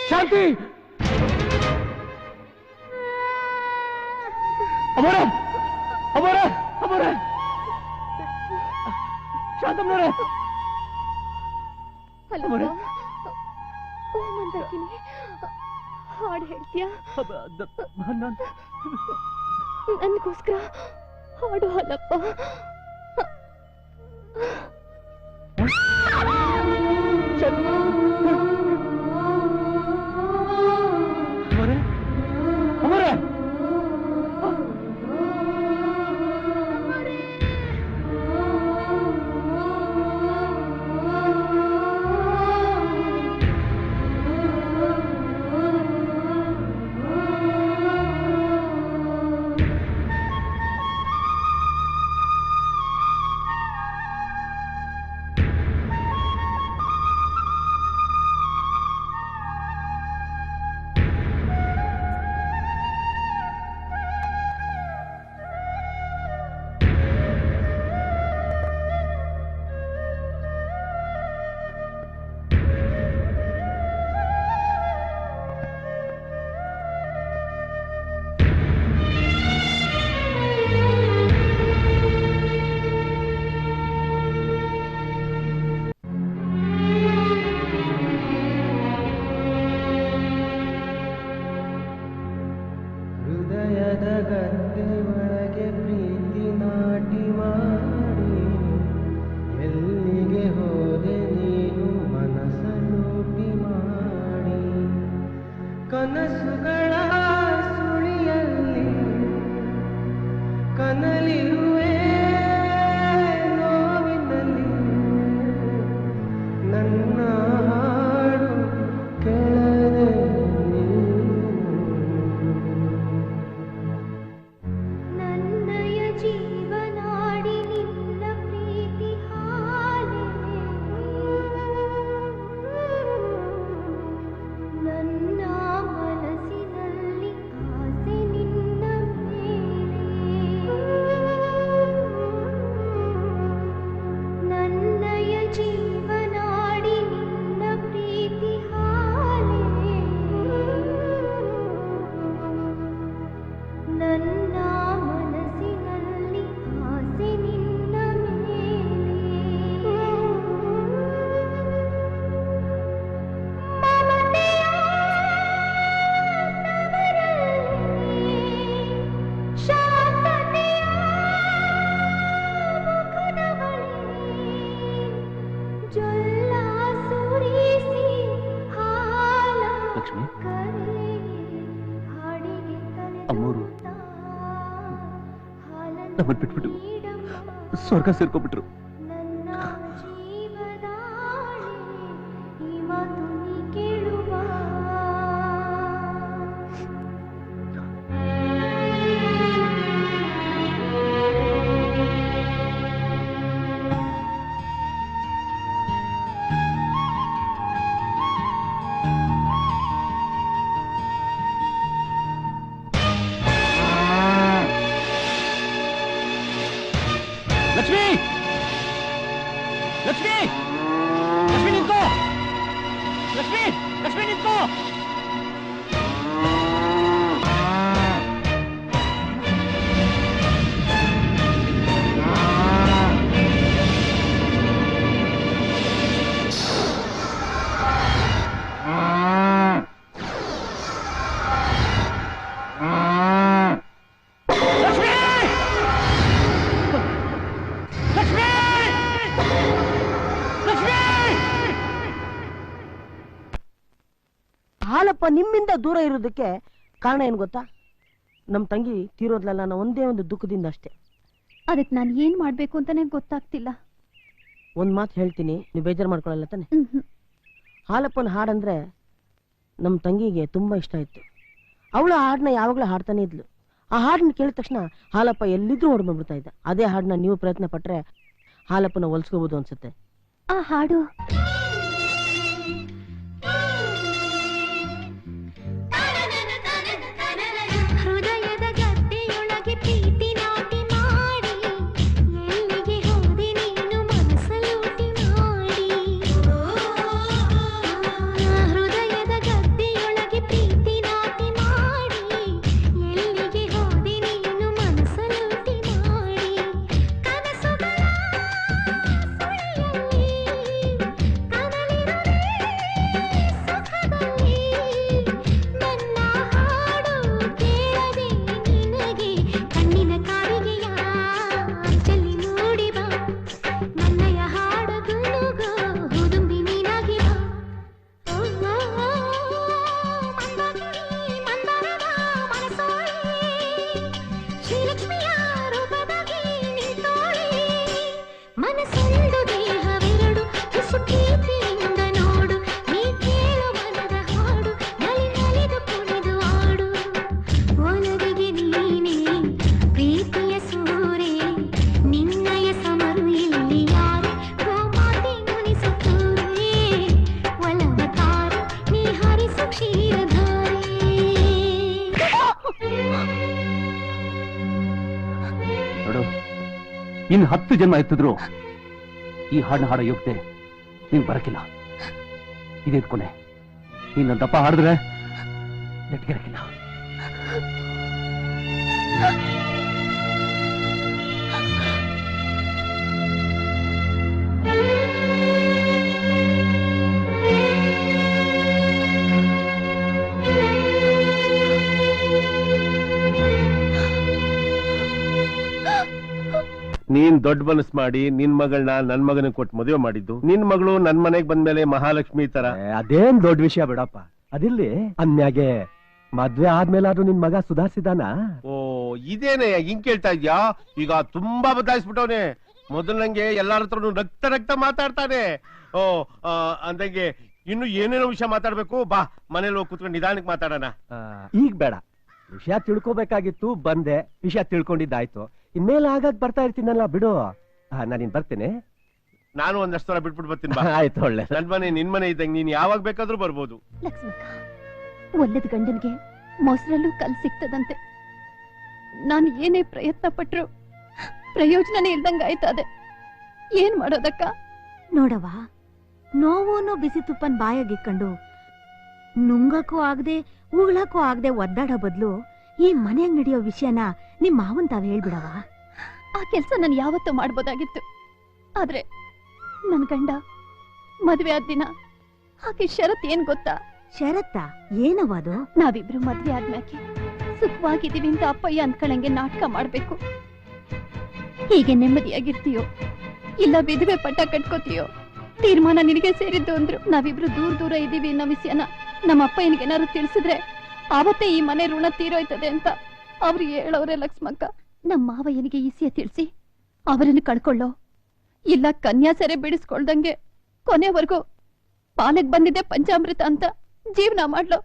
ಶಾಂತಿ ಅಮೋರೆ ಅಮೋರೆ ಅಮೋರೆ ಶಾಂತಮ್ಮನವರೇ
ಹಲೋ ಓ ಮಂದಾಕಿನಿ ಹಾಡು ಹೇಳ್ತೀಯಾ ನನ್ಗೋಸ್ಕರ ಹಾಡು ಹಾಲಪ್ಪ
ಅಮೋರೆ
ಲಕ್ಷ್ಮಿ, ಅಮ್ಮೋರು ನಮ್ಮನ್ನು ಬಿಟ್ಬಿಟ್ಟು ಸ್ವರ್ಗ ಸೇರ್ಕೊಬಿಟ್ರು.
ಲಕ್ಷ್ಮಿ, ಲಕ್ಷ್ಮಿ, ಲಕ್ಷ್ಮಿ ನಿಂತ್ಕೋ, ಲಕ್ಷ್ಮಿ, ಲಕ್ಷ್ಮಿ ನಿಂತ್ಕೋ.
ಹಾಲಪ್ಪ ನಿಮ್ಮಿಂದ ದೂರ ಇರೋದಕ್ಕೆ ಕಾರಣ ಏನ್ ಗೊತ್ತಾ? ನಮ್ ತಂಗಿ ತೀರೋದ್ಲಲ್ಲ ಅನ್ನೋ ಒಂದೇ ಒಂದು ದುಃಖದಿಂದ ಅಷ್ಟೇ.
ಅದಕ್ಕೆ ನಾನು ಏನ್ ಮಾಡ್ಬೇಕು ಅಂತಾನೆ ಗೊತ್ತಾಗ್ತಿಲ್ಲ.
ಒಂದ್ ಮಾತು ಹೇಳ್ತೀನಿ, ನೀವು ಬೇಜಾರು ಮಾಡ್ಕೊಳ್ಳಲ್ಲ ತಾನೆ? ಹಾಲಪ್ಪನ ಹಾಡಂದ್ರೆ ನಮ್ ತಂಗಿಗೆ ತುಂಬಾ ಇಷ್ಟ ಇತ್ತು. ಅವಳು ಆ ಹಾಡನ್ನ ಯಾವಾಗ್ಲೂ ಹಾಡ್ತಾನೆ ಇದ್ಲು. ಆ ಹಾಡನ್ನ ಕೇಳಿದ ತಕ್ಷಣ ಹಾಲಪ್ಪ ಎಲ್ಲಿದ್ರೂ ಓಡ್ ಬಂದ್ಬಿಡ್ತಾ ಇದ್ದ. ಅದೇ ಹಾಡನ್ನ ನೀವು ಪ್ರಯತ್ನ ಪಟ್ರೆ ಹಾಲಪ್ಪನ ಹೊಲ್ಸ್ಕೋಬಹುದು ಅನ್ಸುತ್ತೆ.
ಆ ಹಾಡು
ಹೃದಯದ ಗದ್ದೆಯೊಳಗೆ ಪ್ರೀತಿ ನಾಟಿ ಮಾಡಿ, ಎಲ್ಲಿಗೆ ಹೋದೆ ನೀನು ಮನಸ್ಸಲೂಟಿ ಮಾಡಿ. ಹೃದಯದ ಗದ್ದೆಯೊಳಗೆ ಪ್ರೀತಿ ನಾಟಿ ಮಾಡಿ, ಎಲ್ಲಿಗೆ ಹೋದೆ ನೀನು ಮನಸ್ಸಲೂಟಿ ಮಾಡಿ. ಕನಸುಗಳ ಸುಳಿಯಲ್ಲಿ ಕದಲಿರುವೆ ಸುಖದಲ್ಲಿ, ನನ್ನ ಹಾಡು ಕೇಳದೆ ನಿನಗೆ ಕಣ್ಣಿನ ಕಾಡಿಗೆಯ ಅಂಚಲಿ ನೋಡಿ ಬಾ. ನನ್ನಯ ಹಾಡು ಗುನುಗು ಹುದುಂಬಿ ನೀನಾಗಿ ಬಾ. ಮಂದಾಕಿನಿ ಮಂದಾರದ ಮನಸೋಳೆ, ಶ್ರೀಲಕ್ಷ್ಮಿಯ ರೂಪದಾಗಿ ನಿಂತೋಳೆ. ಮನಸ್ಸೊಂದು ದೇಹವೆರಡು ತುಸು ಪ್ರೀತಿಯಿಂದ ನೋಡು, ನೀ ಕೇಳು ಮನದ ಹಾಡು, ನಲಿ ನಲಿದು ಕುಣಿದು ಆಡು. ಒಲವಿಗೆ ನೀನೇ ಪ್ರೀತಿಯ ಸೂರೆ, ನಿನ್ನಯ ಸಮರು ಇಲ್ಲಿ ಯಾರು ಗೋಮಾತೆ ಮುನಿಸುತ್ತೂರೆ. ಒಲವ ತಾರೆ ನೀ ಹರಿಸು ಕ್ಷೀರಧಾರೆ.
ನೋಡು, ಇನ್ನು 10 ಜನ್ಮ ಎತ್ತಿದ್ರು ಈ ಹಾಡನ್ನ ಹಾಡೋ ಯೋಗ್ಯತೆ ನಿಂಗೆ ಬರಕಿಲ್ಲ. ಇದೇ ಕೊನೆ. ಇನ್ನು ದಪ್ಪ ಹಾಡಿದ್ರೆ ನೆಟ್ಗಿರಕಿಲ್ಲ.
ನೀನ್ ದೊಡ್ಡ ಮನಸ್ ಮಾಡಿ ನಿನ್ ಮಗಳನ್ನ ನನ್ ಮಗನಿಗೆ ಕೊಟ್ಟು ಮದುವೆ ಮಾಡಿದ್ದು, ನಿನ್ ಮಗಳು ನನ್ ಮನೆಗ್ ಬಂದ್ಮೇಲೆ ಮಹಾಲಕ್ಷ್ಮಿ ತರ.
ಅದೇನ್ ದೊಡ್ಡ ವಿಷಯ ಬಿಡಪ್ಪ. ಅದಿರ್ಲಿ, ಅನ್ಯಾಗೆ ಮದ್ವೆ ಆದ್ಮೇಲಾದ್ರೂ ನಿನ್ ಮಗ ಸುಧಾರಿಸಿದಾನ?
ಓ ಇದೇನೆ ಹಿಂಗ್ ಕೇಳ್ತಾ ಇದ್ಯಾ? ಈಗ ತುಂಬಾ ಬದಲಾಯಿಸ್ಬಿಟ್ಟವನೆ. ಮೊದಲಂಗೆ ಎಲ್ಲಾರ ಹತ್ರನು ರಕ್ತ ರಕ್ತ ಮಾತಾಡ್ತಾನೆ. ಓ ಅಂದಂಗೆ ಇನ್ನು ಏನೇನೋ ವಿಷಯ ಮಾತಾಡ್ಬೇಕು. ಬಾ ಮನೇಲಿ ಹೋಗಿ ಕುತ್ಕೊಂಡು ನಿಧಾನಕ್ಕೆ ಮಾತಾಡೋಣ.
ಈಗ ಬೇಡ, ವಿಷಯ ತಿಳ್ಕೊಬೇಕಾಗಿತ್ತು, ಬಂದೆ, ವಿಷಯ ತಿಳ್ಕೊಂಡಿದ್ದಾಯ್ತು. ಇನ್ಮೇಲೆ ಆಗಾಗ ಬರ್ತಾ ಇರ್ತೀನಲ್ಲ, ಬಿಡು. ನಾನಿನ್ ಬರ್ತೇನೆ.
ನಾನು ಒಂದಷ್ಟು ಸಲ ಬಿಟ್ಬಿಟ್ಟು ಬರ್ತೀನಿ. ಬಾ.
ಆಯ್ತು, ಒಳ್ಳೆ.
ನನ್ ಮನೆ ನಿನ್ ಮನೆ ಇದ್ದಂಗೆ ನೀನ್ ಯಾವಾಗ ಬೇಕಾದ್ರೂ ಬರ್ಬೋದು.
ಲಕ್ಷ್ಮಕ್ಕ, ಒಳ್ಳೆದ ಗಂಡನಿಗೆ ಮೊಸರಲ್ಲೂ ಕಲ್ ಸಿಗ್ತದಂತೆ. ನಾನು ಏನೇ ಪ್ರಯತ್ನ ಪಟ್ರು ಪ್ರಯೋಜನನೇ ಇಲ್ದಂಗ ಆಯ್ತದೆ. ಏನ್ ಮಾಡೋದಕ್ಕ?
ನೋಡವ, ನೋವನ್ನು ಬಿಸಿ ತುಪ್ಪನ್ ಬಾಯಾಗಿಕ್ಕೊಂಡು ನುಂಗಕ್ಕೂ ಆಗದೆ ಉಗ್ಳಕ್ಕೂ ಆಗದೆ ಒದ್ದಾಡೋ ಬದ್ಲು ಈ ಮನೆಯಾಗ ನಡೆಯೋ ವಿಷಯನ ನಿಮ್ ಮಾವನ್ ತಾವ್ ಹೇಳ್ಬಿಡವ.
ಆ ಕೆಲ್ಸ ನಾನು ಯಾವತ್ತೂ ಮಾಡ್ಬೋದಾಗಿತ್ತು. ಆದ್ರೆ ನನ್ ಗಂಡ ಮದ್ವೆ ಆದ ದಿನ ಹಾಗೆ ಷರತ್ ಏನ್ ಗೊತ್ತಾ?
ಷರತ್ತ ಏನವದು?
ನಾವಿಬ್ರು ಮದ್ವೆ ಆದ್ಮ್ಯಾಕೆ ಸುಖವಾಗಿದ್ದೀವಿ ಅಂತ ಅಪ್ಪಯ್ಯ ಅಂದ್ಕೊಳ್ಳಂಗೆ ನಾಟಕ ಮಾಡ್ಬೇಕು. ಹೀಗೆ ನೆಮ್ಮದಿಯಾಗಿರ್ತೀಯೋ ಇಲ್ಲ ವಿಧವೆ ಪಟ್ಟ ಕಟ್ಕೋತೀಯೋ ತೀರ್ಮಾನ ನಿನಗೆ ಸೇರಿದ್ದು ಅಂದ್ರು. ನಾವಿಬ್ರು ದೂರ ದೂರ ಇದೀವಿ ಅನ್ನೋ ವಿಷಯನ ನಮ್ಮ ಅಪ್ಪ ಏನಾದ್ರು ತಿಳಿಸಿದ್ರೆ ಆವತ್ತೇ ಈ ಮನೆ ಋಣ ತೀರೋಯ್ತದೆ ಅಂತ ಅವ್ರು ಹೇಳವ್ರೆ. ಲಕ್ಷ್ಮಕ್ಕ, ನಮ್ಮ ಮಾವಯ್ಯನಿಗೆ ಈಸಿಯ ತಿಳಿಸಿ ಅವರನ್ನು ಕಳ್ಕೊಳ್ಳೋ, ಇಲ್ಲ ಕನ್ಯಾಸರೆ ಬಿಡಿಸ್ಕೊಳ್ದಂಗೆ ಕೊನೆವರೆಗೂ ಪಾಲಕ್ ಬಂದಿದೆ ಪಂಚಾಮೃತ ಅಂತ ಜೀವನ ಮಾಡ್ಲೋ.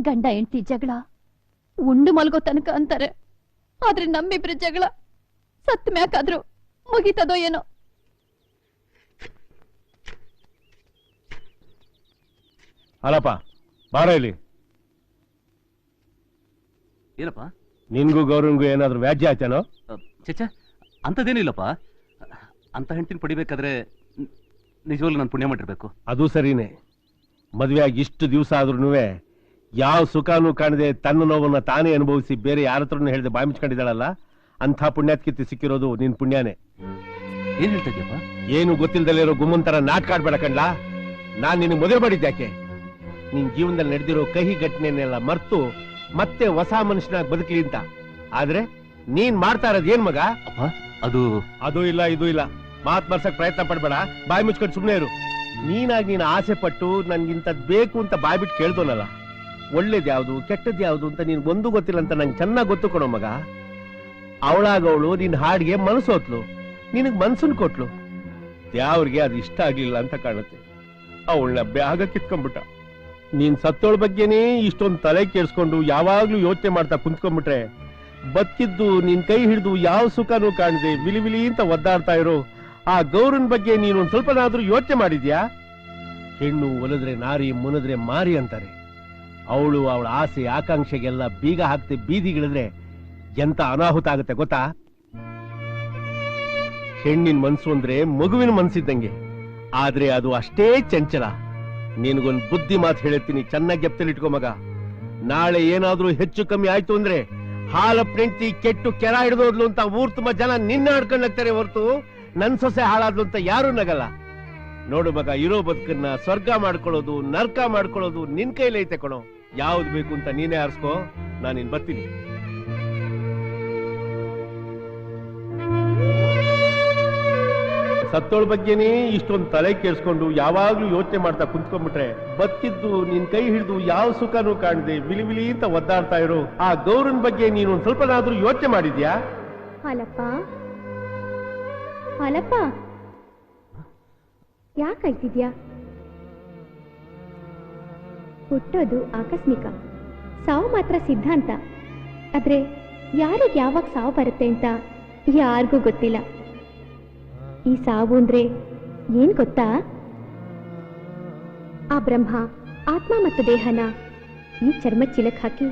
ಗಂಡ ಹೆಂಡತಿ ಜಗಳ ಉಂಡು ಮಲ್ಗೋ ತನಕ ಅಂತಾರೆ, ಆದ್ರೆ ನಮ್ಮಿಬ್ರ ಜಗಳ ಸತ್ ಮ್ಯಾಕಾದ್ರೂ ಮುಗಿತದೋ ಏನೋ.
ಅಲ್ಲಪ್ಪ ಬಾರ ಇಲ್ಲಿ.
ಏನಪ್ಪ
ನಿನ್ಗೂ ಗೌರವನ್ಗೂ ಏನಾದ್ರು ವ್ಯಾಜ್ಯ ಆಯ್ತೇನೋ?
ಚಚ್ಚ ಅಂತದೇನಿಲ್ಲಪ್ಪ. ಅಂತ ಹೆಂಡತಿನ ಪಡಿಬೇಕಾದ್ರೆ ನಿಜವಾಗ್ಲೂ ನಾನು ಪುಣ್ಯ ಮಾಡಿರ್ಬೇಕು.
ಅದು ಸರಿನೇ. ಮದುವೆ ಆಗಿ ಇಷ್ಟು ದಿವಸ ಆದ್ರೂ ಯಾವ ಸುಖನೂ ಕಾಣದೆ ತನ್ನ ನೋವನ್ನ ತಾನೇ ಅನುಭವಿಸಿ ಬೇರೆ ಯಾರ ಹತ್ರನೂ ಹೇಳಿದೆ ಬಾಯಿ ಮುಚ್ಕೊಂಡಿದ್ದಾಳಲ್ಲ, ಅಂಥ ಪುಣ್ಯಾತ್ಕಿತ್ತಿ ಸಿಕ್ಕಿರೋದು ನಿನ್ ಪುಣ್ಯನೇ.
ಏನ್ ಹೇಳ್ತಾ ಇದ್ಯಪ್ಪ?
ಏನು ಗೊತ್ತಿಲ್ದಲೇ ಇರೋ ಗುಮ್ಮಂತರ ನಾಟಕ ಆಡ್ಬೇಡ ಕಣ್ಲಾ. ನಾನ್ ನಿನಗೆ ಮದುವೆ ಮಾಡಿದ್ಯಾಕೆ? ನಿನ್ ಜೀವನದಲ್ಲಿ ನಡೆದಿರೋ ಕಹಿ ಘಟನೆನೆಲ್ಲ ಮರ್ತು ಮತ್ತೆ ಹೊಸ ಮನುಷ್ಯನಾಗಿ ಬದುಕಲಿ ಅಂತ. ಆದ್ರೆ ನೀನ್ ಮಾಡ್ತಾ ಇರೋದು ಏನ್ ಮಗ?
ಅದು
ಇಲ್ಲ ಇದು ಇಲ್ಲ. ಮಾತ್ ಮರ್ಸಕ್ ಪ್ರಯತ್ನ ಪಡ್ಬೇಡ, ಬಾಯಿ ಮುಚ್ಕೊಂಡು ಸುಮ್ನೆ ಇರು. ನೀನಾಗಿ ನೀನ್ ಆಸೆ ಪಟ್ಟು ನನ್ಗಿಂತದ್ ಬೇಕು ಅಂತ ಬಾಯ್ ಬಿಟ್ಟು ಕೇಳ್ದೋನಲ್ಲ, ಒಳ್ಳೇದ್ ಯಾವ್ದು ಕೆಟ್ಟದ್ ಯಾವ್ದು ಅಂತ ನೀನ್ ಒಂದು ಗೊತ್ತಿಲ್ಲ ಅಂತ ನಂಗೆ ಚೆನ್ನಾಗ್ ಗೊತ್ತು ಕೊಡೋ ಮಗ. ಅವಳಾಗವಳು ನಿನ್ ಹಾಡಿಗೆ ಮನಸ್ಸು ಹೊತ್ಲು, ನಿನಗ್ ಮನ್ಸನ್ ಕೊಟ್ಲು. ಯಾವ್ರಿಗೆ ಅದು ಇಷ್ಟ ಆಗ್ಲಿಲ್ಲ ಅಂತ ಕಾಣುತ್ತೆ. ಅವಳನ್ನ ಬ್ಯಾಗ ಕಿತ್ಕೊಂಡ್ಬಿಟ್ಟ. ನೀನ್ ಸತ್ತೋಳ ಬಗ್ಗೆನೇ ಇಷ್ಟೊಂದು ತಲೆ ಕೇಳಿಸ್ಕೊಂಡು ಯಾವಾಗ್ಲೂ ಯೋಚನೆ ಮಾಡ್ತಾ ಕುಂತ್ಕೊಂಡ್ಬಿಟ್ರೆ ಬದುಕಿದ್ದು ನಿನ್ ಕೈ ಹಿಡಿದು ಯಾವ ಸುಖನೂ ಕಾಣದೆ ವಿಲಿ ವಿಲಿ ಅಂತ ಒದ್ದಾಡ್ತಾ ಇರೋ ಆ ಗೌರನ್ ಬಗ್ಗೆ ನೀನೊಂದ್ ಸ್ವಲ್ಪನಾದ್ರೂ ಯೋಚನೆ ಮಾಡಿದ್ಯಾ? ಹೆಣ್ಣು ಒಲಿದ್ರೆ ನಾರಿ, ಮುನಿದ್ರೆ ಮಾರಿ ಅಂತಾರೆ. ಅವಳು ಅವಳ ಆಸೆ ಆಕಾಂಕ್ಷೆಗೆಲ್ಲ ಬೀಗ ಹಾಕ್ತೆ ಬೀದಿಗಿಳಿದ್ರೆ ಎಂತ ಅನಾಹುತ ಆಗುತ್ತೆ ಗೊತ್ತಾ? ಹೆಣ್ಣಿನ ಮನ್ಸು ಅಂದ್ರೆ ಮಗುವಿನ ಮನ್ಸಿದ್ದಂಗೆ, ಆದ್ರೆ ಅದು ಅಷ್ಟೇ ಚಂಚಲ. ನಿನಗೊಂದು ಬುದ್ಧಿ ಮಾತು ಹೇಳ್ತೀನಿ, ಚೆನ್ನಾಗಿ ಗೆಪ್ತಲಿಟ್ಕೋ ಮಗ. ನಾಳೆ ಏನಾದ್ರೂ ಹೆಚ್ಚು ಕಮ್ಮಿ ಆಯ್ತು ಅಂದ್ರೆ ಹಾಲ ಪ್ರೆಂಟಿ ಕೆಟ್ಟು ಕೆರ ಹಿಡಿದೋದ್ಲು ಅಂತ ಊರ್ ತುಂಬಾ ಜನ ನಿನ್ನ ಆಡ್ಕೊಂಡಾಗ್ತಾರೆ ಹೊರತು ನನ್ ಸೊಸೆ ಹಾಳಾದ್ಲು ಅಂತ ಯಾರು ನಗಲ್ಲ. ನೋಡು ಮಗ, ಇರೋ ಬದುಕನ್ನ ಸ್ವರ್ಗ ಮಾಡ್ಕೊಳ್ಳೋದು ನರ್ಕ ಮಾಡ್ಕೊಳ್ಳೋದು ನಿನ್ ಕೈಲೇ ಐತೆ ಕಣೋ. ಯಾವ್ದು ಬೇಕು ಅಂತ ನೀನೇ ಆರಿಸ್ಕೋ, ನಾನಿನ್ ಬರ್ತೀನಿ. ಸತ್ತೋಳ ಬಗ್ಗೆನೇ ಇಷ್ಟೊಂದು ತಲೆ ಕೇಳಿಸ್ಕೊಂಡು ಯಾವಾಗ್ಲೂ ಯೋಚನೆ ಮಾಡ್ತಾ ಕುಂತ್ಕೊಂಡ್ಬಿಟ್ರೆ ಬದುಕಿದ್ದು ನಿನ್ ಕೈ ಹಿಡಿದು ಯಾವ ಸುಖನೂ ಕಾಣದೆ ವಿಲಿ ವಿಲಿ ಅಂತ ಒದ್ದಾಡ್ತಾ ಇರೋ ಆ ಗೌರನ್ ಬಗ್ಗೆ ನೀನು ಒಂದ್ ಸ್ವಲ್ಪನಾದ್ರೂ ಯೋಚನೆ ಮಾಡಿದ್ಯಾ?
ಹಾಲಪ್ಪ ಹಾಲಪ್ಪ, ಯಾಕೆ ಅಳ್ತಿದ್ಯಾ? ಹುಟ್ಟೋದು ಆಕಸ್ಮಿಕ, ಸಾವು ಮಾತ್ರ ಸಿದ್ಧಾಂತ. ಆದ್ರೆ ಯಾರಿಗೆ ಯಾವಾಗ ಸಾವು ಬರುತ್ತೆ ಅಂತ ಯಾರಿಗೂ ಗೊತ್ತಿಲ್ಲ. ಈ ಸಾವು ಅಂದ್ರೆ ಏನ್ ಗೊತ್ತಾ? ಆ ಬ್ರಹ್ಮ ಆತ್ಮ ಮತ್ತು ದೇಹನ ಈ ಚರ್ಮದ ಚೀಲಕ್ಕೆ ಹಾಕಿ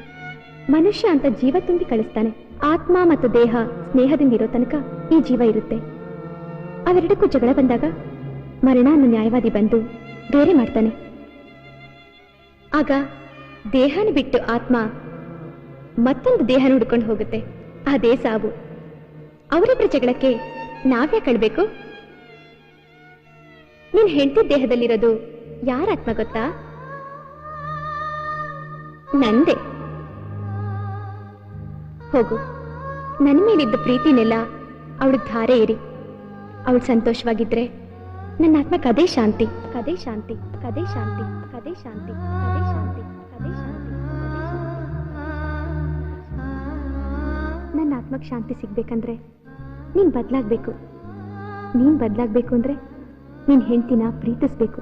ಮನುಷ್ಯ ಅಂತ ಜೀವ ತುಂಬಿ ಕಳಿಸ್ತಾನೆ. ಆತ್ಮ ಮತ್ತು ದೇಹ ಸ್ನೇಹದಿಂದ ಇರೋ ತನಕ ಈ ಜೀವ ಇರುತ್ತೆ. ಅವೆರಡಕ್ಕೂ ಜಗಳ ಬಂದಾಗ ಮರಣ ಅನ್ನೋ ನ್ಯಾಯವಾದಿ ಬಂದು ಬೇರೆ ಮಾಡ್ತಾನೆ. ಆಗ ದೇಹನ ಬಿಟ್ಟು ಆತ್ಮ ಮತ್ತೊಂದು ದೇಹನ ಹುಡ್ಕೊಂಡು ಹೋಗುತ್ತೆ. ಅದೇ ಸಾವು. ಅವರಿಬ್ಬರ ಜಗಳಕ್ಕೆ ನಾವ್ಯಾ ಕಳ್ಬೇಕು? ನಿನ್ ಹೆಂಡತಿ ದೇಹದಲ್ಲಿರೋದು ಯಾರ ಆತ್ಮ ಗೊತ್ತಾ? ನಂದೇ. ಹೋಗು, ನನ್ನ ಮೇಲಿದ್ದ ಪ್ರೀತಿನೆಲ್ಲ ಅವಳಿಗೆ ಧಾರೆ ಏರಿ ಅವಳು ಸಂತೋಷವಾಗಿದ್ರೆ ನನ್ನ ಆತ್ಮಕ್ಕೆ ಅದೇ ಶಾಂತಿ, ಕದೇ ಶಾಂತಿ, ಕದೇ ಶಾಂತಿ, ಕದೇ ಶಾಂತಿ, ಕದೇ ಶಾಂತಿ, ಕದೇ ಶಾಂತಿ. ನನ್ನ ಆತ್ಮಕ್ಕೆ ಶಾಂತಿ ಸಿಗ್ಬೇಕಂದ್ರೆ ನೀನ್ ಬದಲಾಗ್ಬೇಕು. ನೀನ್ ಬದಲಾಗ್ಬೇಕು ಅಂದ್ರೆ ನಿನ್ ಹೆಂಡತಿನ ಪ್ರೀತಿಸ್ಬೇಕು.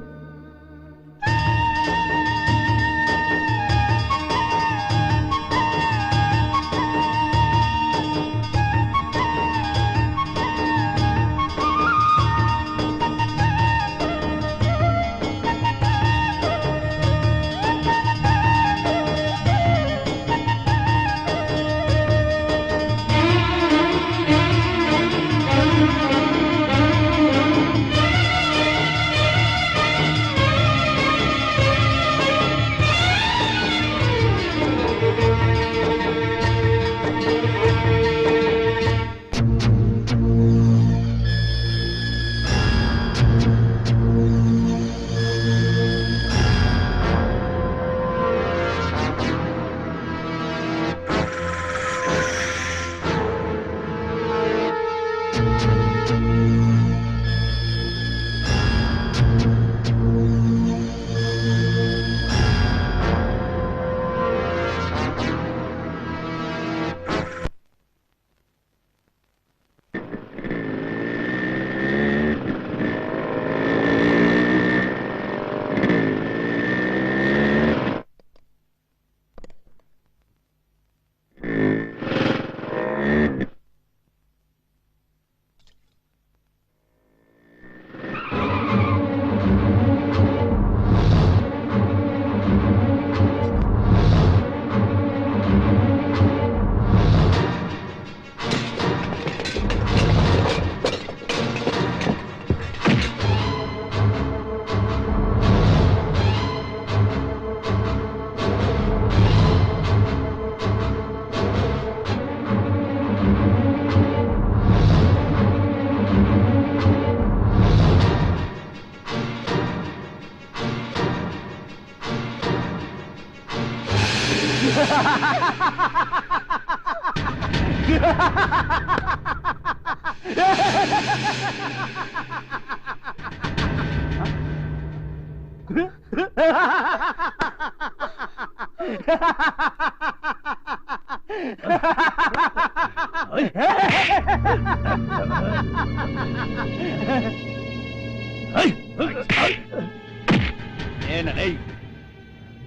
ಏನಲೇ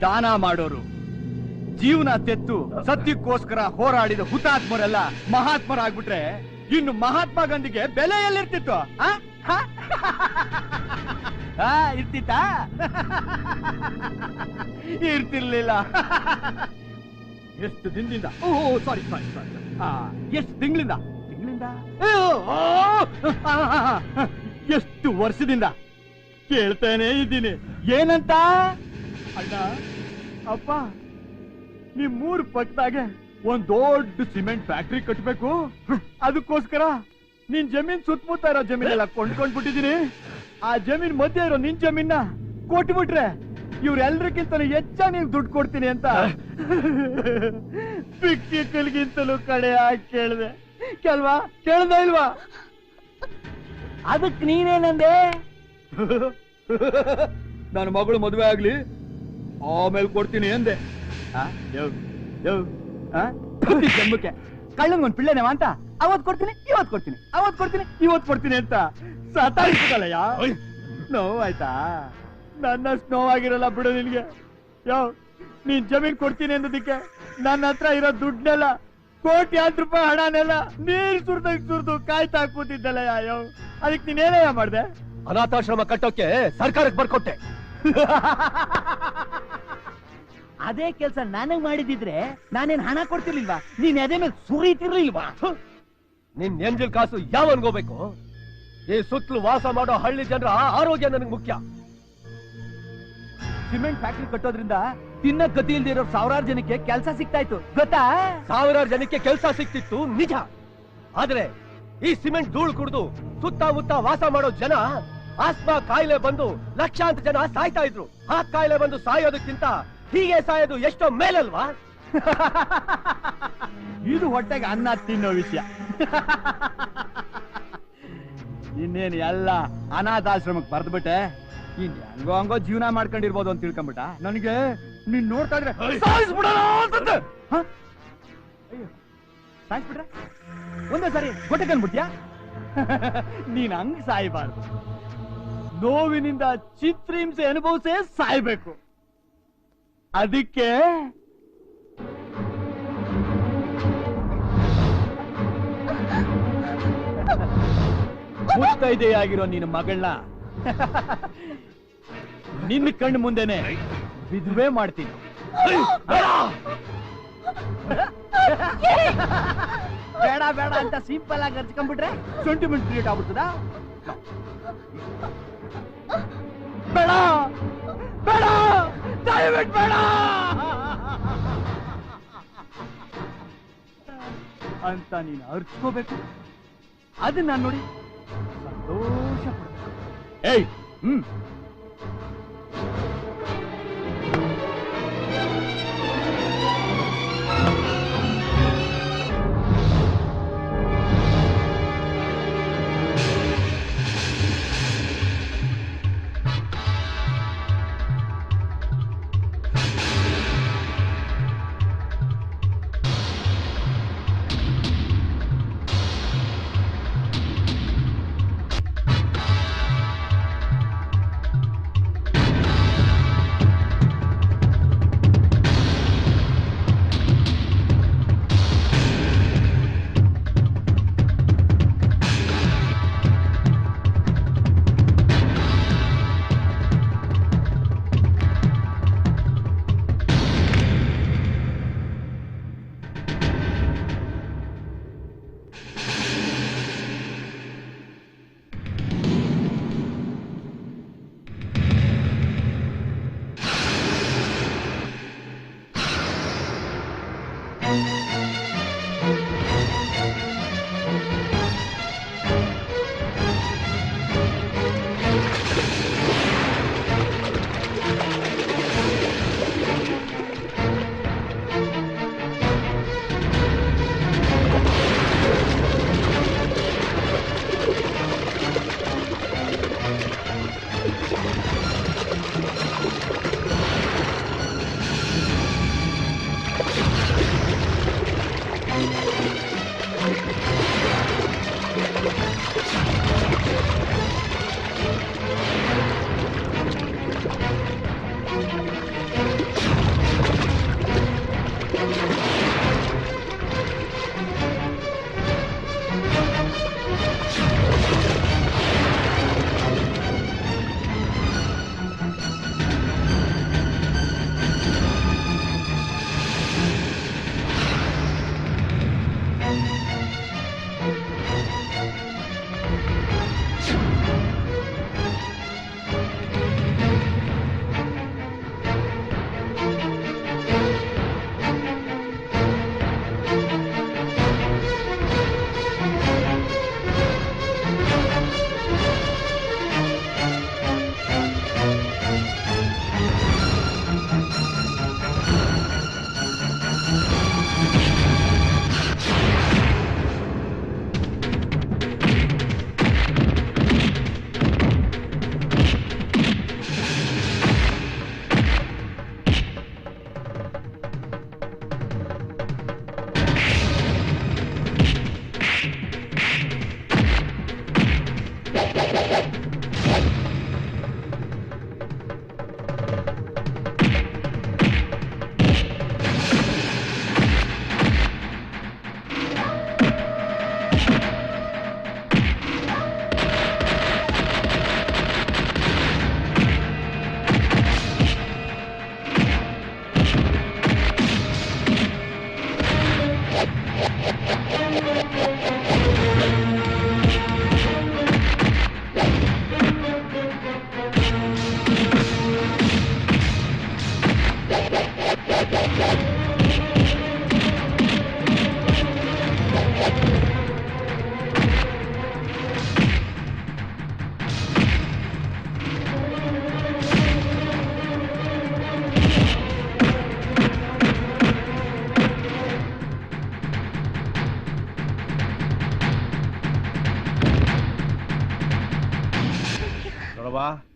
ದಾನ ಮಾಡೋರು ಜೀವನ ತೆತ್ತು ಸತ್ಯಕ್ಕೋಸ್ಕರ ಹೋರಾಡಿದ ಹುತಾತ್ಮರೆಲ್ಲ ಮಹಾತ್ಮರಾಗ್ಬಿಟ್ರೆ ಇನ್ನು ಮಹಾತ್ಮ ಗಾಂಧಿಗೆ ಬೆಲೆ ಎಲ್ಲಿರ್ತಿತ್ತು? ಇರ್ತಿತ್ತ? ಇರ್ತಿರ್ಲಿಲ್ಲ. ಎಷ್ಟು ದಿನದಿಂದ ಸಾರಿ ಎಷ್ಟು ತಿಂಗಳಿಂದ ಎಷ್ಟು ವರ್ಷದಿಂದ ಕೇಳ್ತಾನೆ ಇದ್ದೀನಿ. ಏನಂತ? ಅಣ್ಣ ಅಪ್ಪ ನಿಮ್ಮೂರ್ ಪಕ್ಕದಾಗೆ ಒಂದ್ ದೊಡ್ಡ ಸಿಮೆಂಟ್ ಫ್ಯಾಕ್ಟ್ರಿ ಕಟ್ಬೇಕು, ಅದಕ್ಕೋಸ್ಕರ ನಿನ್ ಜಮೀನ್ ಸುತ್ತಮುತ್ತ ಇರೋ ಜಮೀನೆಲ್ಲ ಕೊಂಡ್ಕೊಂಡ್ಬಿಟ್ಟಿದೀನಿ. ಆ ಜಮೀನ್ ಮಧ್ಯೆ ಇರೋ ನಿನ್ ಜಮೀನ ಕೊಟ್ಬಿಟ್ರೆ ಇವ್ರೆಲ್ರಿಗಿಂತ ಹೆಚ್ಚಾಗಿ ನೀನ್ ದುಡ್ಡು ಕೊಡ್ತೀನಿ ಅಂತ ಪಿಕ್ಕಿಕಲ್ಗಿಂತಲೂ ಕಡೆ ಆಗಿ ಕೇಳ್ದೆ. ಕೇಳ್ದ ಇಲ್ವಾ? ಅದಕ್ ನೀನೇನಂದೆ? ನನ್ನ ಮಗಳು ಮದುವೆ ಆಗ್ಲಿ ಆಮೇಲೆ ಕೊಡ್ತೀನಿ ಅಂದೆ. ಜನ್ಮಕ್ಕೆ ಕಳ್ಳಂಗೊಂದ್ ಪಿಳ್ಳೆನೇವ ಅಂತ ಅವತ್ ಕೊಡ್ತೀನಿ ಇವತ್ ಕೊಡ್ತೀನಿ ಅವತ್ ಕೊಡ್ತೀನಿ ಇವತ್ ಕೊಡ್ತೀನಿ ಅಂತ ಸತಾಯಿಸಲ್ಲಯ್ಯ. ನೋವಾಯ್ತಾ? ನನ್ನಷ್ಟು ನೋವಾಗಿರಲ್ಲ ಬಿಡು ನಿನ್ಗೆ. ನೀನ್ ಜಮೀನ್ ಕೊಡ್ತೀನಿ ಅನ್ನೋದಕ್ಕೆ ನನ್ನ ಹತ್ರ ಇರೋ ದುಡ್ಡನ್ನೆಲ್ಲ ಕೋಟ್ಯಾಂತರ ರೂಪಾಯಿ ಹಣನೆಲ್ಲ ನೀರ್ ಸುರ್ದು ಕಾಯ್ತಾ ಕೂತಿದ್ದಲ್ಲ. ಅದಕ್ಕೆ ನೀನೇನಯ್ಯ ಮಾಡ್ದೆ?
ಅನಾಥಾಶ್ರಮ ಕಟ್ಟೋಕೆ ಸರ್ಕಾರಕ್ಕೆ ಬರ್ಕೊಟ್ಟೆ.
ಅದೇ ಕೆಲಸ ನನಗ್ ಮಾಡಿದಿದ್ರೆ ನಾನೇನ್ ಹಣ ಕೊಡ್ತಿರ್ಲಿಲ್ವಾ? ನೀನ್ ಅದೇ ಮೇಲೆ ಸುರಿತಿರ್ಲಿಲ್ವಾ?
ನಿನ್ ಎಂಜಲ್ ಕಾಸು ಯಾವನ್ಗೋಬೇಕು? ಈ ಸುತ್ತಲೂ ವಾಸ ಮಾಡೋ ಹಳ್ಳಿ ಜನರ ಆರೋಗ್ಯ ನನಗೆ ಮುಖ್ಯ.
ಸಿಮೆಂಟ್ ಫ್ಯಾಕ್ಟ್ರಿ ಕಟ್ಟೋದ್ರಿಂದ ತಿನ್ನ ಗತಿ ಇಲ್ದಿರೋ ಸಾವಿರಾರು ಜನಕ್ಕೆ ಕೆಲಸ ಸಿಗ್ತಾ ಇತ್ತು, ಗೊತ್ತಾ?
ಸಾವಿರಾರು ಜನಕ್ಕೆ ಕೆಲಸ ಸಿಕ್ತಿತ್ತು ನಿಜ. ಆದ್ರೆ ಈ ಸಿಮೆಂಟ್ ಧೂಳು ಕುಡಿದು ಸುತ್ತಮುತ್ತ ವಾಸ ಮಾಡೋ ಜನ ಆಸ್ಮಾ ಕಾಯಿಲೆ ಬಂದು ಲಕ್ಷಾಂತರ ಜನ ಸಾಯ್ತಾ ಇದ್ರು. ಆ ಕಾಯಿಲೆ ಬಂದು ಸಾಯೋದಕ್ಕಿಂತ ಹೀಗೆ ಸಾಯೋದು ಎಷ್ಟೋ ಮೇಲಲ್ವಾ?
ಇದು ಹೊಟ್ಟೆಗೆ ಅನ್ನ ತಿನ್ನೋ ವಿಷಯ. ಇನ್ನೇನು ಎಲ್ಲ ಅನಾಥಾಶ್ರಮಕ್ಕೆ ಬರ್ದ್ಬಿಟ್ಟೆ. ಇನ್ ಹಂಗೋ ಹಂಗೋ ಜೀವನ ಮಾಡ್ಕೊಂಡಿರ್ಬೋದು ಅಂತ ತಿಳ್ಕೊಂಬಿಟ್ಟ. ನನಗೆ ನೀನ್ ನೋಡ್ತಾ ಇದ್ರೆ ಸಾಯಿಸ್ಬಿಟ್ರೆ ಒಂದೇ ಸರಿ ಹೊಟ್ಟೆ ಕಂಡ್ಬಿಟ್ಯಾ? ನೀನ್ ಹಂಗ್ ಸಾಯ್ಬಾರ್ದು. ನೋವಿನಿಂದ ಚಿತ್ರಹಿಂಸೆ ಅನುಭವಿಸೇ ಸಾಯ್ಬೇಕು. ಅದಕ್ಕೆ ಮುತ್ತೈದೆಯಾಗಿರೋ ನಿನ್ನ ಮಗಳನ್ನ ನಿನ್ನ ಕಣ್ಣು ಮುಂದೆನೆ ವಿಧವೆ ಮಾಡ್ತೀನಿ. ಬೇಡ ಬೇಡ ಅಂತ ಸಿಂಪಲ್ ಆಗಿ ಅರ್ಚ್ಕೊಂಡ್ಬಿಟ್ರೆ ಸೆಂಟಿಮೆಂಟ್ ಕ್ರಿಯೇಟ್ ಆಗ್ಬಿಡ್ತದ? ಬೇಡ ಬೇಡ ದಯವಿಟ್ಟು ಬೇಡ ಅಂತ ನೀನು ಅರ್ಚ್ಕೋಬೇಕು. ಅದನ್ನ ನೋಡಿ ಸಂತೋಷ ಪಡ್ಬೇಕು. ಏಯ್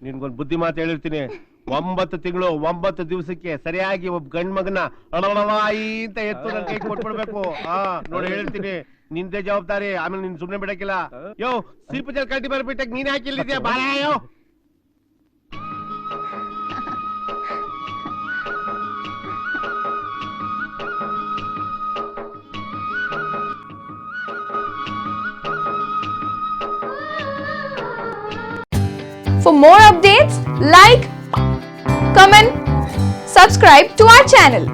ನಿನ್ಗೊಂದು ಬುದ್ಧಿ ಮಾತು ಹೇಳಿರ್ತೀನಿ. 9 ತಿಂಗಳು 9 ದಿವಸಕ್ಕೆ ಸರಿಯಾಗಿ ಒಬ್ಬ ಗಂಡ್ ಮಗನ ಅಳವಳವಾಯಿ ಅಂತ ಎತ್ತು ನನ್ನ ಕೈ ಕೊಟ್ಬಿಡ್ಬೇಕು. ನೋಡಿ ಹೇಳಿರ್ತೀನಿ, ನಿಂದೆ ಜವಾಬ್ದಾರಿ. ಆಮೇಲೆ ನಿನ್ ಸುಮ್ನೆ ಬಿಡಕ್ಕಿಲ್ಲ. ಯೋ ಸೀಪು ಕಟ್ಟಿ ಬರ್ಬಿಟ್ಟಾಗ ನೀನ್ ಹಾಕಿಲ್ಲಿದ್ಯಾ ಬಾಯೋ.
For more updates, like, comment, subscribe to our channel.